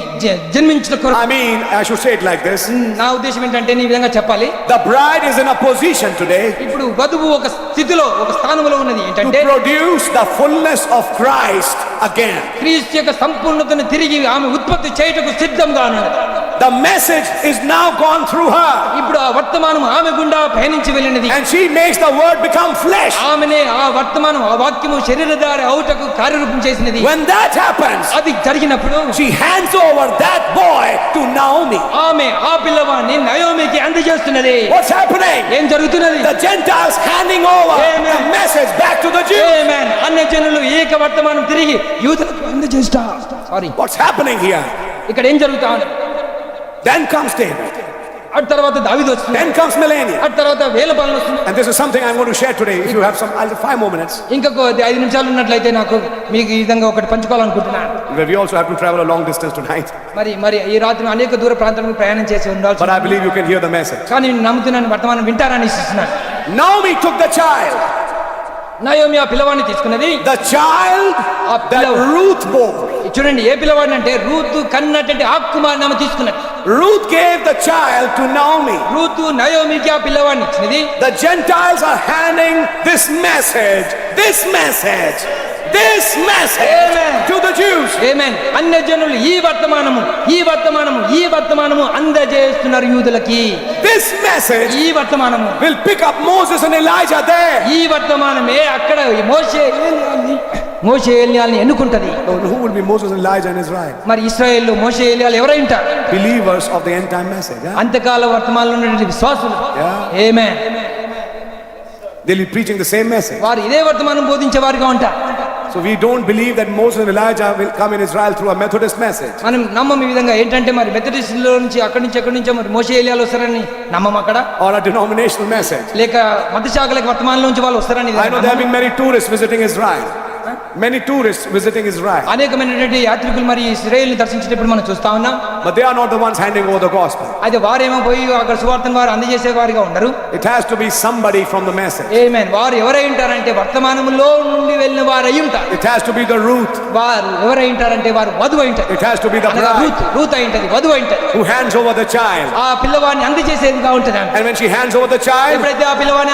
జన్మించిన కొరకు. I mean, I should say it like this. నా ఉద్దేశం ఏంటంటే ఈ విధంగా చెప్పాలి. The bride is in a position today ఇప్పుడు వధువు ఒక స్థితిలో ఒక స్థానంలో ఉన్నది to ఏంటంటే produce the fullness of Christ again. క్రీస్తు యొక్క సంపూర్ణతను తిరిగి ఆమె ఉత్పత్తి చేయుటకు సిద్ధంగా ఉన్నది. The message is now gone through her, ఇప్పుడు ఆ వర్తమానం ఆమె గుండా పయనించి వెళ్ళినది. and she makes the word become flesh. ఆమెనే ఆ వర్తమానం ఆ వాక్యము శరీరధారి అవుటకు కార్యరూపం చేసినది. When that happens, అది జరిగినప్పుడు she hands over that boy to Naomi. ఆమె ఆ పిల్లవాడిని నయోమికి అందజేస్తున్నది. What's happening? ఏం జరుగుతున్నది? The Gentiles handing over Amen. the message back to the Jews. ఆమేన్. అన్యజనులు ఏక వర్తమానం తిరిగి యూదులకు అందజేస్తా. Sorry, What's happening here? ఇక్కడ ఏం జరుగుతా ఉంది? Then comes David. అటు తర్వాత దావీదు వస్తుంది. Then comes millennium. అటు తర్వాత వేల పాలన వస్తుంది. And this is something I'm going to share today. If you have some, I'll have 5 more minutes. ఇంకొక 5 నిమిషాలు ఉన్నట్లయితే నాకు మీకు ఈ విధంగా ఒకటి పంచుకోవాలనుకుంటున్నాను. But we also have to travel a long distance tonight. మరి ఈ రాత్రి అనేక దూర ప్రాంతాలకు ప్రయాణం చేసి ఉండాల్సి But I believe you can hear the message. కానీ నేను నమ్ముతున్నాను వర్తమానం వింటారని ఇస్తున్నాను. Naomi took the child. Naomi ఆ పిల్లవాడిని తీసుకున్నది. The child that Ruth bore. చూడండి, ఏ పిల్లవాడిని అంటే రూతు కన్నటువంటి ఆ కుమారుని ఆమె తీసుకున్నది. Ruth gave the child to Naomi. Ruth నయోమికి ఆ పిల్లవాడిని ఇచ్చినది. The Gentiles are handing this message Amen. to the Jews. ఆమేన్. అన్యజనులు ఈ వర్తమానము అందజేస్తున్నారు యూదులకి. This message ఈ వర్తమానము will pick up Moses and Elijah there. ఈ వర్తమానమే అక్కడ మోషే ఏలియాల్ని ఎన్నుకుంటది. Who will be Moses and Elijah in Israel? మరి ఇశ్రాయేల్లో మోషే ఏలియాలు ఎవరై ఉంటారు? Believers of the end time message. Yeah? అంతకాల వర్తమానంలో ఉన్నటువంటి విశ్వాసులు. Yeah. Amen. They'll be preaching the same message. వారు ఇదే వర్తమానం బోధించే వారిగా ఉంటారు. So we don't believe that Moses and Elijah will come in Israel through a Methodist message. మనం నమ్మం ఈ విధంగా. ఏంటంటే మరి మెథడిస్టులో నుంచి అక్కడి నుంచో మరి మోషే ఏలియాలు వస్తారని నమ్మం అక్కడ. Or a denominational message. లేక మత శాఖలకు వర్తమానంలో నుంచి వాళ్ళు వస్తారని I know there have been many tourists visiting Israel. Many tourists visiting Israel. అనేకమైనటువంటి యాత్రికులు మరి ఇశ్రాయేలుని దర్శించేటప్పుడు మనం చూస్తా ఉన్నాం. But they are not the ones handing over the gospel. అయితే వారేమో పోయి అక్కడ సువార్తను వారు అందజేసే వారిగా ఉండరు. It has to be somebody from the message. ఆమేన్. వారు ఎవరై ఉంటారంటే వర్తమానములో నుండి వెళ్ళిన వారు అయి ఉంటారు. It has to be the Ruth. వారు ఎవరై ఉంటారంటే వారు వధువు అయి ఉంటారు. It has to be the అనగా bride రూత్ అయి ఉంటది, వధువు అయి ఉంటది. who hands over the child. ఆ పిల్లవాడిని అందజేసేదిగా ఉంటది. And when she hands over the child, ఎప్పుడైతే ఆ పిల్లవాడిని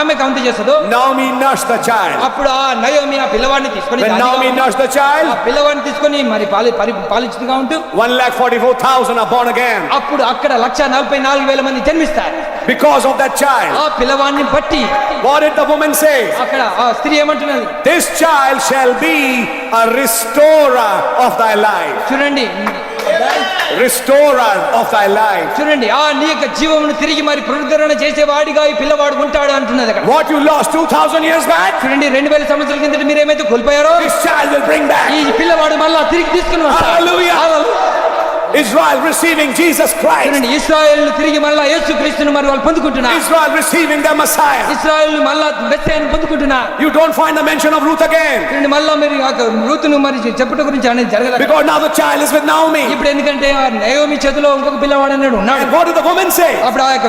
ఆమెకు అందజేస్తుందో Naomi nursed the child. అప్పుడు ఆ నయోమి ఆ పిల్లవాడిని తీసుకొని When Naomi nursed the ఆ child, పిల్లవాడిని తీసుకొని మరి పాలించుగా ఉంటూ 144,000 are born again అప్పుడు అక్కడ 144,000 మంది జన్మిస్తారు because of that child. ఆ పిల్లవాడిని బట్టి. What did the woman say? అక్కడ ఆ స్త్రీ ఏమంటున్నది? This child shall be a restorer of thy life. చూడండి, Restorer of thy life. చూడండి, ఆ నీ యొక్క జీవమును తిరిగి మరి పునరుద్ధరణ చేసేవాడిగా ఈ పిల్లవాడు ఉంటాడు అంటున్నది అక్కడ. What you lost 2,000 years back, చూడండి, 2000 సంవత్సరాల కిందట మీరు ఏమైతే కోల్పోయారో this child will bring back. ఈ పిల్లవాడు మళ్ళా తిరిగి తీసుకుని వస్తాడు. Hallelujah. Israel receiving Jesus Christ. చూడండి, ఇశ్రాయేలు తిరిగి మళ్ళా యేసుక్రీస్తును మరి వాళ్ళు పొందుకుంటున్నారు. Israel receiving the Messiah. ఇశ్రాయేలు మళ్ళా మెస్సీయను పొందుకుంటున్నారు. You don't find the mention of Ruth again. చూడండి, మళ్ళా మీరు రూతును మరి చెప్పుట గురించి అనేది జరగలేదు. Because now the child is with Naomi. ఇప్పుడు ఎందుకంటే ఆ నయోమి చేతిలో ఇంకొక పిల్లవాడు అన్నాడు ఉన్నాడు. And what did the woman say? అప్పుడు ఆ యొక్క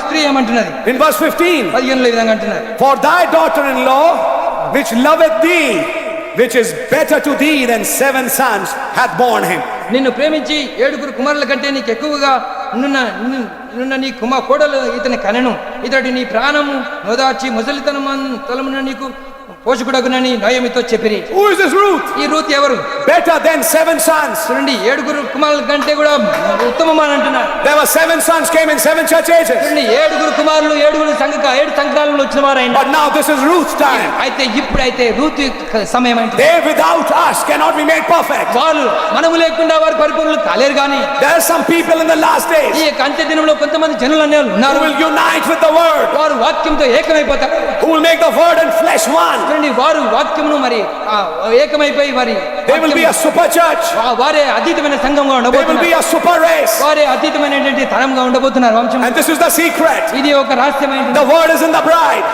స్త్రీ ఏమంటున్నది? In verse 15. 15 ఈ విధంగా అంటున్నారు. For thy daughter-in-law, which loveth thee, which is better to thee than 7 sons, hath borne him. నిన్ను ప్రేమించి 7 కుమారుల కంటే నీకు ఎక్కువగా నున్న నీ కోడలు ఇతని కనెను. ఇతడు నీ ప్రాణము నోదార్చి ముసలితనమున నీకు పోషకుడగునని నయోమితో చెప్పిరి. Who is this Ruth? ఈ రూత్ ఎవరు? Better than 7 sons. చూడండి 7 కుమారుల కంటే కూడా ఉత్తమమని అంటున్నారు. There were 7 sons came in 7 church ages. చూడండి 7 కుమారులు 7 సంఘకాలంలో వచ్చిన వారైన. But now this is Ruth's time. అయితే ఇప్పుడైతే రూత్ సమయం అంటే They without us cannot be made perfect. వాళ్ళు మనము లేకుండా వారు పరిపూర్ణులు కాలేరు. కానీ There are some people in the last days ఈ అంత్య దినంలో కొంతమంది జనులు అనేవారు who ఉన్నారు. will unite with the word, వారు వాక్యంతో ఏకమైపోతారు. who will make the word and flesh one. చూడండి వారు వాక్యమును మరి ఏకమైపోయి మరి They will be a super church. వారే అతీతమైన సంఘంగా They will be ఉండబోతున్నారు. a super race. వారే అతీతమైనటువంటి తరంగా ఉండబోతున్నారు వంశం. And this is the secret. ఇది ఒక రహస్యమైన The word is in the bride,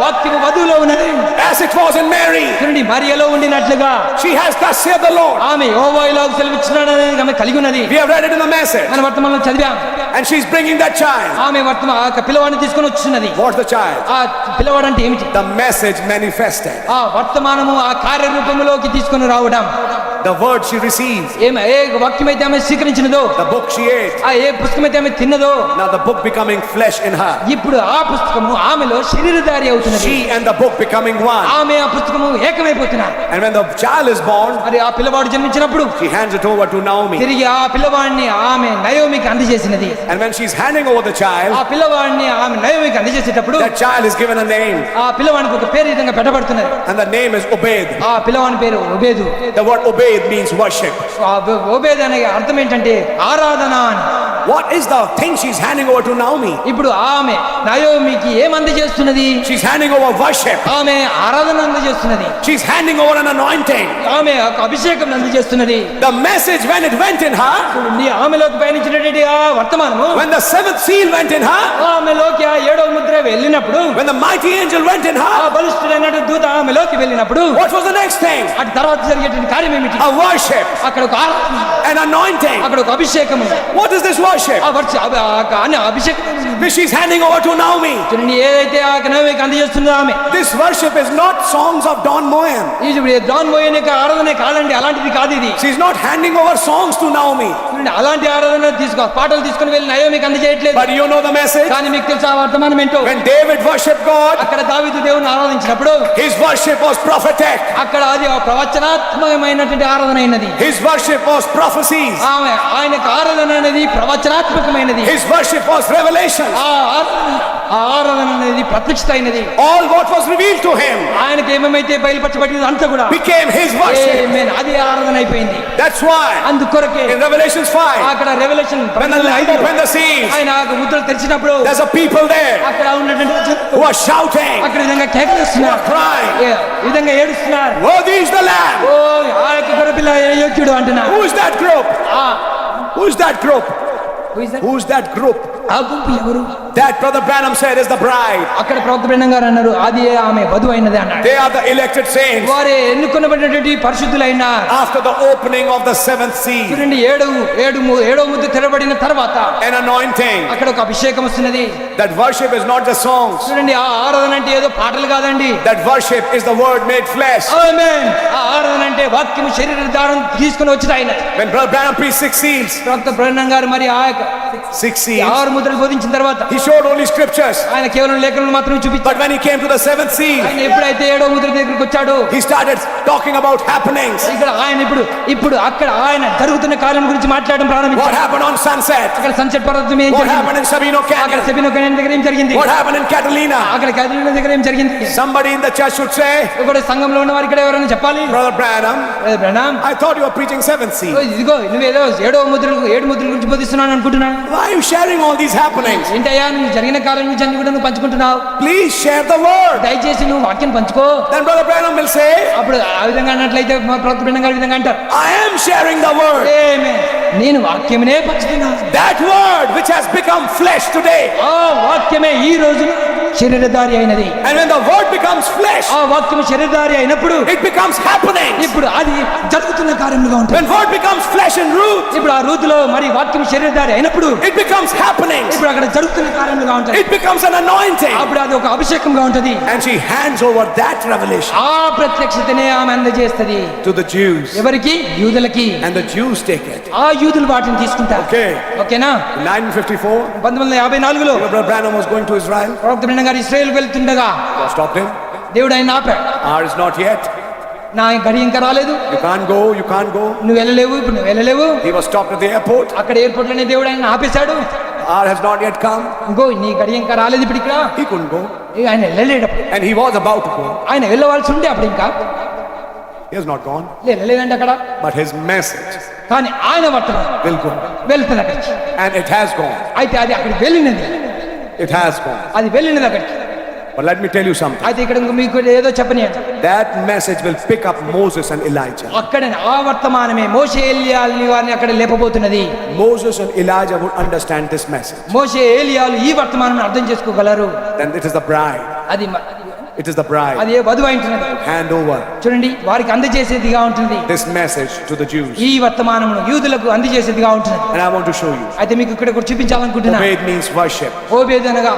వాక్యము వధువులో ఉన్నది. as it was in Mary. చూడండి మరియలో ఉండినట్లుగా She has thus said the Lord. ఆమె యెహోవాలో సెలవిచ్చినాడు అనేది ఆమె కలిగి ఉన్నది. We have read it in the message. మన వర్తమానంలో చదివాం. And she's bringing that child. ఆమె ఆ పిల్లవాడిని తీసుకొని వచ్చినది. What's the child? ఆ పిల్లవాడు అంటే ఏమిటి? The message manifested. ఆ వర్తమానము ఆ కార్యరూపంలోకి తీసుకొని రావడం. The word she receives. ఏ వాక్యం అయితే ఆమె స్వీకరించినదో, The book she ate. ఏ పుస్తకం అయితే ఆమె తిన్నదో, Now the book becoming flesh in her. ఇప్పుడు ఆ పుస్తకము ఆమెలో శరీరధారి అవుతున్నది. She and the book becoming one. ఆమె ఆ పుస్తకము ఏకమైపోతున్నారు. And when the child is born, మరి ఆ పిల్లవాడు జన్మించినప్పుడు she hands it over to Naomi. తిరిగి ఆ పిల్లవాడిని ఆమె నయోమికి అందజేసినది. And when she's handing over the child, ఆ పిల్లవాడిని ఆమె నయోమికి అందజేసేటప్పుడు that child is given a name. ఆ పిల్లవాడికి ఒక పేరు విధంగా పెట్టబడుతున్నది. And the name is Obed. ఆ పిల్లవాడి పేరు Obed. The word Obed means worship. ఆ ఓబేదు అనే అర్థం ఏంటంటే ఆరాధన అని. What is the thing she's handing over to Naomi? ఇప్పుడు ఆమె నయోమికి ఏం అందజేస్తున్నది? She's handing over worship. ఆమె ఆరాధన అందజేస్తున్నది. She's handing over an anointing. ఆమె ఒక అభిషేకం అందజేస్తున్నది. The message when it went in her, ఆమెలోకి పయనించినటువంటి ఆ వర్తమానము when the 7th seal went in her, ఆమెలోకి ఆ 7వ ముద్ర వెళ్ళినప్పుడు, when the mighty angel went in ఆ her, బలిష్ఠుడైన దూత ఆమెలోకి వెళ్ళినప్పుడు what was the next thing? అటు తర్వాత జరిగేటువంటి కార్యం ఏమిటి? A worship, అక్కడ ఒక ఆరాధన, an anointing. అక్కడ ఒక అభిషేకం. What is this worship? అభిషేకం Which she's handing over to Naomi. చూడండి ఏదైతే ఆ నయోమికి అందజేస్తుందో ఆమె. This worship is not songs of Don Moen. ఇది డాన్ మోయన్ యొక్క ఆరాధన కాదండి, అలాంటిది కాదు ఇది. She's not handing over songs to Naomi. చూడండి అలాంటి ఆరాధన పాటలు తీసుకొని వెళ్ళి నయోమికి అందజేయట్లేదు. But you know the message? కానీ మీకు తెలుసా వర్తమానం ఏంటో? When David worshipped God, అక్కడ దావీదు దేవుని ఆరాధించినప్పుడు his worship was prophetic. అక్కడ అది ప్రవచనాత్మకమైనటువంటి ఆరాధన అయినది. His worship was prophecies. ఆయనకు ఆరాధన అనేది ప్రవచనాత్మకమైనది. His worship was revelation. ఆ ఆరాధన అనేది ప్రత్యక్షత అయినది. All what was revealed to him ఆయనకి ఏమేమైతే బయలుపరచబడింది అంతా కూడా became his worship. ఆమేన్. అది ఆరాధన అయిపోయింది. That's why అందుకొరకే in Revelations 5, అక్కడ రెవెలేషన్ when the Lamb opened the seals, ఆయన ముద్రలు తెరిచినప్పుడు there's a people there అక్కడ ఉన్నటువంటి who are shouting, అక్కడ విధంగా కేకలేస్తున్నారు, crying, ఈ విధంగా ఏడుస్తున్నారు. worthy is the Lamb. ఓ ఆ యొక్క గొర్రెపిల్ల యోగ్యుడు అంటున్నారు. Who is that group? Who is that group? Who is that group? ఆ గుంపు ఎవరు? That Brother Branham said is the bride. అక్కడ ప్రవక్త బ్రహ్మం గారు అన్నారు అది ఆమె వధువు అయినది అన్నాడు. They are the elected saints. వారే ఎన్నుకొనబడినటువంటి పరిశుద్ధులైన After the opening of the 7th seal, చూడండి ఏడవ ముద్ద తెరబడిన తర్వాత an anointing. అక్కడ ఒక అభిషేకం వస్తున్నది. That worship is not just songs. చూడండి ఆ ఆరాధన అంటే ఏదో పాటలు కాదండి. That worship is the word made flesh. ఆమేన్. ఆ ఆరాధన అంటే వాక్యం శరీర ధారణ తీసుకొని వచ్చిన ఆయన. When Brother Branham preached 6 seals, ప్రవక్త బ్రహ్మం గారు మరి ఆ యొక్క 6 seals, 6 ముద్రలు బోధించిన తర్వాత he showed only scriptures. ఆయన కేవలం లేఖనాలు మాత్రమే చూపించాడు. But when he came to the 7th seal, ఆయన ఎప్పుడైతే 7వ ముద్ర దగ్గరికి వచ్చాడో he started talking about happenings. ఇక్కడ ఆయన ఇప్పుడు అక్కడ ఆయన జరుగుతున్న కార్యం గురించి మాట్లాడడం What ప్రారంభించాడు. happened on Sunset? అక్కడ సన్సెట్ పర్వతం ఏం What జరిగింది? happened in Sabino అక్కడ Canyon? సెబినో కనేన్ దగ్గర ఏం జరిగింది? What happened in Catalina? అక్కడ క్యాథలిన్ దగ్గర ఏం జరిగింది? Somebody in the church should say, ఇక్కడ సంఘంలో ఉన్న వారు ఇక్కడ ఎవరైనా చెప్పాలి. Brother Branham, Brahmam I thought you were preaching 7th seal. ఇదిగో నువ్వేదో 7 ముద్రల గురించి బోధిస్తున్నాను అనుకుంటున్నా. Why are you sharing all these happenings? ఏంటయ్యా నువ్వు జరిగిన కార్యం గురించి అన్ని కూడా నువ్వు పంచుకుంటున్నావు. Please share the word. దయచేసి నువ్వు వాక్యం పంచుకో. Then Brother Branham will say, అప్పుడు ఆ విధంగా అన్నట్లయితే ప్రవక్త బ్రహ్మం గారు విధంగా అంటారు, I am sharing the word. ఆమేన్. నేను వాక్యమునే పంచుతున్నాను. That word which has become flesh today, ఆ వాక్యమే ఈ రోజు శరీరధారి అయినది. And when the word becomes flesh, ఆ వాక్యం శరీరధారి అయినప్పుడు it becomes happening. ఇప్పుడు అది జరుగుతున్న కార్యములుగా ఉంటుంది. When word becomes flesh in Ruth, ఇప్పుడు ఆ రూతులో మరి వాక్యం శరీరధారి అయినప్పుడు it becomes happening. ఇప్పుడు అక్కడ జరుగుతున్న కార్యములుగా ఉంటుంది. It becomes an anointing. అప్పుడు అది ఒక అభిషేకంగా ఉంటుంది. And she hands over that revelation ఆ ప్రత్యక్షతనే ఆమె అందజేస్తది to the Jews. ఎవరికి? యూదులకి. And the Jews take it. ఆ యూదులు వాటిని తీసుకుంటారు. Okay. ఓకేనా? In 1954, 1954లో Brother Branham was going to Israel. ప్రవక్త బ్రహ్మ గారు ఇశ్రాయేలుకు వెళ్తుండగా God stopped him. దేవుడు ఆయన ఆపాడు. Hour is not yet. నా గడి ఇంకా రాలేదు, You can't go. You can't go. నువ్వు వెళ్ళలేవు, ఇప్పుడు నువ్వు వెళ్ళలేవు. He was stopped at the airport. అక్కడ ఎయిర్పోర్ట్ లోనే దేవుడు ఆయన ఆపేశాడు. Hour has not yet come. ఇంకో నీ గడి ఇంకా రాలేదు ఇప్పుడు ఇక్కడ. He couldn't go. ఆయన వెళ్ళలేడప్పుడు, And he was about to go. ఆయన వెళ్ళవలసి ఉండే అప్పుడు ఇంకా He has not gone. వెళ్ళలేదండి అక్కడ. But his message కానీ ఆయన వర్తమానం will go. వెళ్తుంది అక్కడికి. And it has gone. అయితే అది అక్కడికి వెళ్ళినది, It has gone. అది వెళ్ళినది అక్కడికి. But let me tell you something. అయితే ఇక్కడ మీకు ఏదో చెప్పని, That message will pick up Moses and Elijah. అక్కడ ఆ వర్తమానమే మోషే ఏలియాలు వారిని అక్కడ లేపబోతున్నది. Moses and Elijah would understand this message. మోషే ఏలియాలు ఈ వర్తమానం అర్థం చేసుకోగలరు. Then it is the bride. అది It is the bride. అది ఏ వధువు అంటున్నది. Hand over చూడండి, వారికి అందజేసేదిగా ఉంటుంది this message to the Jews. ఈ వర్తమానమును యూదులకు అందజేసేదిగా ఉంటుంది. And I want to show you. అయితే మీకు ఇక్కడ కూడా చూపించాలనుకుంటున్నా. Obed means worship. ఓబేదు అనగా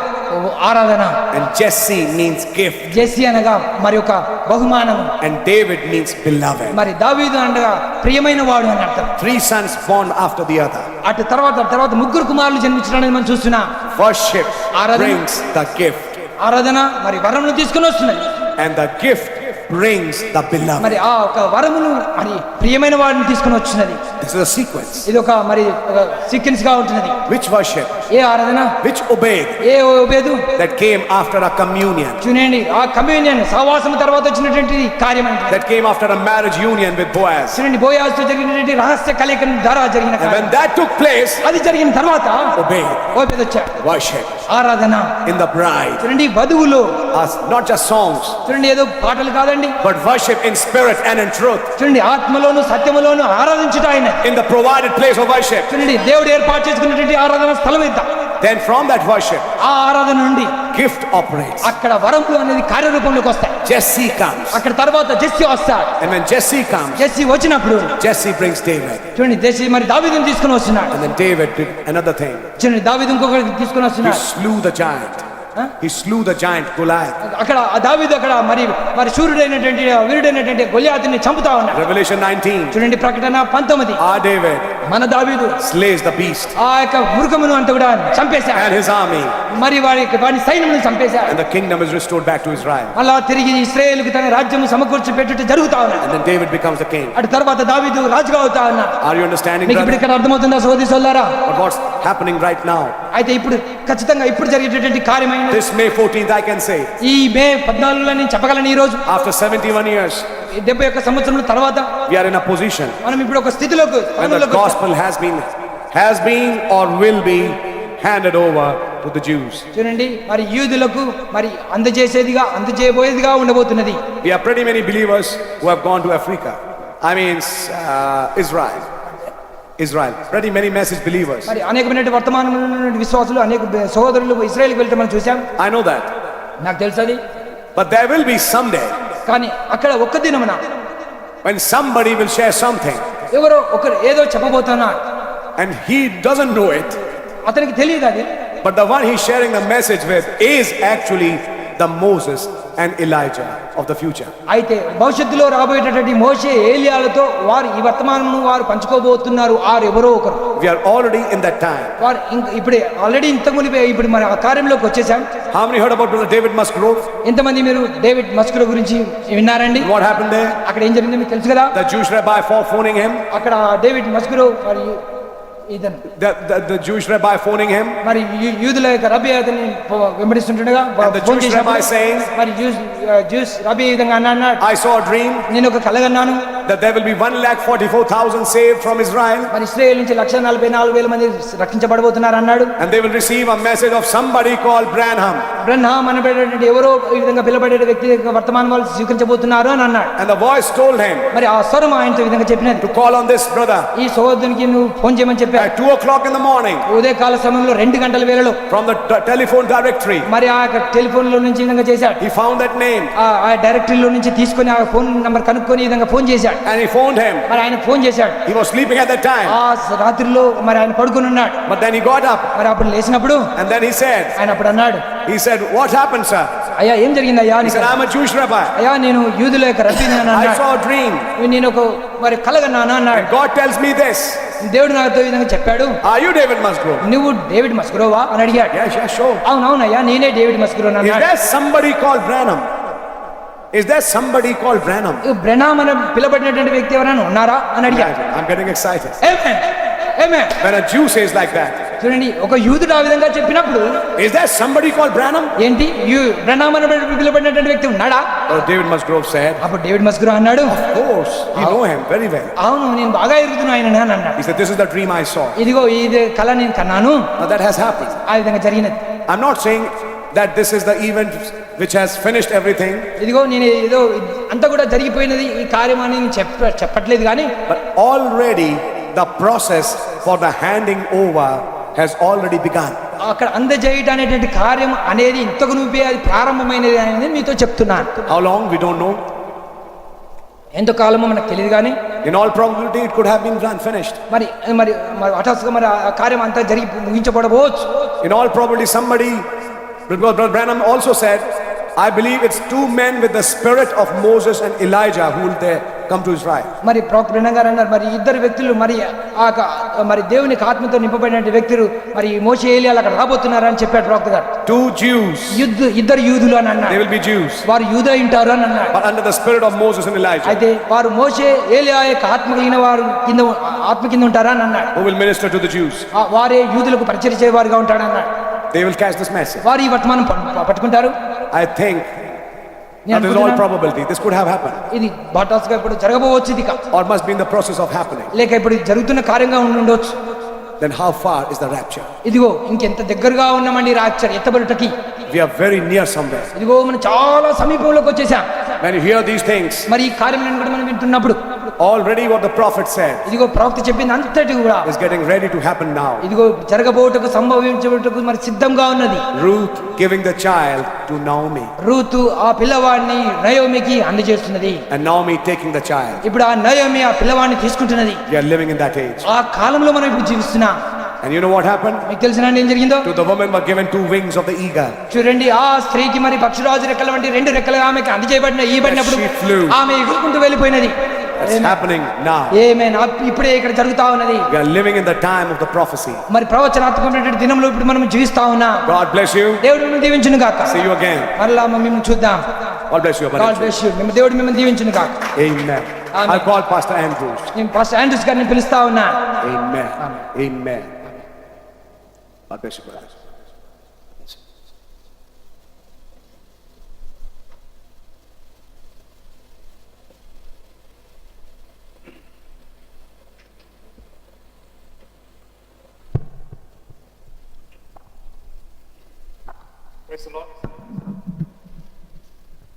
ఆరాధన, And Jesse means gift. Jesse అనగా మరి ఒక బహుమానము, And David means beloved. మరి దావీదు అనగా ప్రియమైన వాడు అని అర్థం. 3 sons born after the other. అటు తర్వాత ముగ్గురు కుమారులు జన్మించడానికి మనం చూస్తున్నాం. Worship Aradhana. brings the gift. ఆరాధన మరి వరమును తీసుకుని వస్తున్నది. And the gift brings the beloved. మరి ఆ ఒక వరమును మరి ప్రియమైన వాడిని తీసుకుని వచ్చినది. This is a sequence. ఇది ఒక మరి సీక్వెన్స్ గా ఉంటున్నది. Which worship? ఏ ఆరాధన? Which obeyed? A Obed? That came after a communion. చూడండి, ఆ కమ్యూనియన్ సహవాసం తర్వాత వచ్చినటువంటి కార్యం అంటే. That came after a marriage union with Boaz. చూడండి, బోయాజుతో జరిగినటువంటి రహస్య కలయిక ద్వారా జరిగిన And when కార్యం. that took place, అది జరిగిన తర్వాత obeyed. ఓబేదు వచ్చాడు. Worship ఆరాధన in the bride. చూడండి, వధువులో Not just songs, చూడండి ఏదో పాటలు కాదండి, but worship in spirit and in truth. చూడండి ఆత్మలోను సత్యములోను ఆరాధించుట ఆయన. In the provided place of worship. చూడండి, దేవుడు ఏర్పాటు చేసుకున్నటువంటి ఆరాధన స్థలం ఇద్దాం. Then from that worship, ఆ ఆరాధన నుండి gift operates. అక్కడ వరములు అనేది కార్యరూపంలోకి వస్తాయి. Jesse comes. అక్కడ తర్వాత జెస్సీ వస్తాడు. And when Jesse comes, Jesse వచ్చినప్పుడు Jesse brings David. చూడండి, జెస్సీ మరి దావీదుని తీసుకుని వస్తున్నాడు. And then David did another thing. చూడండి, దావీదు ఇంకొకటి తీసుకుని He వస్తున్నాడు. slew the giant. He slew the giant Goliath. అక్కడ ఆ దావీదు అక్కడ మరి శూరుడైనటువంటి వీరుడైనటువంటి గొలియాతుని చంపుతా ఉన్నాడు. Revelation 19. చూడండి, ప్రకటన 19. Our David మన దావీదు slays the beast ఆ యొక్క మృగమును అంతా కూడా చంపేశాడు. and his army. మరి వాడి సైన్యమును చంపేశాడు. And the kingdom is restored back to Israel. అలా తిరిగి ఇశ్రాయేలుకు తన రాజ్యము సమకూర్చి పెట్టుట జరుగుతా ఉన్నాడు. And then David becomes the king. అటు తర్వాత దావీదు రాజుగా అవుతా ఉన్నాడు. Are you understanding, మీకు ఇప్పుడు brother? ఇక్కడ అర్థమవుతుందా సోదరి సోదరా? But what's happening right now? అయితే ఇప్పుడు ఖచ్చితంగా ఇప్పుడు జరిగేటటువంటి కార్యమైన This May 14th, I can say, ఈ మే 14లో నేను చెప్పగలను, ఈ రోజు after 71 years, 71 సంవత్సరముల తర్వాత we are in a position మనం ఇప్పుడు ఒక స్థితిలోకి when the gospel has been or will be handed over to the Jews. చూడండి, మరి యూదులకు మరి అందజేయబోయేదిగా ఉండబోతున్నది. We have pretty many believers who have gone to Africa. I mean, Israel. Pretty many message believers. మరి అనేకమైన వర్తమానంలో ఉన్నటువంటి విశ్వాసులు అనేక సహోదరులు ఇశ్రాయేలుకు వెళ్ళటం మనం చూసాం. I know that. నాకు తెలుసు అది. But there will be someday కానీ అక్కడ ఒక్క దినమున when somebody will share something ఎవరో ఒకరు ఏదో చెప్పబోతున్నారు. and he doesn't know it, అతనికి తెలియదు అది. but the one he's sharing the message with is actually the Moses and Elijah of the future. అయితే భవిష్యత్తులో రాబోయేటటువంటి మోషే ఏలియాలతో వారు ఈ వర్తమానమును వారు పంచుకోబోతున్నారు. వారు ఎవరో ఒకరు. We are already in that time. వారు ఇప్పుడే ఆల్రెడీ ఇంతకుముందు ఇప్పుడు మరి ఆ కార్యంలోకి వచ్చేసాం. How many heard about Brother David Musgrove? ఎంతమంది మీరు డేవిడ్ మస్క్రో గురించి విన్నారండి? What happened there? అక్కడ ఏం జరిగిందో మీకు తెలుసు కదా. The Jewish rabbi phoning him. అక్కడ డేవిడ్ మస్క్రో మరి ఇతను The Jewish rabbi phoning him. మరి యూదుల యొక్క రబీ అతన్ని వెంబడిస్తుండగా And the Jewish rabbi saying, మరి జ్యూస్ రబీ ఈ విధంగా అన్నాడు, I saw a dream నేను ఒక కలగన్నాను, that there will be 1,44,000 saved from Israel. మరి ఇశ్రాయేలు నుంచి 144,000 మంది రక్షించబడబోతున్నారు అన్నాడు. And they will receive a message of somebody called Branham. బ్రహ్నాం అనబడేటువంటి ఎవరో ఈ విధంగా పిలబడే వ్యక్తి యొక్క వర్తమానం వాళ్ళు స్వీకరించబోతున్నారు అని అన్నాడు. And the voice told him మరి ఆ స్వరం ఆయనతో ఈ విధంగా చెప్పినది, to call on this brother. ఈ సహోదరునికి నువ్వు ఫోన్ చేయమని చెప్పారు. at 2 o'clock in the morning ఉదయకాల సమయంలో 2 గంటల వేళలో from the telephone directory. మరి ఆ యొక్క టెలిఫోన్ లో నుంచి ఈ విధంగా చేశాడు. He found that name ఆ డైరెక్టరీలో నుంచి తీసుకొని ఆ ఫోన్ నంబర్ కనుక్కొని ఈ విధంగా ఫోన్ చేశాడు. and he phoned him. మరి ఆయన ఫోన్ చేశాడు. He was sleeping at that time, ఆ రాత్రిలో మరి ఆయన పడుకొని ఉన్నాడు. but then he got up మరి అప్పుడు లేచినప్పుడు and then he said, ఆయన అప్పుడు అన్నాడు, what happened, sir? అయ్యా ఏం జరిగింది అయ్యా? He said, I'm a Jewish rabbi. అయ్యా నేను యూదుల యొక్క రబ్బీని అని I అన్నాడు. saw a dream. నేను ఒక మరి కలగన్నాను అన్నాడు. And God tells me this. దేవుడు నాతో ఈ విధంగా చెప్పాడు, Are you David Musgrove? నువ్వు డేవిడ్ మస్గ్రోవా అని అడిగాడు. Yes, sure. అవునవునయ్యా నేనే డేవిడ్ మస్గ్రోవ్ Is అన్నాడు. there somebody called Branham? Is there somebody called Branham? Branham అని పిలబడినటువంటి వ్యక్తి ఎవరైనా ఉన్నారా అని అడిగాడు. I'm getting excited. Amen amen. When a Jew says like that, చూడండి ఒక యూదుడు ఆ విధంగా చెప్పినప్పుడు is there somebody called Branham? ఏంటి బ్రెనామ్ అని పిలబడినటువంటి వ్యక్తి ఉన్నాడా? David Musgrove said, అప్పుడు డేవిడ్ మస్గ్రోవ్ అన్నాడు, of course, we know him very well. అవును నేను బాగా ఎరుగుతున్నా ఆయన అని అన్నాడు. He said, this is the dream I saw. ఇదిగో ఇది కళ నేను కన్నాను. Now that has happened. ఆ విధంగా జరిగినది. I'm not saying that this is the event which has finished everything, ఇదిగో నేను ఏదో అంతా కూడా జరిగిపోయినది ఈ కార్యం అని నేను చెప్పట్లేదు కానీ but already the process for the handing over has already begun. అక్కడ అందజేయటం అనేటువంటి కార్యం అనేది ఇంతకు నువ్వే అది ప్రారంభమైనది అనేది మీతో చెప్తున్నాను. How long we don't know. ఎంత కాలమో మనకు తెలియదు కానీ In all probability it could have been done, finished. మరి మరి మరి హఠాత్తుగా మరి ఆ కార్యం అంతా జరిగి ముగించబడవచ్చు. In all probability somebody, Brother Branham also said, I believe it's two men with the spirit of Moses and Elijah who will there come to Israel. మరి ప్రవక్త బ్రహ్మ గారు అన్నారు మరి ఇద్దరు వ్యక్తులు మరి మరి దేవుని ఆత్మతో నింపబడిన వ్యక్తులు మరి మోషే ఏలియాలు అక్కడ రాబోతున్నారని చెప్పాడు ప్రవక్త గారు. Two Jews, ఇద్దరు యూదులు అని అన్నారు. they will be Jews, వారు యూదులై ఉంటారు అని అన్నారు. but under the spirit of Moses and Elijah, అయితే వారు మోషే ఏలియా యొక్క ఆత్మ కలిగిన వారు కింద ఆత్మ కింద ఉంటారా అని అన్నాడు. who will minister to the Jews. వారే యూదులకు పరిచయం చేయవారుగా ఉంటాడు అన్నాడు. They will catch this message. వారు ఈ వర్తమానం పట్టుకుంటారు. I think that is all probability. This could have happened, ఇది బాటాస్గా ఇప్పుడు జరగబోవచ్చు ఇది or must be in the process of happening. లేక ఇప్పుడు ఇది జరుగుతున్న కార్యంగా ఉండొచ్చు. Then how far is the rapture? ఇదిగో ఇంకెంత దగ్గరగా ఉన్నామండి rapture ఎత్తబడుటకి. We are very near somewhere. ఇదిగో మనం చాలా సమీపంలోకి వచ్చేసాం. When you hear these things, మరి ఈ కార్యములను కూడా మనం వింటున్నప్పుడు already what the prophet said ఇదిగో ప్రవక్త చెప్పింది అంతటి కూడా is getting ready to happen now. ఇదిగో జరగబోటకు సంభవించబోటకు మరి సిద్ధంగా ఉన్నది. Ruth giving the child to Naomi, Ruth ఆ పిల్లవాడిని నయోమికి అందజేస్తున్నది. and Naomi taking the child. ఇప్పుడు ఆ నయోమి ఆ పిల్లవాడిని తీసుకుంటున్నది. We are living in that age. ఆ కాలంలో మనం ఇప్పుడు జీవిస్తున్నాం. And you know what happened? మీకు తెలిసిన ఏం జరిగిందో? To the woman were given two wings of the eagle. చూడండి ఆ స్త్రీకి మరి పక్షిరాజు రెక్కల వంటి రెండు రెక్కలు ఆమెకి అందజేయబడిన ఈబడినప్పుడు She flew. ఆమె ఎగురుకుంటూ వెళ్ళిపోయినది. It's happening now. ఏమేనా ఇప్పుడే ఇక్కడ జరుగుతా ఉన్నది. We are living in the time of the prophecy. మరి ప్రవచనాత్మకమైనటువంటి దినంలో ఇప్పుడు మనం జీవిస్తా ఉన్నాం. God bless you. దేవుడు మిమ్మల్ని దీవించును గాక. See you again. మరలా మిమ్మల్ని చూద్దాం. God bless you. God bless you. దేవుడు మిమ్మల్ని దీవించును గాక. Amen. Amen. I'll call Pastor Andrews. నేను పాస్టర్ ఆండ్రూస్ గారిని పిలుస్తా ఉన్నా. Amen. Amen. God bless you, brother. Praise the Lord.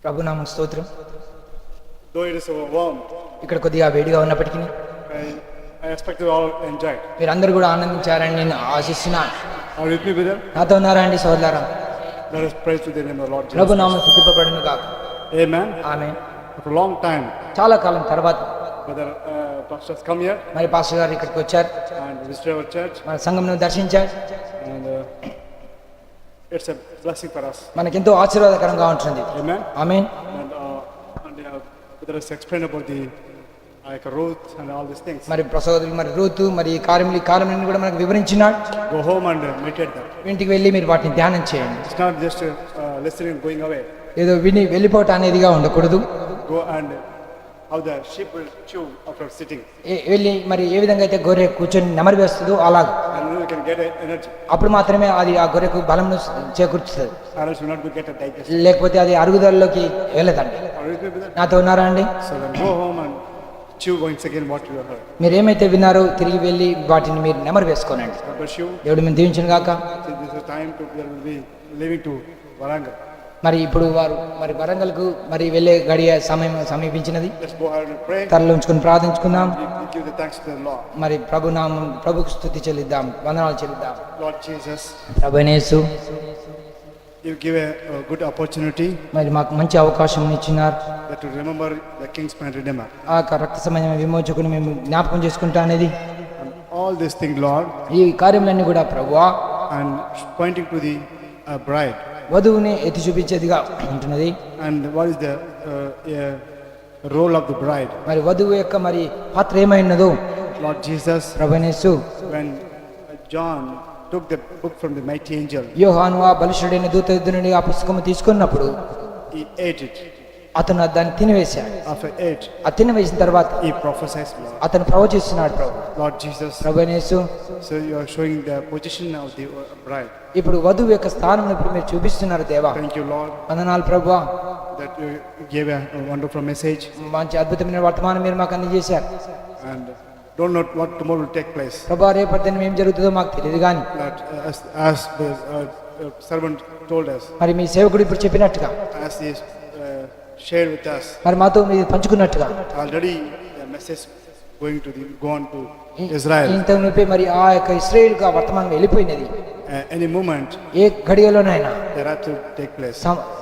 ప్రభునామ స్తోత్రం. Though it is warm, ఇక్కడ కొద్దిగా వేడిగా ఉన్నప్పటికీ I expect you all enjoyed. మీరందరూ కూడా ఆనందించారని నేను ఆశిస్తున్నాను. Are you with me, brother? నాతో ఉన్నారా అండి సోదరులారా? Let us praise to the name of the Lord Jesus. ప్రభు నామం స్తుతింపబడును గాక. Amen. Amen. After a long time, చాలా కాలం తర్వాత brother pastors come here మరి పాస్టర్ గారు ఇక్కడికి వచ్చారు. and visited our church, మన సంఘంను దర్శించారు. and it's a blessing for us. మనకెంతో ఆశీర్వాదకరంగా ఉంటుంది. Amen. Amen. And brother has explained about the like Ruth and all these things. మరి సోదరులు మరి రూతు మరి ఈ కార్యములను కూడా మనకు వివరించినాడు. Go home and meditate them. ఇంటికి వెళ్ళి మీరు వాటిని ధ్యానం చేయండి. It's not just listening and going away. ఏదో విని వెళ్ళిపోవటం అనేదిగా ఉండకూడదు. Go and how the sheep will chew after sitting, వెళ్ళి మరి ఏ విధంగా అయితే గొర్రె కూర్చొని నెమరు వేస్తుందో అలాగ and you can get energy. అప్పుడు మాత్రమే అది ఆ గొర్రెకు బలంను చేకూర్చుతుంది. Or else you will not get a digestion. లేకపోతే అది అరుగుదలలోకి వెళ్ళదండి. Are you with me, brother? నాతో ఉన్నారా అండి? So then go home and chew once again what you have heard. మీరు ఏమైతే విన్నారో తిరిగి వెళ్ళి వాటిని మీరు నెమరు వేసుకోనండి. God bless you. దేవుడు మేము దీవించును గాక. See, this is time to we will be leaving to Warangal. మరి ఇప్పుడు వారు మరి వరంగల్కు మరి వెళ్ళే గడియ సమయం సమీపించినది. Let's go ahead and pray. తరలో ఉంచుకొని ప్రార్థించుకుందాం. We give the thanks to the Lord. మరి ప్రభుకు స్తుతి చెల్లిద్దాం, వందనాలు చెల్లిద్దాం. Lord Jesus, ప్రభునేసు you give a good opportunity మరి మాకు మంచి అవకాశం ఇచ్చినారు. that to remember the Kingsman Redeemer. ఆ రక్త సంబంధమైన విమోచకుని మేము జ్ఞాపకం చేసుకుంటా అనేది And all these things, Lord, ఈ కార్యములన్నీ కూడా ప్రభువా and pointing to the bride. వధువుని ఎత్తి చూపించేదిగా ఉంటున్నది. And what is the role of the bride? మరి వధువు యొక్క మరి పాత్ర ఏమైనదో Lord Jesus, ప్రభునేసు when John took the book from the mighty angel, యోహాను ఆ బలిష్ఠుడైన దూత యుద్ధ నుండి ఆ పుస్తకము తీసుకున్నప్పుడు he ate it. అతను దాన్ని తినివేశాడు. After ate, ఆ తినివేసిన తర్వాత he prophesied, Lord. అతను ప్రవచిస్తున్నాడు ప్రభు. Lord Jesus, ప్రభునేసు so you are showing the position of the bride. ఇప్పుడు వధువు యొక్క స్థానం ఇప్పుడు మీరు చూపిస్తున్నారు దేవా. Thank you, Lord, వందనాలు ప్రభువా. that you gave a wonderful message. మంచి అద్భుతమైన వర్తమానం మీరు మాకు అందజేశారు. And don't know what tomorrow will take place. ప్రభా రేపటి దినం ఏం జరుగుతుందో మాకు తెలియదు కానీ That as the servant told us, మరి మీ సేవకుడు ఇప్పుడు చెప్పినట్టుగా as he shared with us, మరి మాతో మీరు పంచుకున్నట్టుగా already the message go on to Israel. ఇంత మునిపే మరి ఆ యొక్క ఇశ్రాయేలుకు ఆ వర్తమానం వెళ్ళిపోయినది. Any moment A గడియలోనైనా the rapture take place.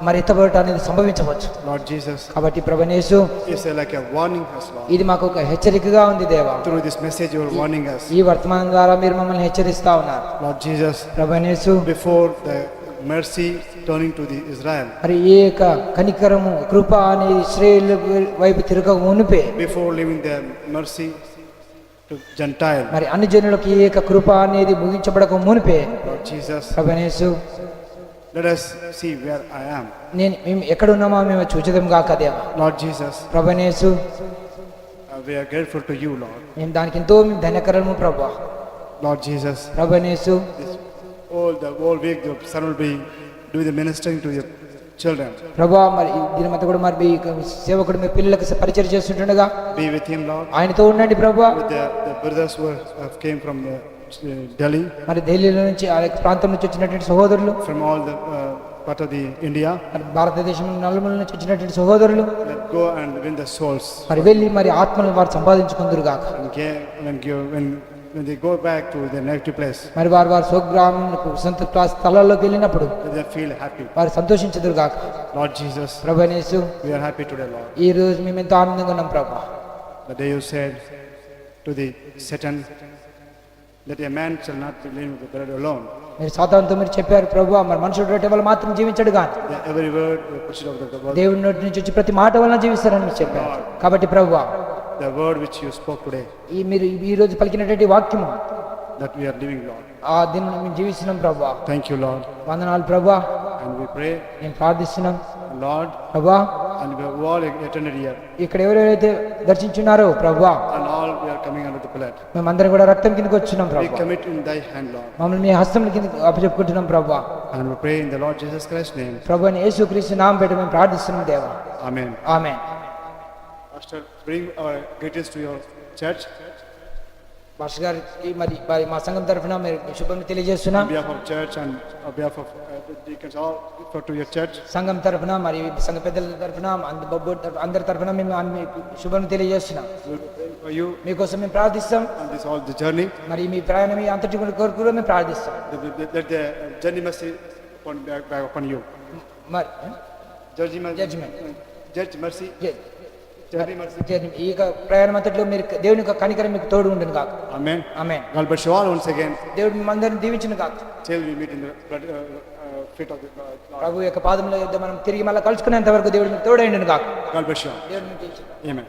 మరి ఎత్తబడట అనేది సంభవించవచ్చు. Lord Jesus, కాబట్టి ప్రభునేసు it's like a warning us, Lord. ఇది మాకు ఒక హెచ్చరికగా ఉంది దేవా. Through this message you are warning us. ఈ వర్తమానం ద్వారా మీరు మమ్మల్ని హెచ్చరిస్తా ఉన్నారు. Lord Jesus, ప్రభునేసు before the mercy turning to the Israel, మరి ఈ యొక్క కనికరము కృప అనేది ఇశ్రాయేలు వైపు తిరగక మునిపే before leaving the mercy to Gentile, మరి అన్ని జనులకు ఈ యొక్క కృప అనేది ముగించబడక మునిపే Lord Jesus, ప్రభునేసు let us see where I am. మేము ఎక్కడ ఉన్నామో మేము చూచదం గాక దేవా. Lord Jesus, ప్రభునేసు we are grateful to you, Lord. మేము దానికి ఎంతో మేము ధన్యకరము ప్రభా. Lord Jesus, ప్రభునేసు the whole week the son will be doing the ministering to your children. ప్రభా మరి దీని మధ్య కూడా మరి మీ సేవకుడు మీ పిల్లలకు పరిచయం చేస్తుండగా Be with him, Lord. ఆయనతో ఉండండి ప్రభా. With the brothers who have came from Delhi, మరి ఢిల్లీలో నుంచి ఆ యొక్క ప్రాంతం నుంచి వచ్చినటువంటి సహోదరులు, from all the part of the India, మరి భారతదేశం నలుమూల నుంచి వచ్చినటువంటి సహోదరులు let go and win the souls. మరి వెళ్ళి మరి ఆత్మలను వారు సంపాదించుకుందరు గాక. When they go back to their native place, మరి వారు స్వగ్రామంకు సొంత స్థలాల్లోకి వెళ్ళినప్పుడు let them feel happy. వారు సంతోషించదురు గాక. Lord Jesus, ప్రభునేసు we are happy today, Lord. ఈ రోజు మేము ఎంతో ఆనందంగా ఉన్నాం ప్రభా. The day you said to the Satan that a man shall not be living with the bread alone. మీరు సాతానుతో మీరు చెప్పారు ప్రభా, మరి మనుషుడు రొట్టె వల్ల మాత్రం జీవించడు కానీ That every word you push it of the word, దేవుడి నోటి నుంచి వచ్చి ప్రతి మాట వలన జీవిస్తారని మీరు చెప్పారు. కాబట్టి ప్రభువా the word which you spoke today, మీరు ఈ రోజు పలికినటువంటి వాక్యము that we are living, Lord. ఆ దినం మేము జీవిస్తున్నాం ప్రభా. Thank you, Lord. వందనాలు ప్రభా. And we pray, మేము ప్రార్థిస్తున్నాం Lord, ప్రభా. and we have all attended here, ఇక్కడ ఎవరెవరైతే దర్శించున్నారో ప్రభా, and all we are coming under the blood. మేమందరం కూడా రక్తం కిందకి వచ్చినాం We ప్రభా. commit in thy hand, Lord. మమ్మల్ని మీ హస్తం కింద అప్పచెప్పుకుంటున్నాం ప్రభా. And we pray in the Lord Jesus Christ's name. ప్రభు అని యేసుక్రీస్తు నామం పెట్టి మేము ప్రార్థిస్తున్నాం దేవా. Amen. Amen. Pastor, bring our greetings to your church. Master గారికి మరి మా సంఘం తరఫున మీరు శుభం తెలియజేస్తున్నాం. On behalf of church and on behalf of the deacons, all for to your church. సంఘం తరఫున మరి సంఘ పెద్దల తరఫున అందరి తరఫున మేము శుభం తెలియజేస్తున్నాం. We'll pray for you మీకోసం మేము ప్రార్థిస్తాం. on this all the journey. మరి మీ ప్రయాణం అంతటి కొరకు కూడా మేము ప్రార్థిస్తాం. Let the journey mercy back upon you. మరి Judgment. Judge mercy. Journey mercy. ఈ యొక్క ప్రయాణం అంతట్లో మీరు దేవుని యొక్క కనికరం మీకు తోడు ఉండను కాక. Amen. Amen. God bless you all once again. దేవుడు మిమ్మల్ని దీవించును కాక. Till we meet in the feet of the Lord. ప్రభు యొక్క పాదముల యొద్ద మనం తిరిగి మళ్ళీ కలుసుకునేంత వరకు దేవుడు మీకు తోడైండును కాక. God bless you all. దేవుడు మీకు దీవించును. Amen.